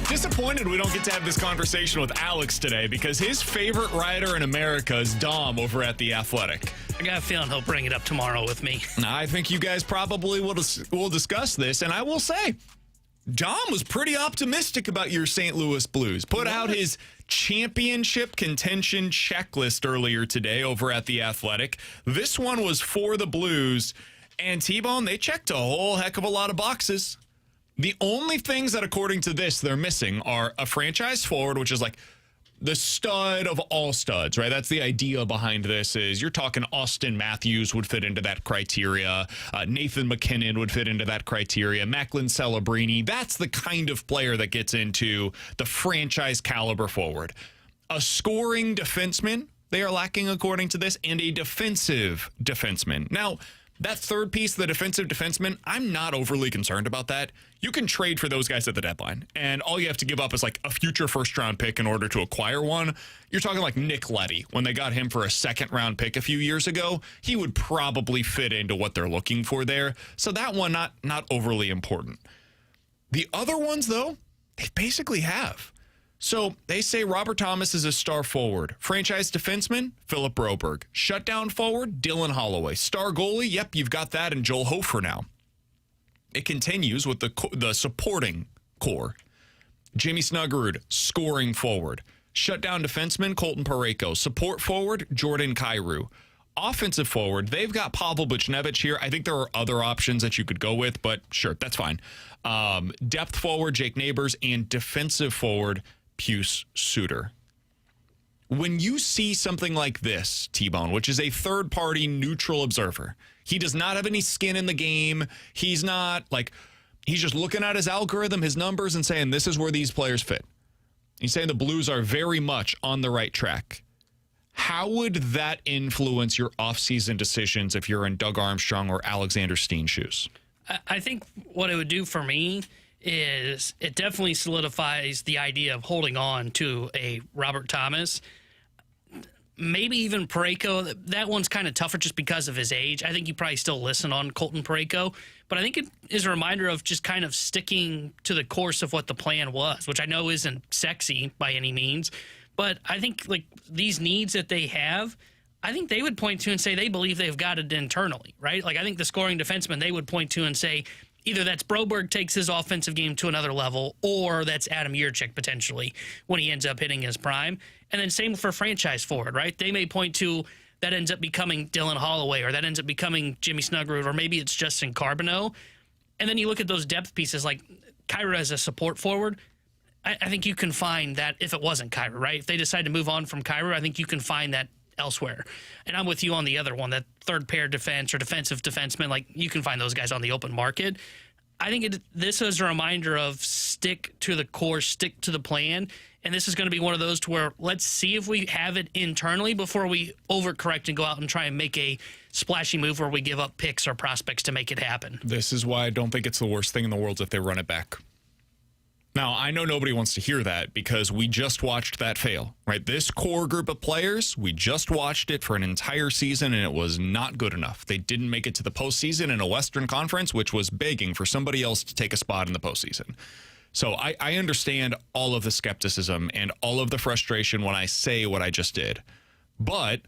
Disappointed we don't get to have this conversation with Alex today because his favorite writer in America is Dom over at The Athletic. I got a feeling he'll bring it up tomorrow with me. I think you guys probably will discuss this, and I will say, Dom was pretty optimistic about your St. Louis Blues. Put out his championship contention checklist earlier today over at The Athletic. This one was for the Blues, and T-Bone, they checked a whole heck of a lot of boxes. The only things that, according to this, they're missing are a franchise forward, which is like the stud of all studs, right? That's the idea behind this. Is you're talking Austin Matthews would fit into that criteria. Nathan McKinnon would fit into that criteria. Macklin Celebrini. That's the kind of player that gets into the franchise caliber forward. A scoring defenseman, they are lacking according to this, and a defensive defenseman. Now, that third piece, the defensive defenseman, I'm not overly concerned about that. You can trade for those guys at the deadline, and all you have to give up is like a future first-round pick in order to acquire one. You're talking like Nick Leddy. When they got him for a second-round pick a few years ago, he would probably fit into what they're looking for there. So that one, not overly important. The other ones, though, they basically have. So they say Robert Thomas is a star forward. Franchise defenseman, Philip Broberg. Shutdown forward, Dylan Holloway. Star goalie, yep, you've got that in Joel Hofer now. It continues with the supporting core. Jimmy Snuggerud, scoring forward. Shutdown defenseman, Colton Parayko. Support forward, Jordan Kyrou. Offensive forward, they've got Pavel Buchnevich here. I think there are other options that you could go with, but sure, that's fine. Depth forward, Jake Neighbors, and defensive forward, Pius Suter. When you see something like this, T-Bone, which is a third-party neutral observer, he does not have any skin in the game. He's just looking at his algorithm, his numbers, and saying, this is where these players fit. He's saying the Blues are very much on the right track. How would that influence your offseason decisions if you're in Doug Armstrong or Alexander Steen's shoes? I think what it would do for me is it definitely solidifies the idea of holding on to a Robert Thomas. Maybe even Parayko. That one's kind of tougher just because of his age. I think you probably still listen on Colton Parayko, but I think it is a reminder of just kind of sticking to the course of what the plan was, which I know isn't sexy by any means, but I think like these needs that they have, I think they would point to and say they believe they've got it internally, right? Like I think the scoring defenseman they would point to and say either that's Broberg takes his offensive game to another level, or that's Adam Yurchik potentially when he ends up hitting his prime. And then same for franchise forward, right? They may point to that ends up becoming Dylan Holloway, or that ends up becoming Jimmy Snuggerud, or maybe it's Justin Carbonneau. And then you look at those depth pieces like Kyrou as a support forward. I think you can find that if it wasn't Kyrou, right? If they decide to move on from Kyrou, I think you can find that elsewhere. And I'm with you on the other one, that third pair defense or defensive defenseman. Like you can find those guys on the open market. I think this is a reminder of stick to the course, stick to the plan. And this is going to be one of those to where let's see if we have it internally before we overcorrect and go out and try and make a splashy move where we give up picks or prospects to make it happen. This is why I don't think it's the worst thing in the world if they run it back. Now, I know nobody wants to hear that because we just watched that fail, right? This core group of players, we just watched it for an entire season, and it was not good enough. They didn't make it to the postseason in a Western Conference, which was begging for somebody else to take a spot in the postseason. So I understand all of the skepticism and all of the frustration when I say what I just did. But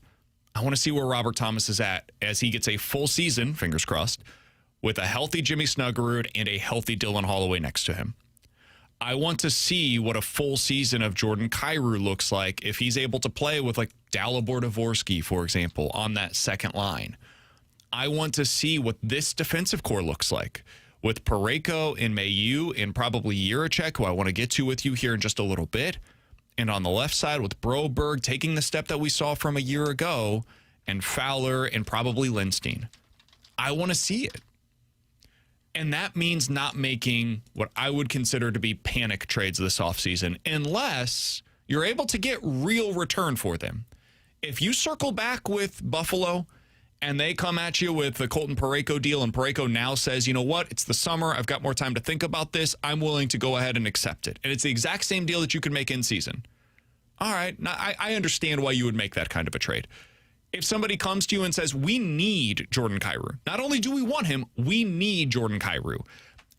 I want to see where Robert Thomas is at as he gets a full season, fingers crossed, with a healthy Jimmy Snuggerud and a healthy Dylan Holloway next to him. I want to see what a full season of Jordan Kyrou looks like if he's able to play with like Dalibor Dvorsky, for example, on that second line. I want to see what this defensive core looks like with Parayko and Mailloux and probably Jiricek, who I want to get to with you here in just a little bit. And on the left side with Broberg taking the step that we saw from a year ago, and Fowler and probably Lindstein. I want to see it. And that means not making what I would consider to be panic trades this offseason unless you're able to get real return for them. If you circle back with Buffalo and they come at you with the Colton Parayko deal and Parayko now says, you know what, it's the summer, I've got more time to think about this, I'm willing to go ahead and accept it. And it's the exact same deal that you could make in season. All right, now I understand why you would make that kind of a trade. If somebody comes to you and says, we need Jordan Kyrou, not only do we want him, we need Jordan Kyrou.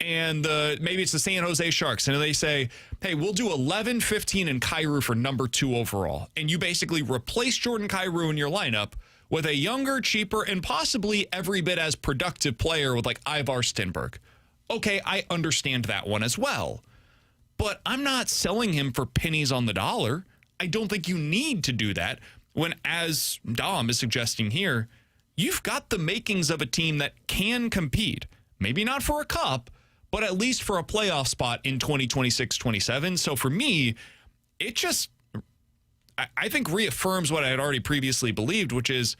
And maybe it's the San Jose Sharks, and they say, hey, we'll do 11, 15, and Kyrou for number 2 overall. And you basically replace Jordan Kyrou in your lineup with a younger, cheaper, and possibly every bit as productive player with like Ivar Stenberg. Okay, I understand that one as well. But I'm not selling him for pennies on the dollar. I don't think you need to do that when, as Dom is suggesting here, you've got the makings of a team that can compete. Maybe not for a cup, but at least for a playoff spot in 2026-27. So for me, it just, I think, reaffirms what I had already previously believed, which is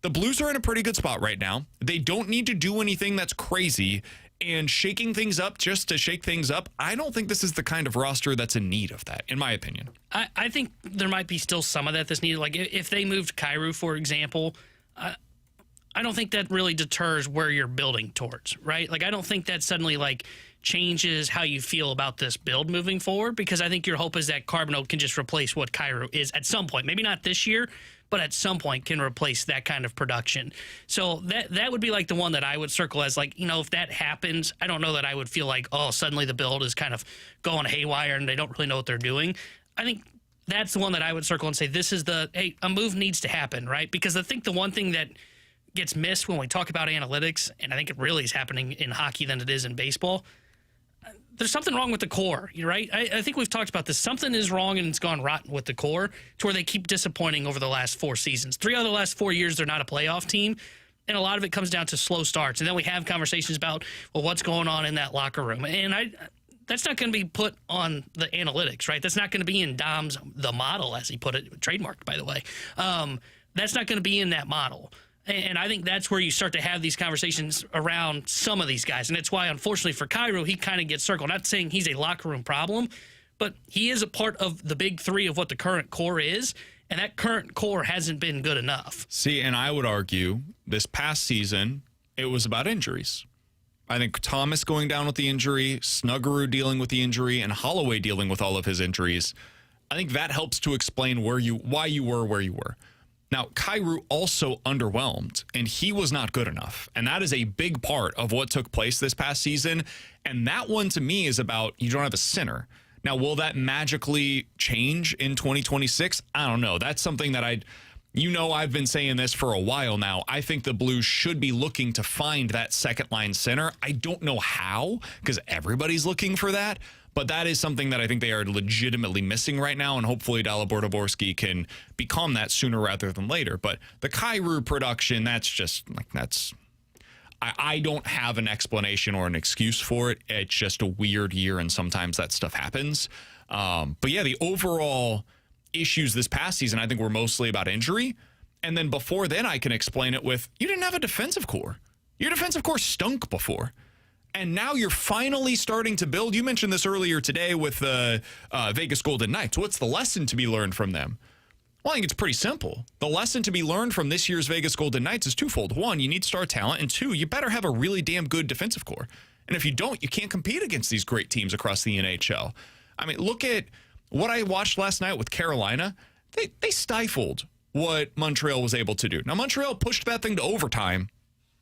the Blues are in a pretty good spot right now. They don't need to do anything that's crazy, and shaking things up just to shake things up, I don't think this is the kind of roster that's in need of that, in my opinion. I think there might be still some of that that's needed. Like if they moved Kyrou, for example, I don't think that really deters where you're building towards, right? Like I don't think that suddenly like changes how you feel about this build moving forward, because I think your hope is that Carbonneau can just replace what Kyrou is at some point. Maybe not this year, but at some point can replace that kind of production. So that would be like the one that I would circle as like, if that happens, I don't know that I would feel like, oh, suddenly the build is kind of going haywire and they don't really know what they're doing. I think that's the one that I would circle and say, this is hey, a move needs to happen, right? Because I think the one thing that gets missed when we talk about analytics, and I think it really is happening in hockey than it is in baseball, there's something wrong with the core, right? I think we've talked about this. Something is wrong and it's gone rotten with the core to where they keep disappointing over the last 4 seasons. 3 out of the last 4 years, they're not a playoff team, and a lot of it comes down to slow starts. And then we have conversations about, well, what's going on in that locker room. And that's not going to be put on the analytics, right? That's not going to be in Dom's, the model, as he put it, trademarked, by the way. That's not going to be in that model. And I think that's where you start to have these conversations around some of these guys. And that's why, unfortunately, for Kyrou, he kind of gets circled. Not saying he's a locker room problem, but he is a part of the big three of what the current core is. And that current core hasn't been good enough. See, and I would argue this past season, it was about injuries. I think Thomas going down with the injury, Snuggerud dealing with the injury, and Holloway dealing with all of his injuries. I think that helps to explain why you were where you were. Now, Kyrou also underwhelmed, and he was not good enough. And that is a big part of what took place this past season. And that one, to me, is about you don't have a center. Now, will that magically change in 2026? I don't know. That's something that I've been saying this for a while now. I think the Blues should be looking to find that second-line center. I don't know how, because everybody's looking for that. But that is something that I think they are legitimately missing right now, and hopefully Dalabordoborski can become that sooner rather than later. But the Kyrou production, I don't have an explanation or an excuse for it. It's just a weird year, and sometimes that stuff happens. But yeah, the overall issues this past season, I think, were mostly about injury. And then before then, I can explain it with, you didn't have a defensive core. Your defensive core stunk before. And now you're finally starting to build. You mentioned this earlier today with the Vegas Golden Knights. What's the lesson to be learned from them? Well, I think it's pretty simple. The lesson to be learned from this year's Vegas Golden Knights is twofold. 1, you need star talent. And 2, you better have a really damn good defensive core. And if you don't, you can't compete against these great teams across the NHL. I mean, look at what I watched last night with Carolina. They stifled what Montreal was able to do. Now, Montreal pushed that thing to overtime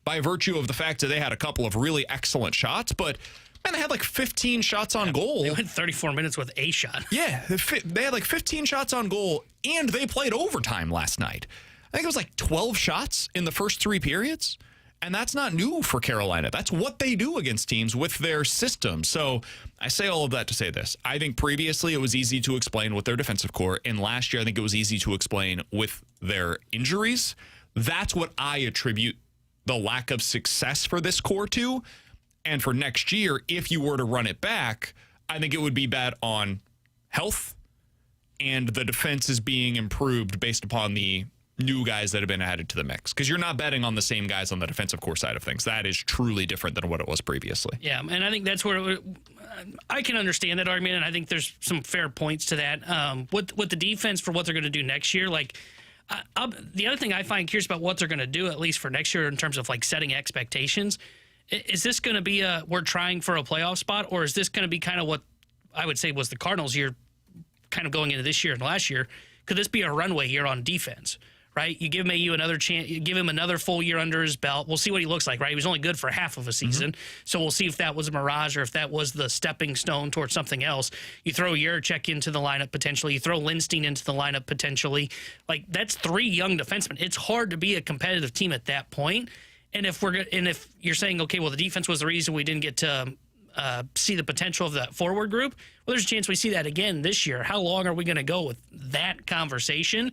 by virtue of the fact that they had a couple of really excellent shots, but man, they had like 15 shots on goal. They went 34 minutes with a shot. Yeah, they had like 15 shots on goal, and they played overtime last night. I think it was like 12 shots in the first 3 periods, and that's not new for Carolina. That's what they do against teams with their system. So I say all of that to say this. I think previously it was easy to explain with their defensive core, and last year I think it was easy to explain with their injuries. That's what I attribute the lack of success for this core to. And for next year, if you were to run it back, I think it would be bet on health and the defense is being improved based upon the new guys that have been added to the mix. Because you're not betting on the same guys on the defensive core side of things. That is truly different than what it was previously. Yeah, and I think that's where I can understand that argument, and I think there's some fair points to that. With the defense for what they're going to do next year, like, the other thing I find curious about what they're going to do, at least for next year, in terms of like setting expectations, is this going to be we're trying for a playoff spot, or is this going to be kind of what I would say was the Cardinals year, kind of going into this year and last year? Could this be a runway year on defense? Right, you give Mayu another chance. You give him another full year under his belt. We'll see what he looks like. Right, he was only good for half of a season, so we'll see if that was a mirage or if that was the stepping stone towards something else. You throw Juracek into the lineup potentially. You throw Lindstein into the lineup potentially. Like, that's 3 young defensemen. It's hard to be a competitive team at that point. And if you're saying, okay, well, the defense was the reason we didn't get to see the potential of that forward group. Well, there's a chance we see that again this year. How long are we going to go with that conversation?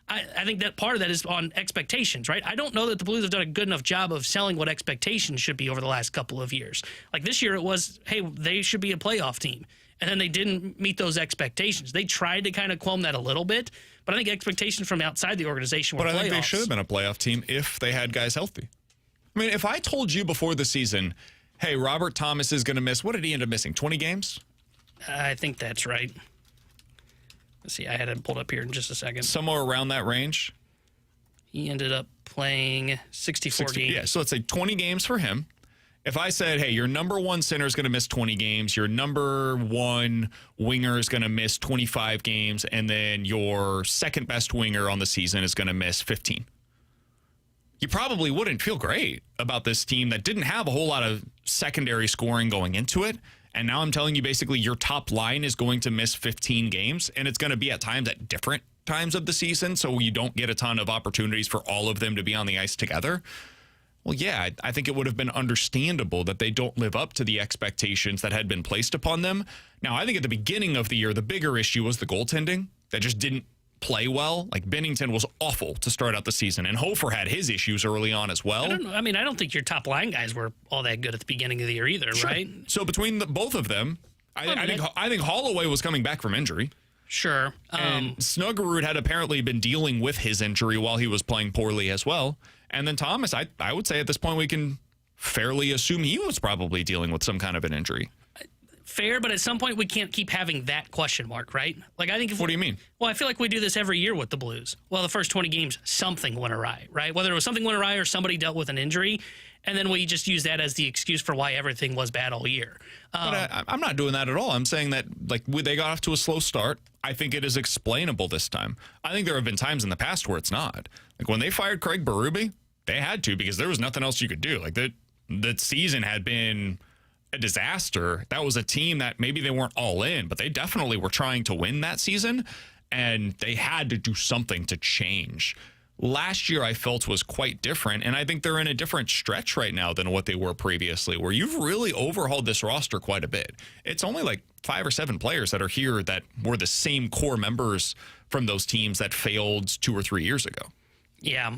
I think that part of that is on expectations, right? I don't know that the Blues have done a good enough job of selling what expectations should be over the last couple of years. Like this year it was, hey, they should be a playoff team. And then they didn't meet those expectations. They tried to kind of quell that a little bit, but I think expectations from outside the organization were playoffs. But I think they should have been a playoff team if they had guys healthy. I mean, if I told you before the season, hey, Robert Thomas is going to miss, what did he end up missing, 20 games? I think that's right. Let's see, I had it pulled up here in just a second. Somewhere around that range. He ended up playing 64 games. Yeah, so let's say 20 games for him. If I said, hey, your number one center is going to miss 20 games, your number one winger is going to miss 25 games, and then your second best winger on the season is going to miss 15. You probably wouldn't feel great about this team that didn't have a whole lot of secondary scoring going into it. And now I'm telling you basically your top line is going to miss 15 games, and it's going to be at times at different times of the season, so you don't get a ton of opportunities for all of them to be on the ice together. Well, yeah, I think it would have been understandable that they don't live up to the expectations that had been placed upon them. Now, I think at the beginning of the year, the bigger issue was the goaltending that just didn't play well. Like Binnington was awful to start out the season, and Hofer had his issues early on as well. I don't think your top line guys were all that good at the beginning of the year either, Sure. right? So between both of them, I think Holloway was coming back from injury. Sure. And Snuggerud had apparently been dealing with his injury while he was playing poorly as well. And then Thomas, I would say at this point we can fairly assume he was probably dealing with some kind of an injury. Fair, but at some point we can't keep having that question mark, right? Like I think. What do you mean? Well, I feel like we do this every year with the Blues. Well, the first 20 games, something went awry, right? Whether it was something went awry or somebody dealt with an injury, and then we just use that as the excuse for why everything was bad all year. But I'm not doing that at all. I'm saying that they got off to a slow start. I think it is explainable this time. I think there have been times in the past where it's not. Like when they fired Craig Berube, they had to because there was nothing else you could do. Like the season had been a disaster. That was a team that maybe they weren't all in, but they definitely were trying to win that season, and they had to do something to change. Last year I felt was quite different, and I think they're in a different stretch right now than what they were previously, where you've really overhauled this roster quite a bit. It's only like 5 or 7 players that are here that were the same core members from those teams that failed 2 or 3 years ago. Yeah,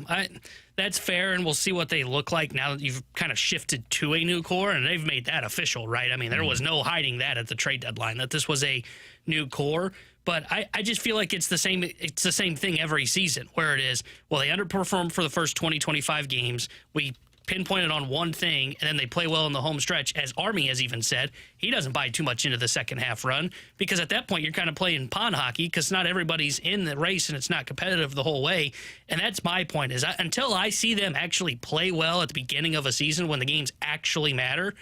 that's fair, and we'll see what they look like now that you've kind of shifted to a new core, and they've made that official, right? I mean, there was no hiding that at the trade deadline, that this was a new core. But I just feel like it's the same thing every season, where it is, well, they underperformed for the first 20, 25 games. We pinpointed on one thing, and then they play well in the home stretch. As Army has even said, he doesn't buy too much into the second half run, because at that point you're kind of playing pond hockey, because not everybody's in the race and it's not competitive the whole way. And that's my point, is until I see them actually play well at the beginning of a season when the games actually matter,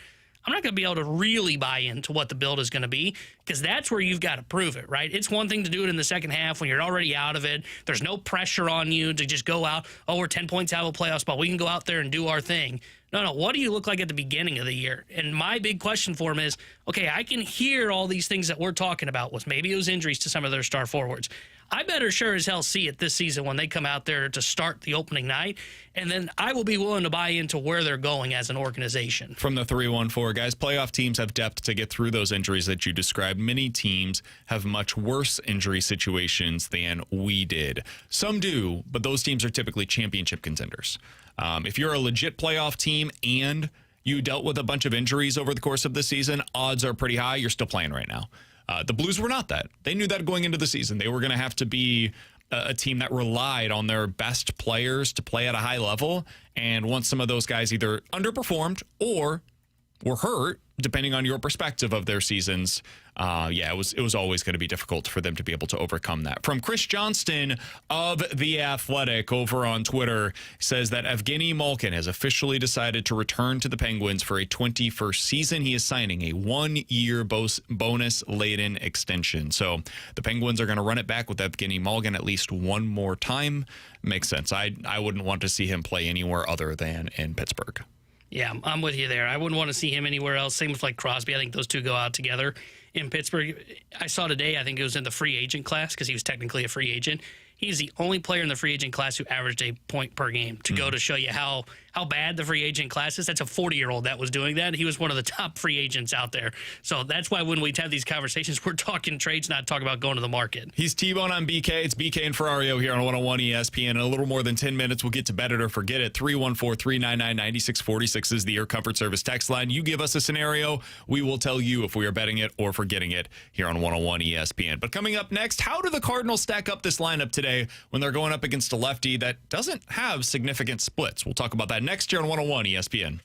I'm not going to be able to really buy into what the build is going to be, because that's where you've got to prove it, right? It's one thing to do it in the second half when you're already out of it. There's no pressure on you to just go out, oh, we're 10 points out of a playoff spot, we can go out there and do our thing. No, what do you look like at the beginning of the year? And my big question for him is, okay, I can hear all these things that we're talking about, was maybe it was injuries to some of their star forwards. I better sure as hell see it this season when they come out there to start the opening night, and then I will be willing to buy into where they're going as an organization. From the 314, guys, playoff teams have depth to get through those injuries that you described. Many teams have much worse injury situations than we did. Some do, but those teams are typically championship contenders. If you're a legit playoff team and you dealt with a bunch of injuries over the course of the season, odds are pretty high you're still playing right now. The Blues were not that. They knew that going into the season. They were going to have to be a team that relied on their best players to play at a high level. And once some of those guys either underperformed or were hurt, depending on your perspective of their seasons, it was always going to be difficult for them to be able to overcome that. From Chris Johnston of The Athletic over on Twitter, says that Evgeny Malkin has officially decided to return to the Penguins for a 21st season. He is signing a 1-year bonus-laden extension. So the Penguins are going to run it back with Evgeny Malkin at least one more time. Makes sense. I wouldn't want to see him play anywhere other than in Pittsburgh. Yeah, I'm with you there. I wouldn't want to see him anywhere else. Same with like Crosby. I think those two go out together in Pittsburgh. I saw today, I think it was in the free agent class, because he was technically a free agent. He's the only player in the free agent class who averaged a point per game. To go to show you how bad the free agent class is, that's a 40-year-old that was doing that. He was one of the top free agents out there. So that's why when we have these conversations, we're talking trades, not talking about going to the market. He's T-Bone on BK. It's BK and Ferrario here on 101 ESPN. In a little more than 10 minutes, we'll get to Bet It or Forget It. 314-399-9646 is the Air Comfort Service text line. You give us a scenario, we will tell you if we are betting it or forgetting it here on 101 ESPN. But coming up next, how do the Cardinals stack up this lineup today when they're going up against a lefty that doesn't have significant splits? We'll talk about that next year on 101 ESPN.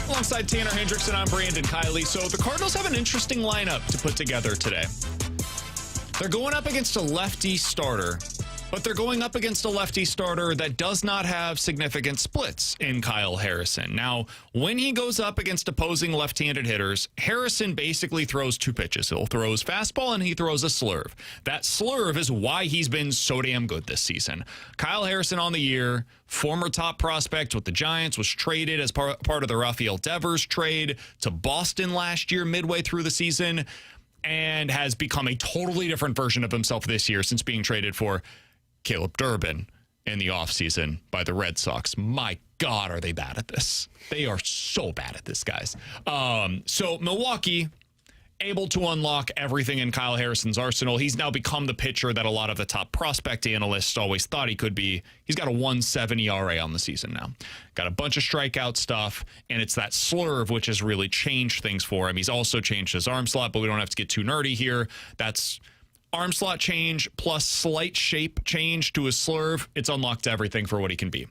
Alongside Tanner Hendrickson, I'm Brandon Kiley. So the Cardinals have an interesting lineup to put together today. They're going up against a lefty starter But they're going up against a lefty starter that does not have significant splits in Kyle Harrison. Now, when he goes up against opposing left-handed hitters, Harrison basically throws two pitches. He'll throw his fastball and he throws a slurve. That slurve is why he's been so damn good this season. Kyle Harrison on the year, former top prospect with the Giants, was traded as part of the Rafael Devers trade to Boston last year midway through the season, and has become a totally different version of himself this year since being traded for Caleb Durbin in the offseason by the Red Sox. My God, are they bad at this? They are so bad at this, guys. So Milwaukee able to unlock everything in Kyle Harrison's arsenal. He's now become the pitcher that a lot of the top prospect analysts always thought he could be. He's got a 1.7 ERA on the season now. Got a bunch of strikeout stuff, and it's that slurve which has really changed things for him. He's also changed his arm slot, but we don't have to get too nerdy here. That's arm slot change plus slight shape change to his slurve. It's unlocked everything for what he can be.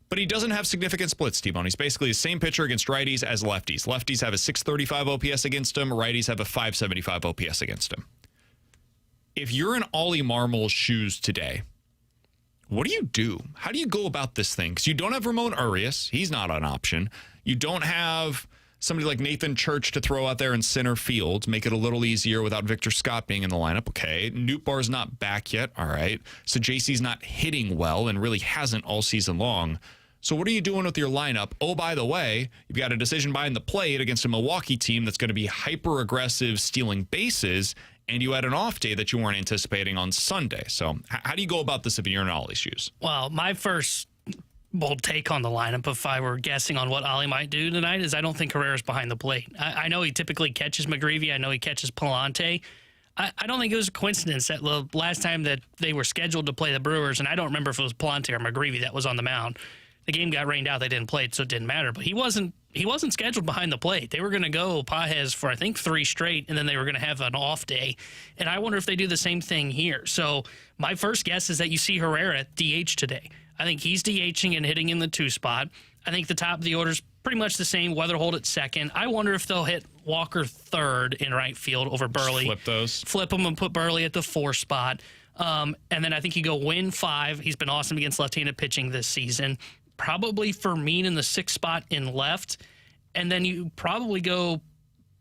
But he doesn't have significant splits, T-Bone. He's basically the same pitcher against righties as lefties. Lefties have a 635 OPS against him. Righties have a 575 OPS against him. If you're in Ollie Marmol's shoes today, what do you do? How do you go about this thing? Because you don't have Ramon Urias. He's not an option. You don't have somebody like Nathan Church to throw out there in center field, make it a little easier without Victor Scott being in the lineup. Okay. Nootbaar's not back yet. All right. So JC's not hitting well and really hasn't all season long. So what are you doing with your lineup? Oh, by the way, you've got a decision behind the plate against a Milwaukee team that's going to be hyper-aggressive stealing bases, and you had an off day that you weren't anticipating on Sunday. So how do you go about this if you're in Ollie's shoes? Well, my first bold take on the lineup, if I were guessing on what Ollie might do tonight, is I don't think Herrera's behind the plate. I know he typically catches McGreevy. I know he catches Palante. I don't think it was a coincidence that the last time that they were scheduled to play the Brewers, and I don't remember if it was Palante or McGreevy that was on the mound. The game got rained out. They didn't play it, so it didn't matter. But he wasn't scheduled behind the plate. They were going to go Pages for, I think, 3 straight, and then they were going to have an off day. And I wonder if they do the same thing here. So my first guess is that you see Herrera at DH today. I think he's DHing and hitting in the 2 spot. I think the top of the order is pretty much the same. Weatherhold at second. I wonder if they'll hit Walker third in right field over Burley. Flip those. Flip them and put Burley at the 4 spot. And then I think you go Win 5. He's been awesome against left-handed pitching this season. Probably Fermin in the 6th spot in left. And then you probably go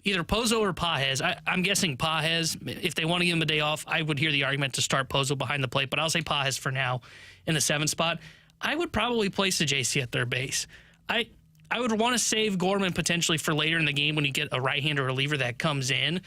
either Pozo or Pages. I'm guessing Pages. If they want to give him a day off, I would hear the argument to start Pozo behind the plate, but I'll say Pages for now in the 7th spot. I would probably place a JC at third base. I would want to save Gorman potentially for later in the game when you get a right-hander reliever that comes in,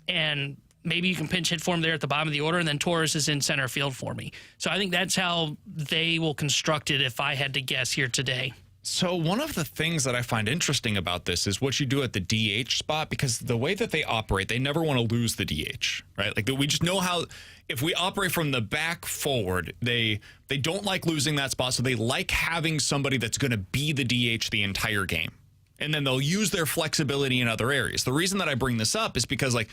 and maybe you can pinch hit for him there at the bottom of the order, and then Torres is in center field for me. So I think that's how they will construct it if I had to guess here today. So one of the things that I find interesting about this is what you do at the DH spot, because the way that they operate, they never want to lose the DH, right? Like we just know how, if we operate from the back forward, they don't like losing that spot. So they like having somebody that's going to be the DH the entire game. And then they'll use their flexibility in other areas. The reason that I bring this up is because like,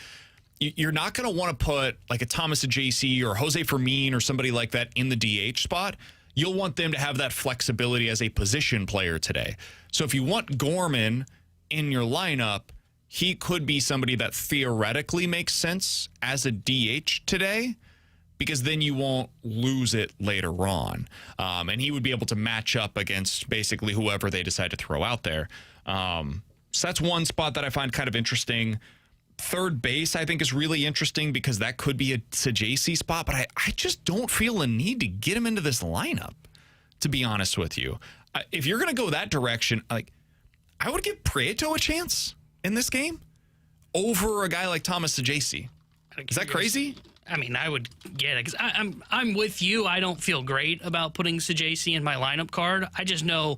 you're not going to want to put like a Thomas JC or Jose Fermin or somebody like that in the DH spot. You'll want them to have that flexibility as a position player today. So if you want Gorman in your lineup, he could be somebody that theoretically makes sense as a DH today, because then you won't lose it later on. And he would be able to match up against basically whoever they decide to throw out there. So that's one spot that I find kind of interesting. Third base, I think, is really interesting because that could be a JC spot, but I just don't feel a need to get him into this lineup, to be honest with you. If you're going to go that direction, like I would give Prieto a chance in this game over a guy like Thomas JC. Is that crazy? I mean, I would get it because I'm with you. I don't feel great about putting Sajaci in my lineup card. I just know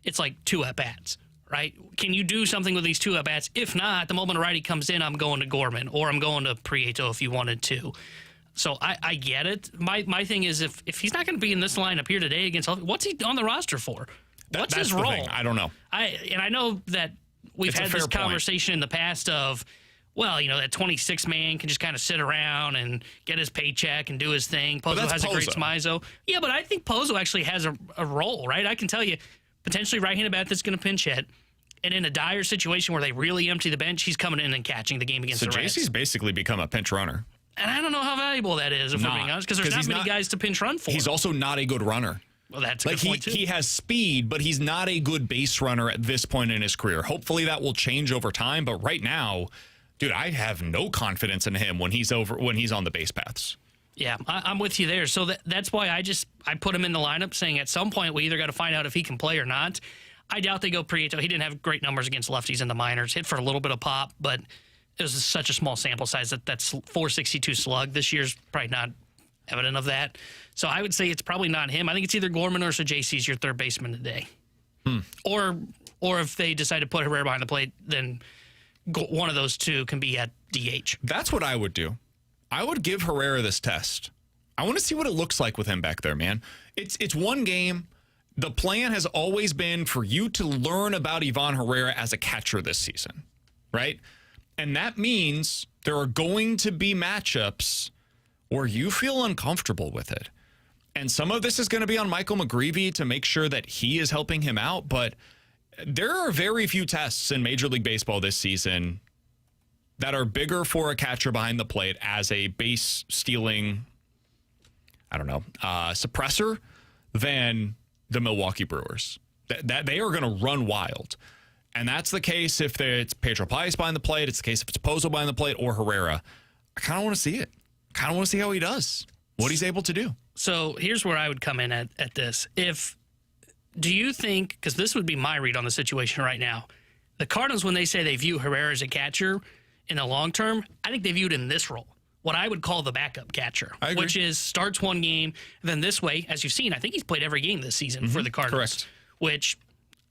it's like 2 at-bats. Right? Can you do something with these 2 at-bats? If not, the moment a righty comes in, I'm going to Gorman, or I'm going to Prieto if you wanted to. So I get it. My thing is, if he's not going to be in this lineup here today against, what's he on the roster for? What's his role? Thing. I don't know. I know that we've had this conversation in the past of, well, you know, that 26 man can just kind of sit around and get his paycheck and do his thing. Pozo has a great smizo. Yeah, but I think Pozo actually has a role, right? I can tell you, potentially right-handed bat that's going to pinch hit. And in a dire situation where they really empty the bench, he's coming in and catching the game against the Reds. JC's basically become a pinch runner. And I don't know how valuable that is, if we're being honest, because there's not many guys to pinch run for. He's also not a good runner. Well, that's a good point, too. He has speed, but he's not a good base runner at this point in his career. Hopefully that will change over time, but right now, dude, I have no confidence in him when he's on the base paths. Yeah, I'm with you there. So that's why I put him in the lineup, saying at some point we either got to find out if he can play or not. I doubt they go Prieto. He didn't have great numbers against lefties in the minors. Hit for a little bit of pop, but it was such a small sample size that's 462 slug. This year's probably not evident of that. So I would say it's probably not him. I think it's either Gorman or JC's your third baseman today. Or if they decide to put Herrera behind the plate, then one of those two can be at DH. That's what I would do. I would give Herrera this test. I want to see what it looks like with him back there, man. It's one game. The plan has always been for you to learn about Ivan Herrera as a catcher this season, right? And that means there are going to be matchups where you feel uncomfortable with it. And some of this is going to be on Michael McGreevy to make sure that he is helping him out. But there are very few tests in Major League Baseball this season that are bigger for a catcher behind the plate as a base stealing, suppressor than the Milwaukee Brewers. That they are going to run wild. And that's the case if it's Pedro Pais behind the plate. It's the case if it's Pozo behind the plate or Herrera. I kind of want to see it. I kind of want to see how he does, what he's able to do. So here's where I would come in at this. Do you think, because this would be my read on the situation right now, the Cardinals, when they say they view Herrera as a catcher in the long term, I think they view it in this role, what I would call the backup catcher, which is starts one game, then this way, as you've seen, I think he's played every game this season for the Cardinals. Correct. Which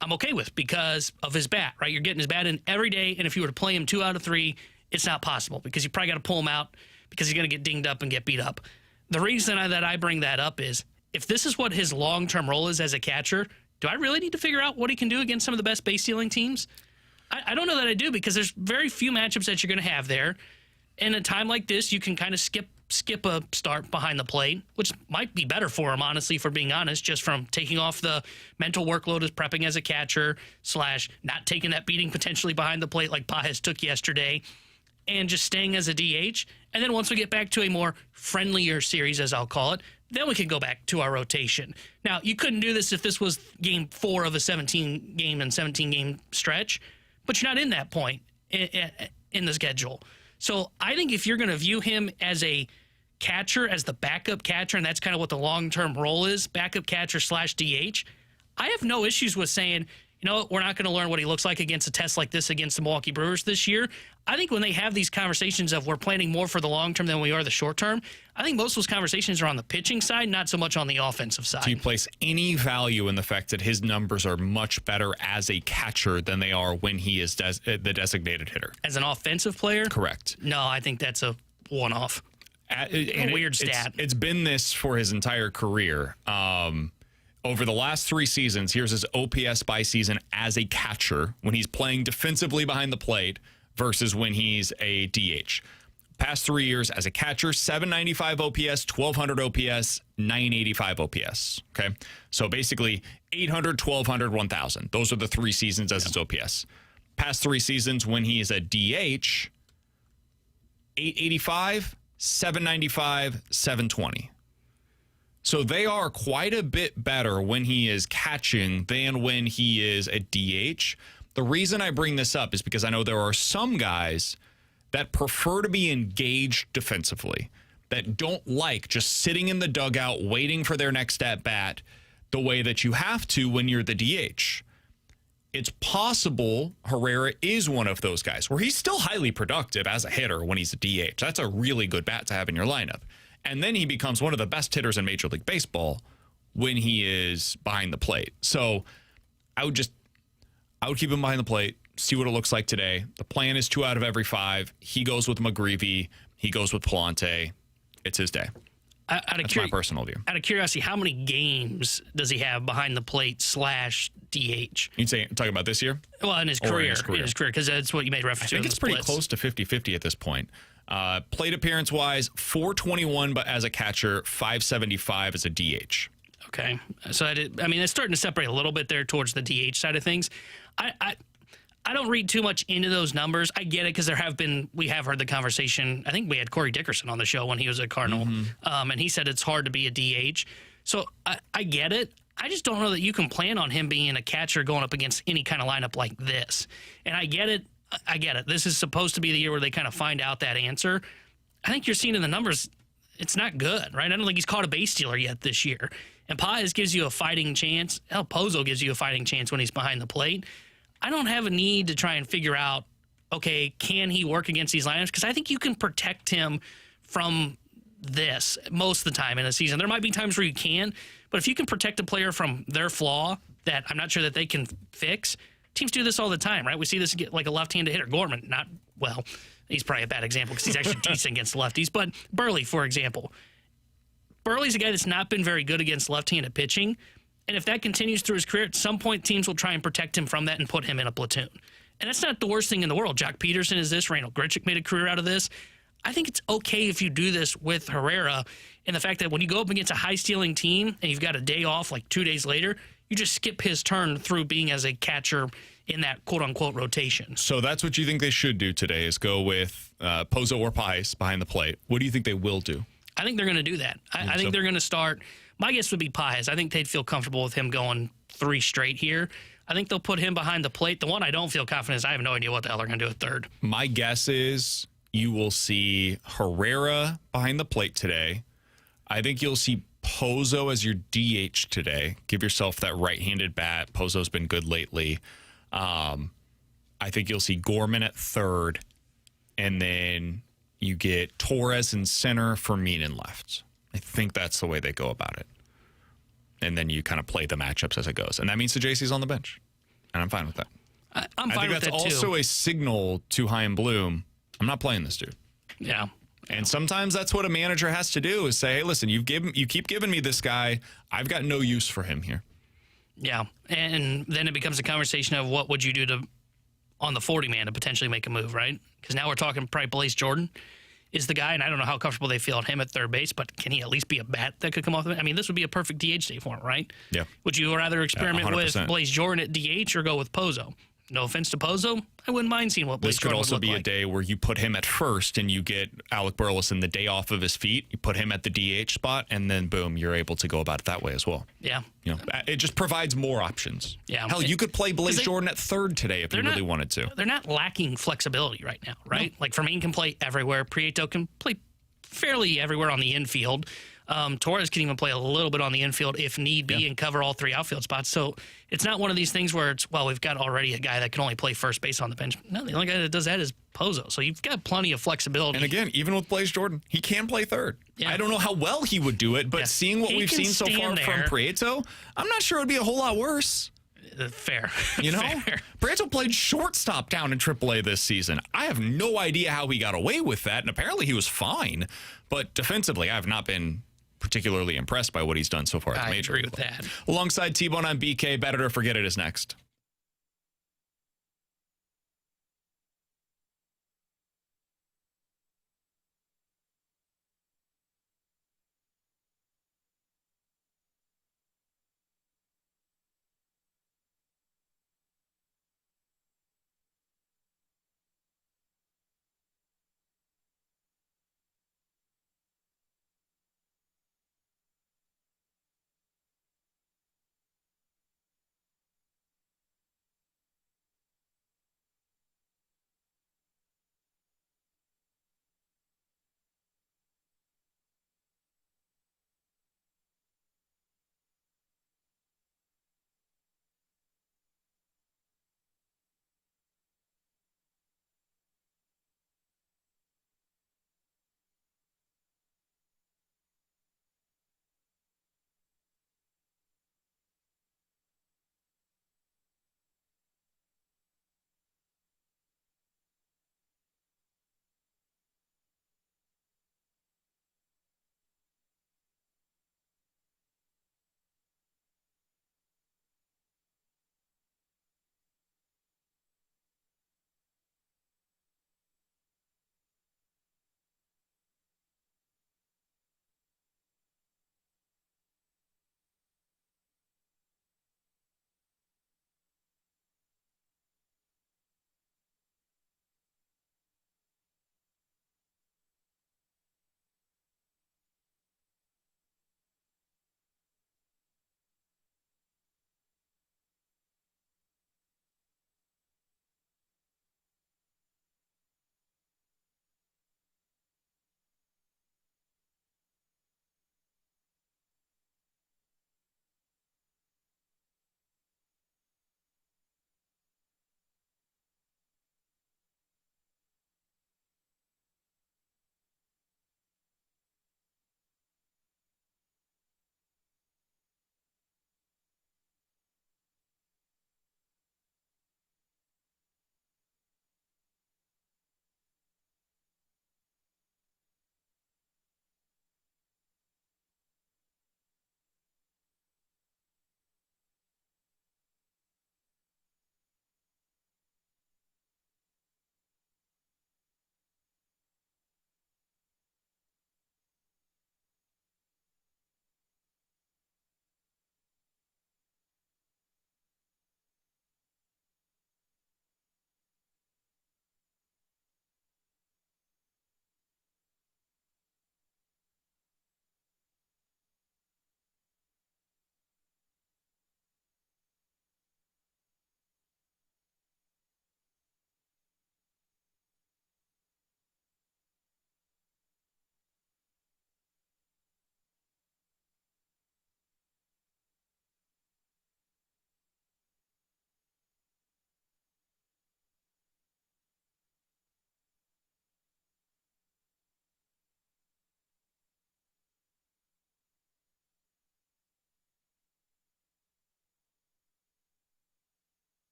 I'm okay with because of his bat, right? You're getting his bat in every day, and if you were to play him 2 out of 3, it's not possible because you probably got to pull him out because he's going to get dinged up and get beat up. The reason that I bring that up is if this is what his long-term role is as a catcher, do I really need to figure out what he can do against some of the best base stealing teams? I don't know that I do because there's very few matchups that you're going to have there. In a time like this, you can kind of skip a start behind the plate, which might be better for him, honestly, for being honest, just from taking off the mental workload as prepping as a catcher / not taking that beating potentially behind the plate like Pages took yesterday and just staying as a DH. And then once we get back to a more friendlier series, as I'll call it, then we can go back to our rotation. Now, you couldn't do this if this was game 4 of a 17-game stretch, but you're not in that point in the schedule. So I think if you're going to view him as a catcher, as the backup catcher, and that's kind of what the long-term role is, backup catcher / DH, I have no issues with saying, you know what, we're not going to learn what he looks like against a test like this against the Milwaukee Brewers this year. I think when they have these conversations of we're planning more for the long term than we are the short term, I think most of those conversations are on the pitching side, not so much on the offensive side. Do you place any value in the fact that his numbers are much better as a catcher than they are when he is the designated hitter? As an offensive player? Correct. No, I think that's a one-off. A weird stat. It's been this for his entire career. Over the last 3 seasons, here's his OPS by season as a catcher when he's playing defensively behind the plate versus when he's a DH. Past 3 years as a catcher, 795 OPS, 1200 OPS, 985 OPS. Okay. So basically 800, 1200, 1000. Those are the 3 seasons as his OPS. Past 3 seasons when he is a DH, 885, 795, 720. So they are quite a bit better when he is catching than when he is a DH. The reason I bring this up is because I know there are some guys that prefer to be engaged defensively, that don't like just sitting in the dugout waiting for their next at-bat the way that you have to when you're the DH. It's possible Herrera is one of those guys where he's still highly productive as a hitter when he's a DH. That's a really good bat to have in your lineup. And then he becomes one of the best hitters in Major League Baseball when he is behind the plate. So I would keep him behind the plate, see what it looks like today. The plan is 2 out of every 5. He goes with McGreevy. He goes with Palante. It's his day. That's my personal view. Out of curiosity, how many games does he have behind the plate / DH? You'd say, talking about this year? Well, in his career. In his career, because that's what you made reference to. I think it's pretty close to 50-50 at this point. Plate appearance-wise, 421 but as a catcher, 575 as a DH. Okay. So, it's starting to separate a little bit there towards the DH side of things. I don't read too much into those numbers. I get it because we have heard the conversation. I think we had Corey Dickerson on the show when he was a Cardinal, and he said it's hard to be a DH. So I get it. I just don't know that you can plan on him being a catcher going up against any kind of lineup like this. And I get it. This is supposed to be the year where they kind of find out that answer. I think you're seeing in the numbers, it's not good, right? I don't think he's caught a base stealer yet this year. And Páez gives you a fighting chance. El Pozo gives you a fighting chance when he's behind the plate. I don't have a need to try and figure out, okay, can he work against these lineups? Because I think you can protect him from this most of the time in a season. There might be times where you can, but if you can protect a player from their flaw that I'm not sure that they can fix, teams do this all the time, right? We see this get like a left-handed hitter. Gorman, he's probably a bad example because he's actually decent against lefties, but Burley, for example. Burley's a guy that's not been very good against left-handed pitching, and if that continues through his career, at some point teams will try and protect him from that and put him in a platoon. And that's not the worst thing in the world. Jock Peterson is this. Randall Grichuk made a career out of this. I think it's okay if you do this with Herrera, and the fact that when you go up against a high-stealing team and you've got a day off like 2 days later, you just skip his turn through being as a catcher in that quote-unquote rotation. So that's what you think they should do today is go with Pozo or Páez behind the plate. What do you think they will do? I think they're going to do that. I think they're going to start. My guess would be Páez. I think they'd feel comfortable with him going 3 straight here. I think they'll put him behind the plate. The one I don't feel confident is I have no idea what the hell they're going to do at third. My guess is you will see Herrera behind the plate today. I think you'll see Pozo as your DH today. Give yourself that right-handed bat. Pozo's been good lately. I think you'll see Gorman at third, and then you get Torres in center, Fermin in left. I think that's the way they go about it. And then you kind of play the matchups as it goes. And that means the JC's on the bench. And I'm fine with that. I'm fine with that, too. I think that's also a signal to Chaim Bloom. I'm not playing this dude. Yeah. And sometimes that's what a manager has to do is say, hey, listen, you keep giving me this guy. I've got no use for him here. Yeah. And then it becomes a conversation of what would you do on the 40-man to potentially make a move, right? Because now we're talking probably Blaze Jordan is the guy, and I don't know how comfortable they feel on him at third base, but can he at least be a bat that could come off of it? I mean, this would be a perfect DH day for him, right? Yeah. Would you rather experiment 100%. with Blaze Jordan at DH or go with Pozo? No offense to Pozo, I wouldn't mind seeing what Blaze This could Jordan also would be look a like. day where you put him at first and you get Alec Burleson the day off of his feet. You put him at the DH spot, and then boom, you're able to go about it that way as well. Yeah. You know, it just provides more options. Yeah. Hell, you could play Blaze Jordan at third today if you really wanted to. They're not lacking flexibility right now, right? No. Like Fermin can play everywhere. Prieto can play fairly everywhere on the infield. Torres can even play a little bit on the infield if need be and cover all 3 outfield spots. So it's not one of these things where it's, well, we've got already a guy that can only play first base on the bench. No, the only guy that does that is Pozo. So you've got plenty of flexibility. And again, even with Blaze Jordan, he can play third. Yeah. I don't know how well he would do it, but seeing what we've seen so far from Prieto, I'm not sure it would be a whole lot worse. Fair. You know? Fair. Prieto played shortstop down in AAA this season. I have no idea how he got away with that, and apparently he was fine. But defensively, I have not been particularly impressed by what he's done so far at the major league. I agree with that. Alongside T-Bone on BK, Bet It or Forget It is next.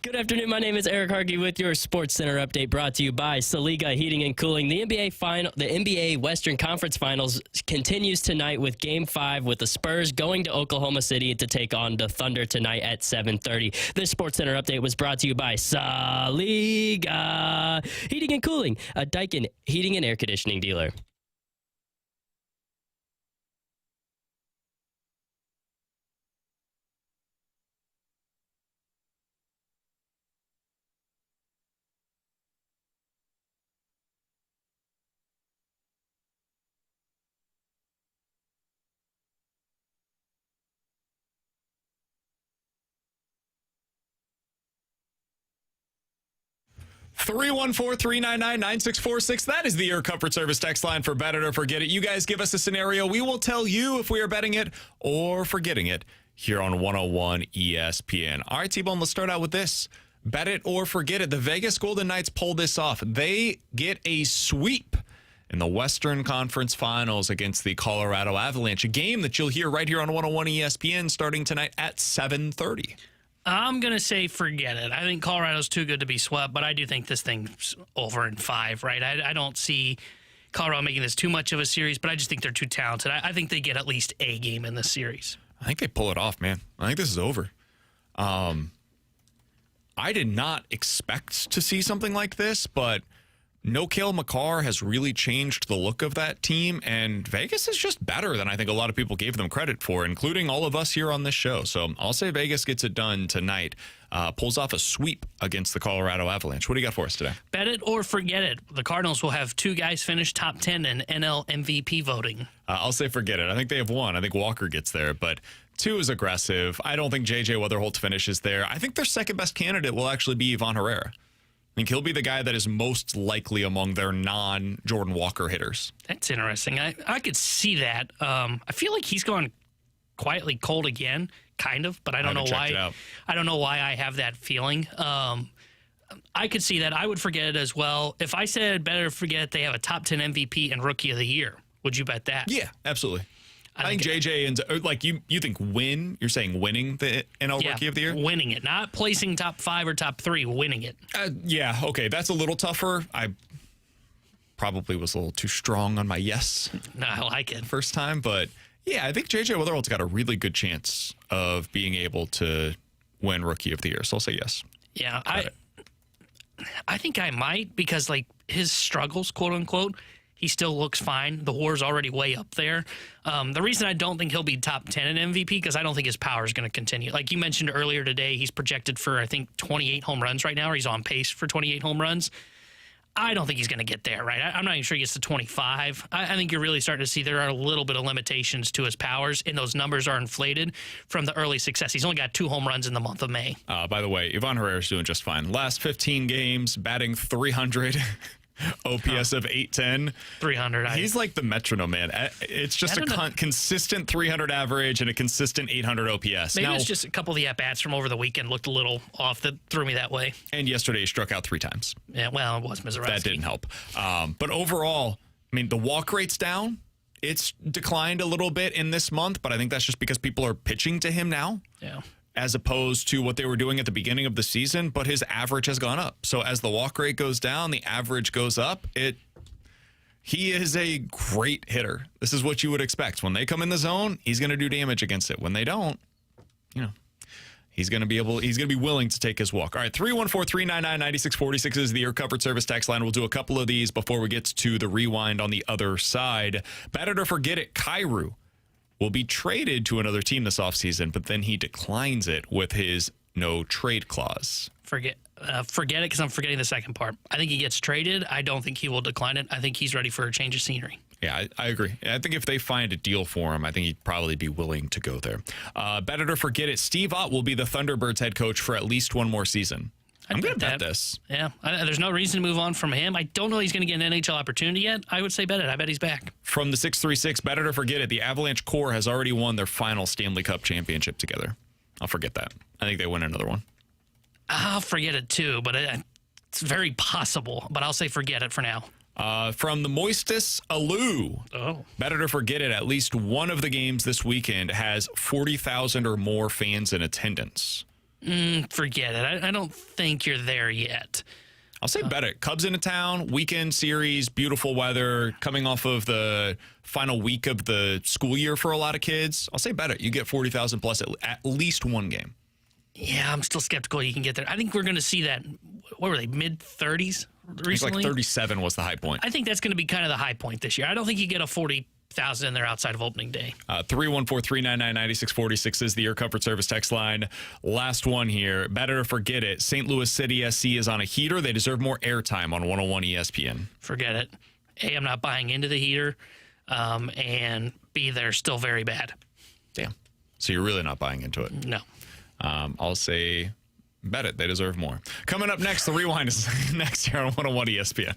Good afternoon. My name is Eric Harkey with your Sports Center update brought to you by Saliga Heating and Cooling. The NBA Western Conference Finals continues tonight with Game 5 with the Spurs going to Oklahoma City to take on the Thunder tonight at 7:30. This Sports Center update was brought to you by Saliga Heating and Cooling, a Daikin heating and air conditioning dealer. Three 314-399-9646. That is the Air Comfort Service text line for Bet It or Forget It. You guys give us a scenario. We will tell you if we are betting it or forgetting it here on 101 ESPN. All right, T-Bone, let's start out with this. Bet it or forget it. The Vegas Golden Knights pulled this off. They get a sweep in the Western Conference Finals against the Colorado Avalanche, a game that you'll hear right here on 101 ESPN starting tonight at 7:30. I'm going to say forget it. I think Colorado's too good to be swept, but I do think this thing's over in 5, right? I don't see Colorado making this too much of a series, but I just think they're too talented. I think they get at least a game in this series. I think they pull it off, man. I think this is over. I did not expect to see something like this, but no Cale Makar has really changed the look of that team, and Vegas is just better than I think a lot of people gave them credit for, including all of us here on this show. So I'll say Vegas gets it done tonight, pulls off a sweep against the Colorado Avalanche. What do you got for us today? Bet it or forget it. The Cardinals will have 2 guys finish top 10 in NL MVP voting. I'll say forget it. I think they have 1. I think Walker gets there, but 2 is aggressive. I don't think J.J. Weatherholt finishes there. I think their second best candidate will actually be Ivan Herrera. I think he'll be the guy that is most likely among their non-Jordan Walker hitters. That's interesting. I could see that. I feel like he's gone quietly cold again, kind of, but I don't know why. I don't know why I have that feeling. I could see that. I would forget it as well. If I said better forget they have a top 10 MVP and Rookie of the Year, would you bet that? Yeah, absolutely. I think JJ ends like you think win. You're saying winning the NL Rookie of the Year, winning it, not placing top 5 or top 3, winning it. Yeah, okay, that's a little tougher. I probably was a little too strong on my yes. No, I like it first time, but yeah, I think JJ Weatherhold's got a really good chance of being able to win Rookie of the Year. So I'll say yes. Yeah, I think I might because like his struggles, quote unquote. He still looks fine. The WAR's already way up there. The reason I don't think he'll be top 10 in MVP because I don't think his power is going to continue. Like you mentioned earlier today, he's projected for, I think, 28 home runs right now, or he's on pace for 28 home runs. I don't think he's going to get there, right? I'm not even sure he gets to 25. I think you're really starting to see there are a little bit of limitations to his powers, and those numbers are inflated from the early success. He's only got 2 home runs in the month of May. By the way, Ivan Herrera's doing just fine. Last 15 games, batting .300. OPS of 810. 300. He's like the metronome, man. It's just a consistent 300 average and a consistent 800 OPS. Maybe it's just a couple of the at-bats from over the weekend looked a little off that threw me that way. And yesterday he struck out 3 times. Yeah, well, it was Mizorowski. That didn't help. But overall, I mean, the walk rate's down. It's declined a little bit in this month, but I think that's just because people are pitching to him now. Yeah. As opposed to what they were doing at the beginning of the season, but his average has gone up. So as the walk rate goes down, the average goes up. He is a great hitter. This is what you would expect. When they come in the zone, he's going to do damage against it. When they don't, he's going to be willing to take his walk. All right, 314-399-9646 is the Air Comfort Service text line. We'll do a couple of these before we get to the rewind on the other side. Bet it or forget it, Kyrou will be traded to another team this offseason, but then he declines it with his no trade clause. Forget it because I'm forgetting the second part. I think he gets traded. I don't think he will decline it. I think he's ready for a change of scenery. Yeah, I agree. I think if they find a deal for him, I think he'd probably be willing to go there. Bet it or forget it, Steve Ott will be the Thunderbirds head coach for at least 1 more season. I'm going to bet this. Yeah, there's no reason to move on from him. I don't know he's going to get an NHL opportunity yet. I would say bet it. I bet he's back. From the 636, bet it or forget it, the Avalanche core has already won their final Stanley Cup championship together. I'll forget that. I think they win another one. I'll forget it too, but it's very possible. But I'll say forget it for now. From the Moistus Alou. Oh. Bet it or forget it, at least one of the games this weekend has 40,000 or more fans in attendance. Forget it. I don't think you're there yet. I'll say bet it. Cubs into town, weekend series, beautiful weather, coming off of the final week of the school year for a lot of kids. I'll say bet it. You get 40,000 plus at least one game. Yeah, I'm still skeptical you can get there. I think we're going to see that, what were they, mid-30s recently? It's like 37 was the high point. I think that's going to be kind of the high point this year. I don't think you get a 40,000 in there outside of opening day. 314-399-9646 is the Air Comfort Service text line. Last one here. Better forget it. St. Louis City SC is on a heater. They deserve more airtime on 101 ESPN. Forget it. A, I'm not buying into the heater. And B, they're still very bad. Damn. So you're really not buying into it? No. I'll say bet it. They deserve more. Coming up next, the Rewind is next here on 101 ESPN.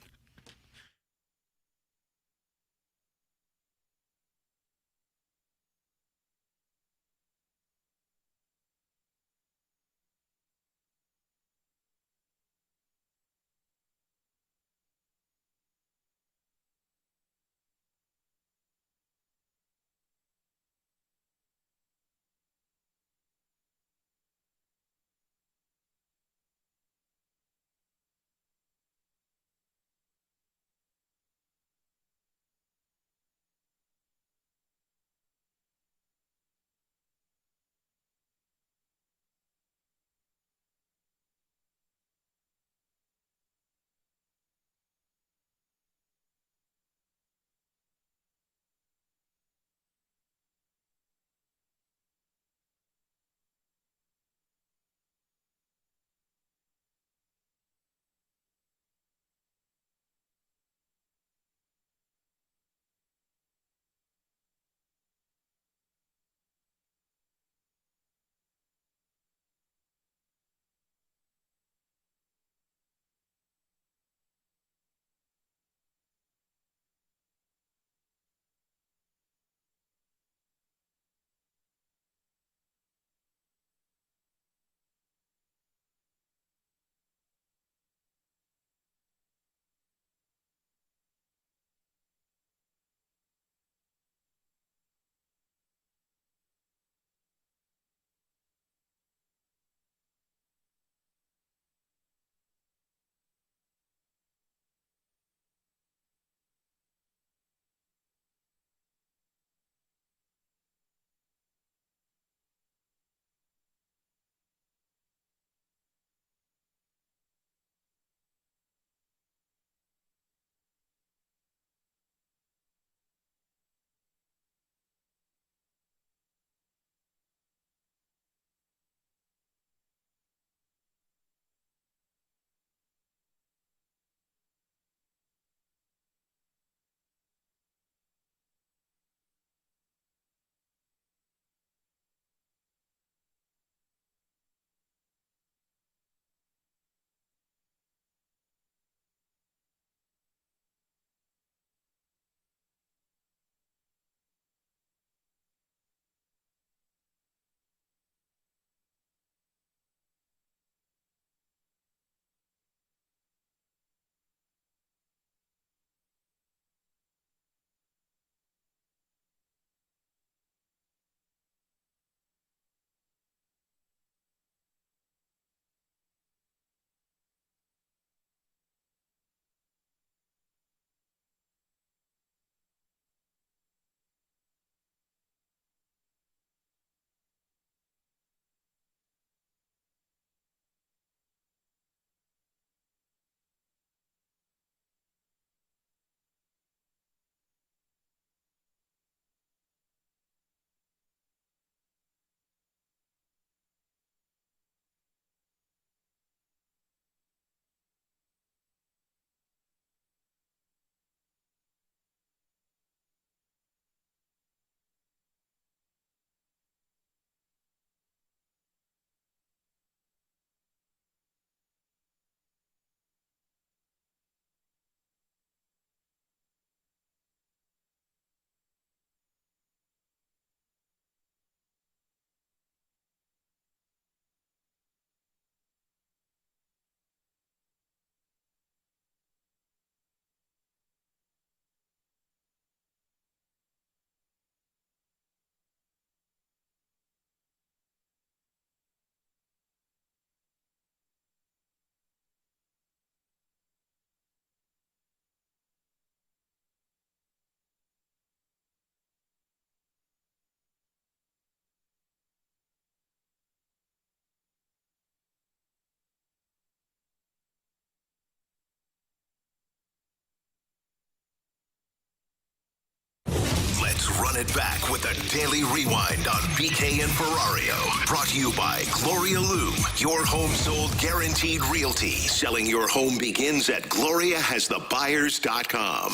run it back with a daily rewind on BK and Ferrario. Brought to you by Gloria Lou, your home sold guaranteed realty. Selling your home begins at GloriaHasTheBuyers.com.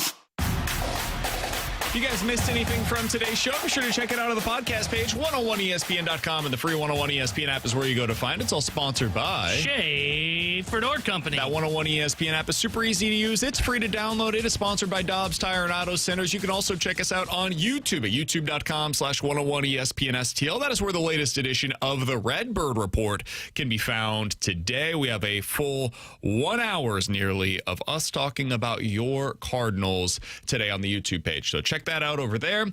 If you guys missed anything from today's show, be sure to check it out on the podcast page, 101ESPN.com, and the free 101 ESPN app is where you go to find it. It's all sponsored by Schaefer Door Company. That 101 ESPN app is super easy to use. It's free to download. It is sponsored by Dobbs Tire and Auto Centers. You can also check us out on YouTube at youtube.com/101ESPN STL. That is where the latest edition of the Redbird Report can be found today. We have a full 1 hour nearly of us talking about your Cardinals today on the YouTube page. So check that out over there.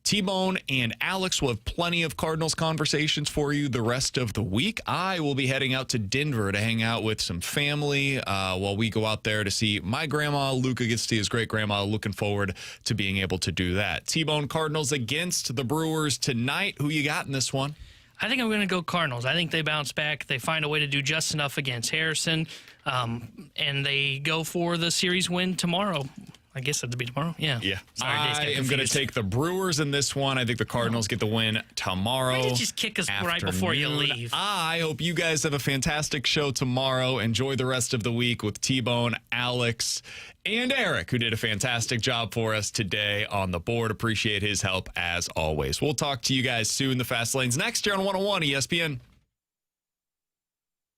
T-Bone and Alex will have plenty of Cardinals conversations for you the rest of the week. I will be heading out to Denver to hang out with some family while we go out there to see my grandma. Luca gets to see his great-grandma. Looking forward to being able to do that. T-Bone, Cardinals against the Brewers tonight. Who you got in this one? I think I'm going to go Cardinals. I think they bounce back. They find a way to do just enough against Harrison, and they go for the series win tomorrow. I guess that'd be tomorrow. Yeah. Sorry, I am going to take the Brewers in this one. I think the Cardinals get the win tomorrow. Why did you just kick us right before you leave? I hope you guys have a fantastic show tomorrow. Enjoy the rest of the week with T-Bone, Alex, and Eric, who did a fantastic job for us today on the board. Appreciate his help as always. We'll talk to you guys soon. The Fast Lane's next year on 101 ESPN.